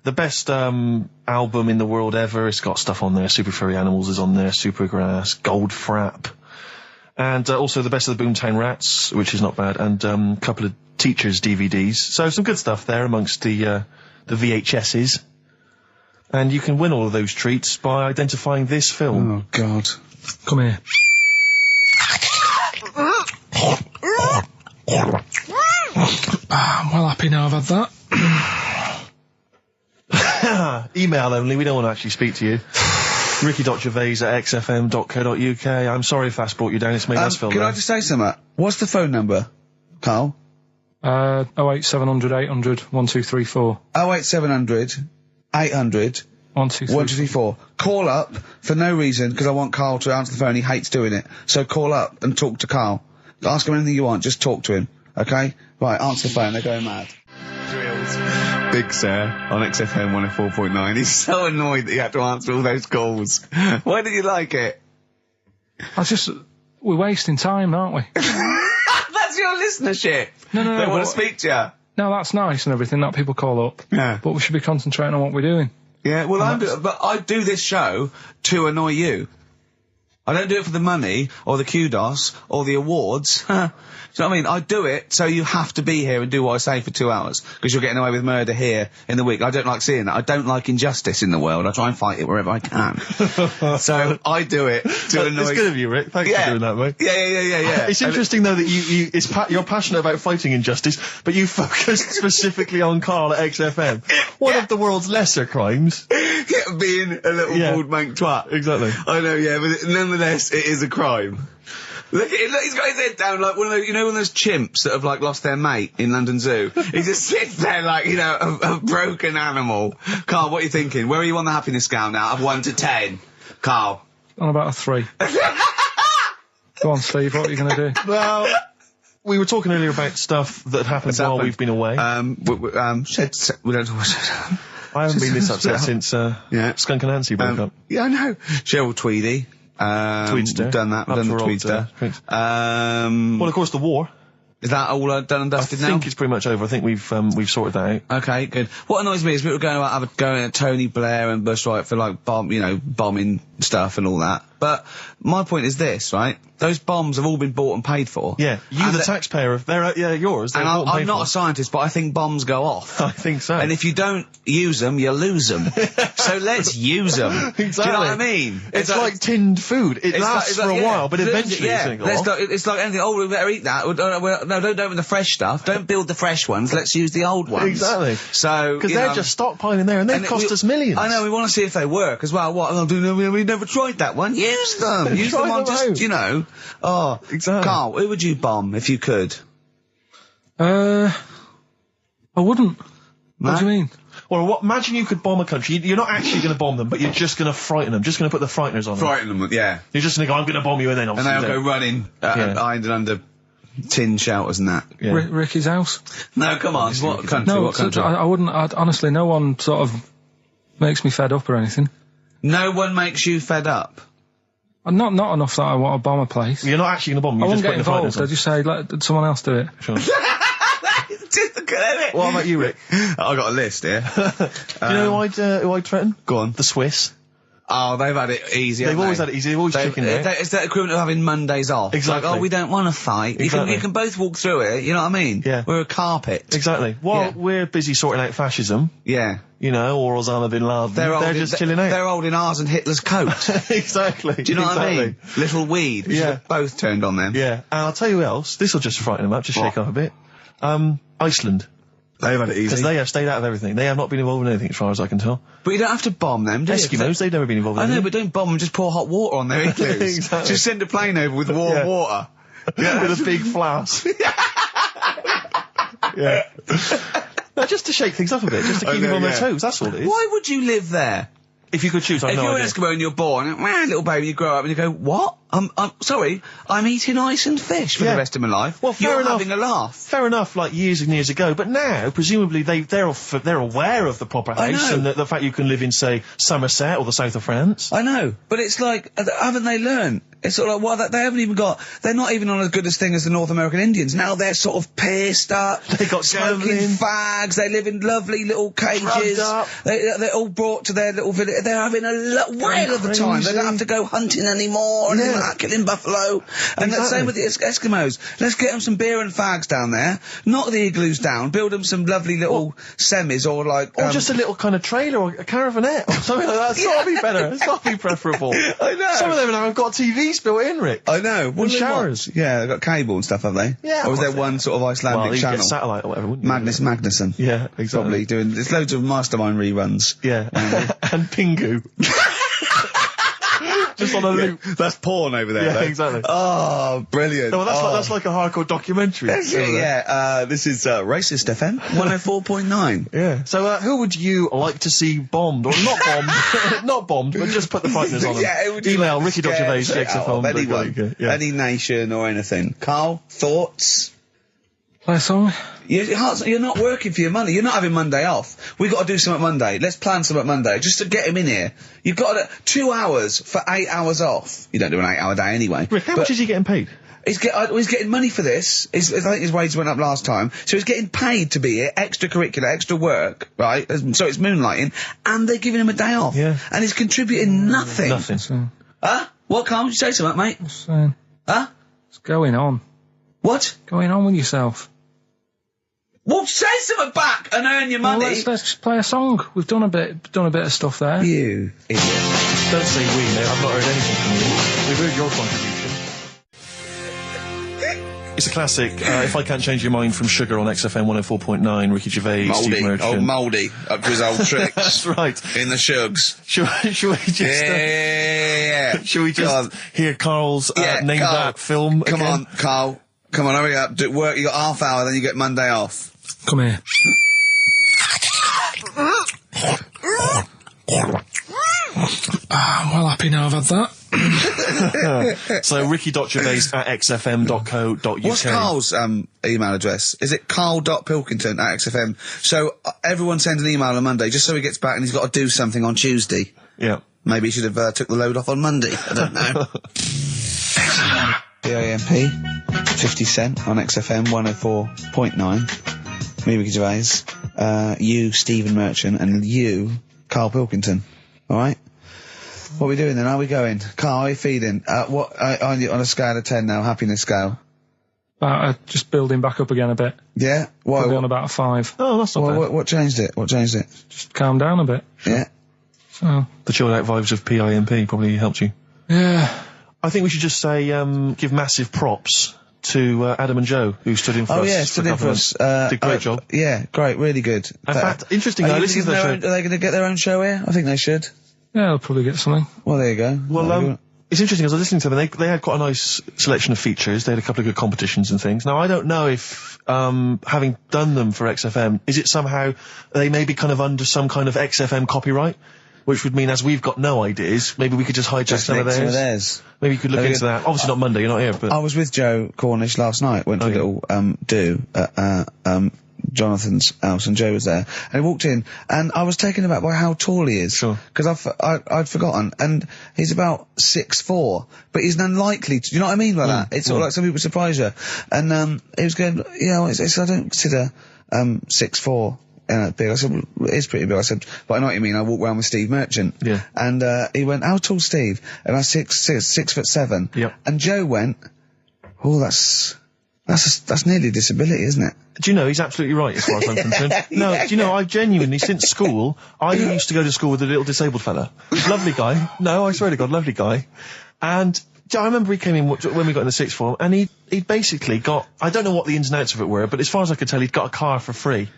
The best album in the world ever. It's got stuff on there. Super Furry Animals is on there. Supergrass, Gold Frap. And also the best of the Boomtown Rats, which is not bad. And a couple of Teachers DVDs. So some good stuff there amongst the VHSs. And you can win all of those treats by identifying this film. Oh, God. Come here. I'm well happy now I've had that. Email only, we don't want to actually speak to you. ricky.gervais@xfm.co.uk. I'm sorry if that's brought you down, it's made us feel Can bad. I just say something? What's the phone number, Carl? 08700 800 1234. 08700 800 1234. 1234. Call up for no reason, because I want Carl to answer the phone. He hates doing it. So call up and talk to Carl. Ask him anything you want, just talk to him. Okay? Right, answer the phone, they're going mad. Drills. Big Sir on XFM 104.9. He's so annoyed that you have to answer all those calls. Why did you like it? We're wasting time, aren't we? That's your listenership. No, They want but- to speak to you. No, that's nice and everything that people call up. Yeah. But we should be concentrating on what we're doing. Yeah, well, but I do this show to annoy you. I don't do it for the money, or the kudos, or the awards. Do you know what I mean? I do it so you have to be here and do what I say for 2 hours, because you're getting away with murder here in the week. I don't like seeing that. I don't like injustice in the world. I try and fight it wherever I can. So I do it to annoy... It's good of you, Rick. Thanks for doing that, mate. Yeah. It's interesting, though, that you're passionate about fighting injustice, but you focus specifically on Carl at XFM. One of the world's lesser crimes. Being a little bald mank twat. Exactly. I know, yeah, but nonetheless, it is a crime. Look, he's got his head down like one of those, you know, one of those chimps that have, like, lost their mate in London Zoo. He just sits there like, you know, a broken animal. Carl, what are you thinking? Where are you on the happiness scale now? Of 1 to 10. Carl. On about a 3. Go on, Steve, what are you going to do? Well, we were talking earlier about stuff that happened while we've been away. We don't talk about I haven't been this upset since Skunk and Nancy broke up. Yeah, I know. Cheryl Tweedy. Tweedster. We've done that. We've done the Tweedster. Well, of course, the war. Is that all done and dusted now? I think it's pretty much over. I think we've sorted that out. Okay, good. What annoys me is people going at Tony Blair and Bush, right, for like bombing stuff and all that. But my point is this, right? Those bombs have all been bought and paid for. Yeah, you, the taxpayer, they're yours. And I'm not a scientist, but I think bombs go off. I think so. And if you don't use them, you lose them. So let's use them. Exactly. Do you know what I mean? It's like tinned food. It lasts for a while, but eventually it's going to go off. It's like anything. Oh, we better eat that. No, don't open the fresh stuff. Don't build the fresh ones. Let's use the old ones. Exactly. So because they're just stockpiling there, and they cost us millions. I know. We want to see if they work as well. What? We never tried that one. Use them. Use them on just, you know. Oh, exactly. Carl, who would you bomb if you could? I wouldn't. No? What do you mean? Well, imagine you could bomb a country. You're not actually going to bomb them, but you're just going to frighten them. Just going to put the frighteners on them. Frighten them, yeah. You're just going to go, I'm going to bomb you, and then obviously... And they'll go running, behind and under tin shelters and that. Yeah. Ricky's house? No, come on. What country? No, what country? I wouldn't. Honestly, no one sort of makes me fed up or anything. No one makes you fed up? Not enough that I want to bomb a place. You're not actually going to bomb them. I You're wouldn't just get putting the involved. I just say, let someone else do it. Sure. It's typical, isn't it? What about you, Rick? I've got a list here. You know who I'd threaten? Go on. The Swiss. Oh, they've had it easy. They've always had it easy. They've always chicken there. It's that equivalent of having Mondays off. Exactly. Like, oh, we don't want to fight. Exactly. You can both walk through it. You know what I mean? Yeah. We're a carpet. Exactly. While we're busy sorting out fascism, Yeah. you know, or Osama bin Laden, they're just chilling out. They're holding ours and Hitler's coat. Exactly. Do you know what I mean? Little weed. We should have both turned on them. Yeah. And I'll tell you who else. This will just frighten them up. Just shake up a bit. Iceland. They've had it easy. Because they have stayed out of everything. They have not been involved in anything, as far as I can tell. But you don't have to bomb them, do you? Eskimos, they've never been involved in I know, anything. but don't bomb them, just pour hot water on their igloos. Exactly. Just send a plane over with warm water. Yeah, with a big flask. Yeah. No, just to shake things up a bit, just to keep them on their toes, that's all it is. Why would you live there? If you could choose, I've If no you're idea. an Eskimo and you're born, little baby, you grow up and you go, what? I'm sorry, I'm eating ice and fish for the rest of my life. Well, fair you're enough. having a laugh. Fair enough, like years and years ago, but now, presumably, they're aware of the proper I house know. and the fact you can live in, say, Somerset or the south of France. I know, but it's like, haven't they learned? It's sort of like, well, they haven't even got, they're not even on as good a thing as the North American Indians. Now they're sort of pissed up. They got smoking gambling. fags. They live in lovely little cages. Drugged up. They're all brought to their little village. They're having a whale of the time. They don't have to go hunting anymore and anything like that, killing buffalo. And the same with the Eskimos. Let's get them some beer and fags down there. Knock the igloos down. Build them some lovely little semis or like... Or just a little kind of trailer or a caravanette or something like that. It's got to be better. It's got to be preferable. I know. Some of them haven't got TV TV's built in, Rick. I know. What And do they showers. watch? Yeah, they've got cable and stuff, have they? Yeah, Or was of there course one sort of Icelandic Well, you channel? get satellite or whatever, wouldn't you? Magnus Magnuson. Yeah, exactly. Probably doing. There's loads of Mastermind reruns. Yeah. and Pingu. Just on a loop. That's porn over there. Yeah, though. exactly. Oh, brilliant. No, well, Oh. that's like a hardcore documentary. That's it, yeah. This is Racist FM 104.9. Yeah. So, who would you like to see bombed, or not bombed, not bombed, but just put the frighteners on them? Yeah, it would just Email like Ricky.Gervais scare shit out of anyone, any nation or anything. Carl, thoughts? Play a song. You're not working for your money. You're not having Monday off. We've got to do something Monday. Let's plan something Monday just to get him in here. You've got 2 hours for 8 hours off. You don't do an 8-hour day anyway. Rick, how much is he getting paid? He's getting money for this. I think his wages went up last time. So he's getting paid to be here, extracurricular, extra work, right? So it's moonlighting, and they're giving him a day off. Yeah. And he's contributing nothing. Nothing. So, Huh? What, Carl? Did you say something, mate? so Huh? what's going on? What? Going on with yourself? Well, say something back and earn your Well, money. let's just play a song. We've done a bit of stuff there. You idiot. Don't say we, mate. I've not heard anything from you. We've heard your contribution. It's a classic. If I Can't Change Your Mind from Sugar on XFM 104.9. Ricky Gervais, Steve Mouldy. Merchant. Old Mouldy. Up to his old tricks. That's right. In the shugs. Should we just... Yeah. Should we just hear Carl's Name Carl. That film Come again? on, Carl. Come on, hurry up. Do work. You got half hour, then you get Monday off. Come here. I'm well happy now I've had that. So Ricky.Gervais at xfm.co.uk. What's Carl's email address? Is it carl.pilkington at XFM? So everyone send an email on Monday, just so he gets back and he's got to do something on Tuesday. Yeah. Maybe he should have took the load off on Monday. I don't know. PIMP, 50 Cent on XFM 104.9. Me, Ricky Gervais. You, Stephen Merchant, and you, Karl Pilkington. Alright? What are we doing then? How are we going? Carl, how are you feeling? On a scale of 10 now, happiness scale? Just building back up again a bit. Yeah? Why? Probably on about a 5. Oh, that's not bad. What changed it? What changed it? Just calm down a bit. Yeah? So, The chilled out vibes of PIMP probably helped you. yeah. I think we should just say, give massive props to Adam and Joe, who stood in for us. Oh yeah, a stood in couple for of us. months. Did a great job. Yeah, great, really good. In fact, interestingly, I listened to their show. Are they going to get their own show here? I think they should. Yeah, I'll probably get something. Well, there you go. Well, it's interesting, as I was listening to them, they had quite a nice selection of features. They had a couple of good competitions and things. Now, I don't know if, having done them for XFM, is it somehow, they may be kind of under some kind of XFM copyright? Which would mean, as we've got no ideas, maybe we could just hijack some of theirs. Maybe you could look into that. Obviously not Monday, you're not here, but... I was with Joe Cornish last night, went to a little do at Jonathan's house, and Joe was there, and he walked in, and I was taken aback by how tall he is. Sure. Because I'd forgotten, and he's about 6'4", but he's unlikely to, you know what I mean by that? It's sort of like some people surprise you. And he was going, yeah, I don't consider 6'4", big. I said, well, it is pretty big. I said, but I know what you mean. I walk around with Steve Merchant. Yeah. And he went, how tall's Steve? And I was 6'7". Yep. And Joe went, oh, that's nearly a disability, isn't it? Do you know, he's absolutely right as far as I'm concerned. No, do you know, I've genuinely, since school, I used to go to school with a little disabled fella. Lovely guy. No, I swear to God, lovely guy. And I remember he came in when we got in the sixth form, and he'd basically got, I don't know what the ins and outs of it were, but as far as I could tell, he'd got a car for free.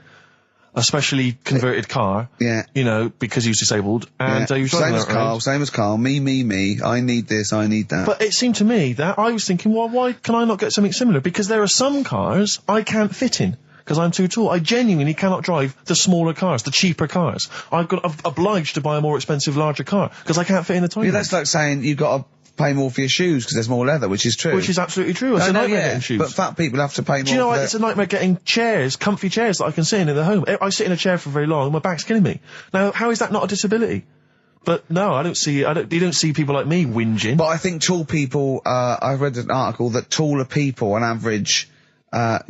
A specially converted car. Yeah. You know, because he was disabled. And he was driving that around. Same as Carl. Me. I need this, I need that. But it seemed to me that I was thinking, well, why can I not get something similar? Because there are some cars I can't fit in. Because I'm too tall. I genuinely cannot drive the smaller cars, the cheaper cars. I'm obliged to buy a more expensive, larger car. Because I can't fit in the tiny one. That's like saying you've got to pay more for your shoes because there's more leather, which is true. Which is absolutely true. It's a nightmare getting shoes. But fat people have to pay more. Do you know for what? It's a nightmare getting chairs, comfy chairs that I can sit in the home. I sit in a chair for very long and my back's killing me. Now, how is that not a disability? But no, you don't see people like me whinging. But I think tall people, I read an article that taller people on average,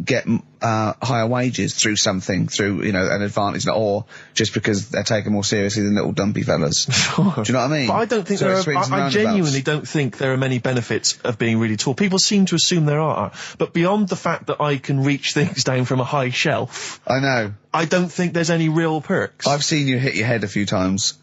get higher wages through an advantage, or just because they're taken more seriously than little dumpy fellas. Sure. Do you know what I mean? But I don't think I genuinely don't think there are many benefits of being really tall. People seem to assume there are, but beyond the fact that I can reach things down from a high shelf, I know. I don't think there's any real perks. I've seen you hit your head a few times.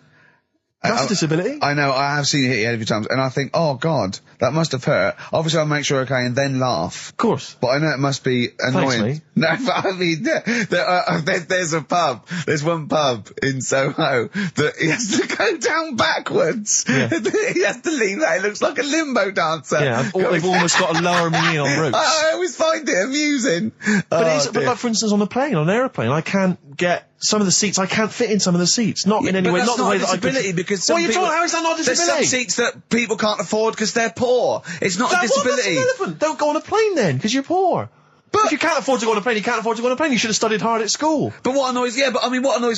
That's a disability. I know, I have seen you hit your head a few times, and I think, oh God, that must have hurt. Obviously I'll make sure you're okay and then laugh. Of course. But I know it must be annoying. mate. No, but I mean, there's a pub, there's one pub in Soho that he has to go down backwards. Yeah. He has to lean that, it looks like a limbo dancer. Yeah, they've almost got to lower me in on ropes. I always find it amusing. But like, for instance, on an airplane, I can't get some of the seats. I can't fit in some of the seats. Not in any way. Not the way that I could. Because What are you talking? How is that not a there's disability? some seats that people can't afford because they're poor. It's not a disability. That's irrelevant. Don't go on a plane then, because you're poor. But if you can't afford to go on a plane, you can't afford to go on a plane. You should have studied hard at school. But what annoys me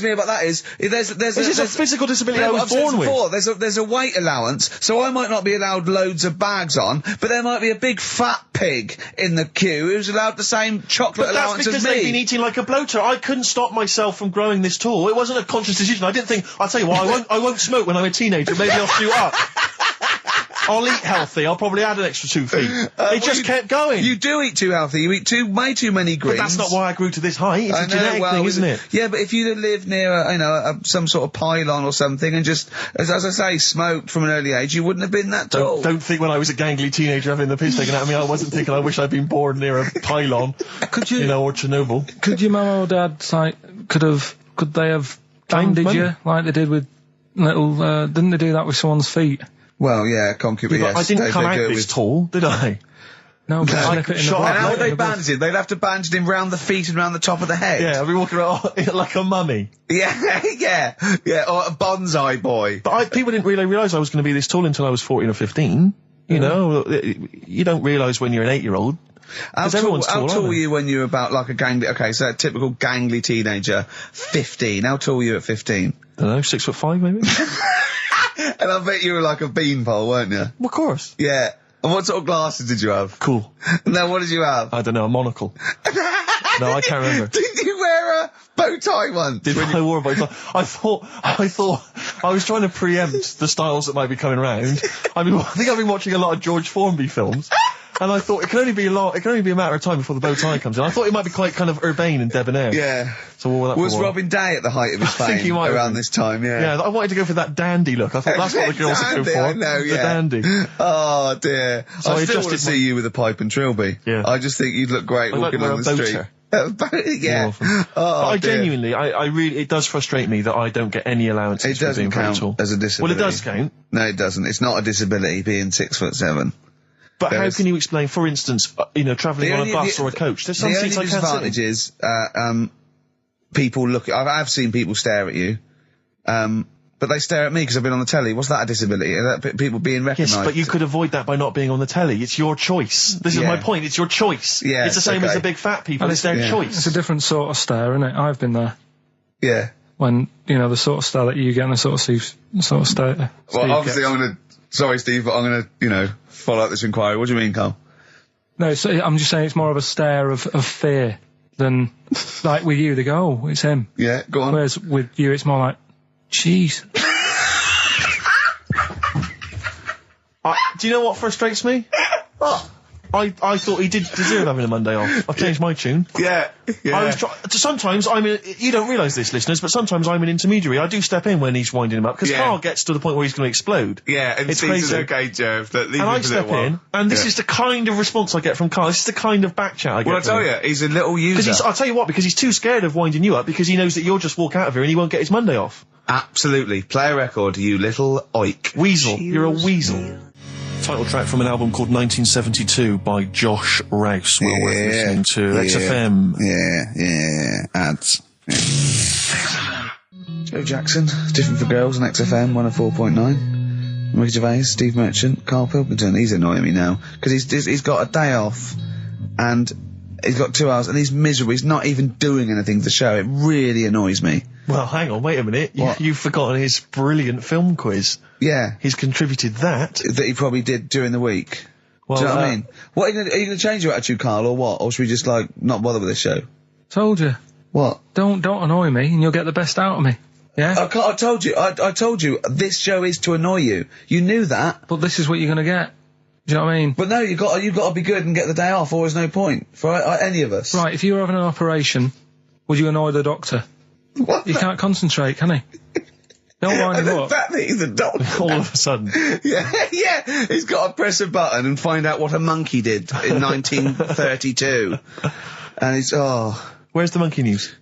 about that is there's a physical disability I was born with. There's a weight allowance, so I might not be allowed loads of bags on, but there might be a big fat pig in the queue who's allowed the same chocolate allowance as me. That's because they've been eating like a bloater. I couldn't stop myself from growing this tall. It wasn't a conscious decision. I didn't think, I'll tell you what, I won't smoke when I'm a teenager. Maybe I'll shoot up. I'll eat healthy. I'll probably add an extra 2 feet. It just kept going. You do eat too healthy. You eat way too many greens. But that's not why I grew to this height. It's a genetic thing, isn't it? Yeah, but if you'd lived near some sort of pylon or something and just, as I say, smoked from an early age, you wouldn't have been that tall. Don't think when I was a gangly teenager having the piss taken out of me, I wasn't thinking I wish I'd been born near a pylon. Could you, or Chernobyl. Could your mum or dad, could they have bandaged you like they did with little, didn't they do that with someone's feet? Well, yeah, concubine, yes. I didn't come out this tall, did I? No, but slip it in the blood. And how would they bandage it? They'd have to bandage him round the feet and round the top of the head. Yeah, I'd be walking around like a mummy. Yeah, or a bonsai boy. But people didn't really realise I was going to be this tall until I was 14 or 15. You know, you don't realise when you're an 8-year-old. How tall were you when you were about like a gangly, so a typical gangly teenager, 15. How tall were you at 15? I don't know, 6'5" maybe? And I bet you were like a beanpole, weren't you? Well, of course. Yeah. And what sort of glasses did you have? Cool. No, what did you have? I don't know, a monocle. No, I can't remember. Did you wear a bow tie once? I wore a bow tie? I thought I was trying to preempt the styles that might be coming round. I think I've been watching a lot of George Formby films. And I thought it can only be a matter of time before the bow tie comes in. I thought it might be quite kind of urbane and debonair. Yeah. So what that was Robin Day at the height of his fame? I think he might around this time, yeah. Yeah, I wanted to go for that dandy look. I thought that's what the girls are going for. I know, yeah. The dandy. Oh dear. So I still want to see you with a pipe and trilby. Yeah. I just think you'd look great walking on the street. Yeah. But I genuinely, I really, it does frustrate me that I don't get any allowances for being very tall. It doesn't count as a disability. Well, it does count. No, it doesn't. It's not a disability being 6'7". But how can you explain, for instance, travelling on a bus or a coach? There's some seats I can't sit in. The only disadvantage is, people look. I've seen people stare at you, but they stare at me because I've been on the telly. What's that a disability? That people being recognised? Yes, but you could avoid that by not being on the telly. It's your choice. This is my point. It's your choice. Yeah, it's the same as the big fat people. It's their choice. It's a different sort of stare, isn't it? I've been there. Yeah. When the sort of stare that you get and the sort of stare. Well, obviously, sorry, Steve, but I'm gonna, follow up this inquiry. What do you mean, Carl? No, so I'm just saying it's more of a stare of fear than, like with you, they go, oh, it's him. Yeah, go on. Whereas with you, it's more like, jeez. Do you know what frustrates me? I thought he did deserve having a Monday off. I've changed my tune. Yeah. Sometimes you don't realise this, listeners, but sometimes I'm an intermediary. I do step in when he's winding him up, because Carl gets to the point where he's going to explode. Yeah, and it's crazy. Okay, Jerv, and I step in, and this is the kind of response I get from Carl. This is the kind of back chat I get. Well, I tell you, he's a little user. I'll tell you what, because he's too scared of winding you up, because he knows that you'll just walk out of here and he won't get his Monday off. Absolutely. Play a record, you little oik. Weasel. You're a weasel. Title track from an album called 1972 by Josh Rouse. Well worth listening to. XFM. Yeah. Ads. Yeah. Joe Jackson, Different for Girls on XFM 104.9. Ricky Gervais, Steve Merchant, Karl Pilkington. He's annoying me now because he's got a day off and he's got 2 hours and he's miserable. He's not even doing anything to the show. It really annoys me. Well, hang on, wait a minute. You've forgotten his brilliant film quiz. Yeah. He's contributed that. That he probably did during the week. Well, do you know what I mean? What, are you going to change your attitude, Carl, or what? Or should we just, not bother with this show? Told you. What? Don't annoy me and you'll get the best out of me. Yeah? I told you. I told you. This show is to annoy you. You knew that. But this is what you're going to get. Do you know what I mean? But no, you've got to be good and get the day off, or there's no point for any of us. Right, if you were having an operation, would you annoy the doctor? What? You can't concentrate, can he? Don't wind And him the up. fact that he's a doctor. All of a sudden. Yeah, he's got to press a button and find out what a monkey did in 1932. And it's, Where's the monkey news?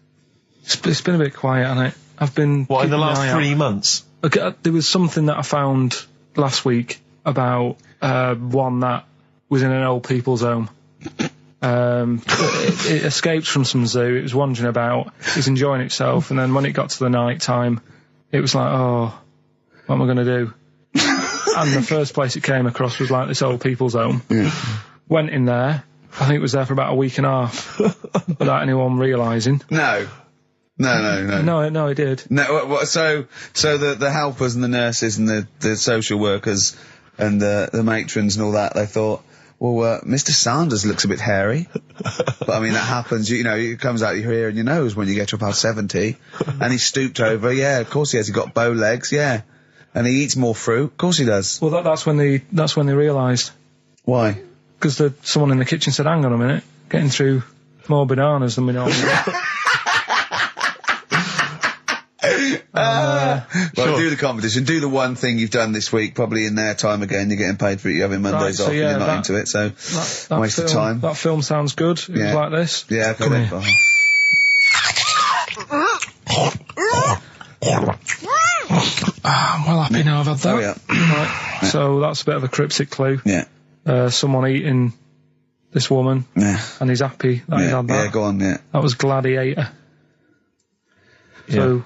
It's been a bit quiet, hasn't it? I've been. What, in the keeping an last eye out. 3 months? Okay, there was something that I found last week about one that was in an old people's home. It escaped from some zoo. It was wandering about. It was enjoying itself, and then when it got to the night time, it was like, oh, what am I going to do? And the first place it came across was like this old people's home. Went in there. I think it was there for about a week and a half without anyone realising. No, No, it did. No, so the helpers and the nurses and the social workers and the matrons and all that, they thought, well, Mr. Sanders looks a bit hairy. But I mean, that happens, you know, it comes out your ear and your nose when you get to about 70. And he stooped over, yeah, of course he has. He got bow legs, yeah. And he eats more fruit, of course he does. Well, that's when they realised. Why? Because someone in the kitchen said, hang on a minute, getting through more bananas than we normally do. Well, Sure. do the competition. Do the one thing you've done this week, probably in their time again. You're getting paid for it. You're having Mondays Right, so off yeah, and you're not that- into it, so That waste of film, time. That film sounds good. It was Yeah. like this. Yeah, okay. Come then. here. I'm well happy now I've had that. Oh, yeah. Right. So that's a bit of a cryptic clue. Yeah. Someone eating this woman, Yeah. and he's happy that he's Yeah, had that. yeah, go on, yeah. That was Gladiator. So,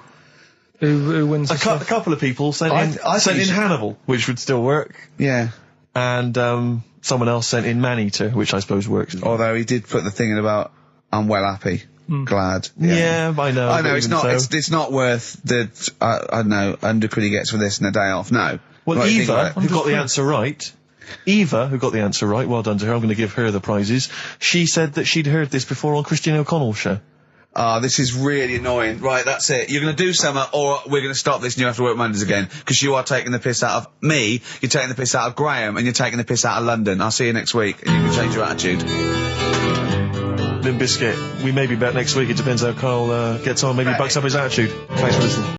who wins A this a one? couple of people sent I in think you should- Hannibal, which would still work. Yeah. And someone else sent in Maneater, which I suppose works as well. Although he did put the thing in about, I'm well happy. Glad. Yeah, I know. I know, but it's even not, so. it's not worth the, I don't know, undercredit he gets for this and a day off. No. Well, Right, think Eva, about it. who got the answer right, well done to her, I'm going to give her the prizes. She said that she'd heard this before on Christine O'Connell's show. Ah, this is really annoying. Right, that's it. You're going to do something, or we're going to stop this and you have to work Mondays again. Because you are taking the piss out of me, you're taking the piss out of Graham, and you're taking the piss out of London. I'll see you next week, and you can change your attitude. Limp Bizkit, we may be back next week. It depends how Carl gets on. Maybe he bucks up his attitude. Thanks for listening.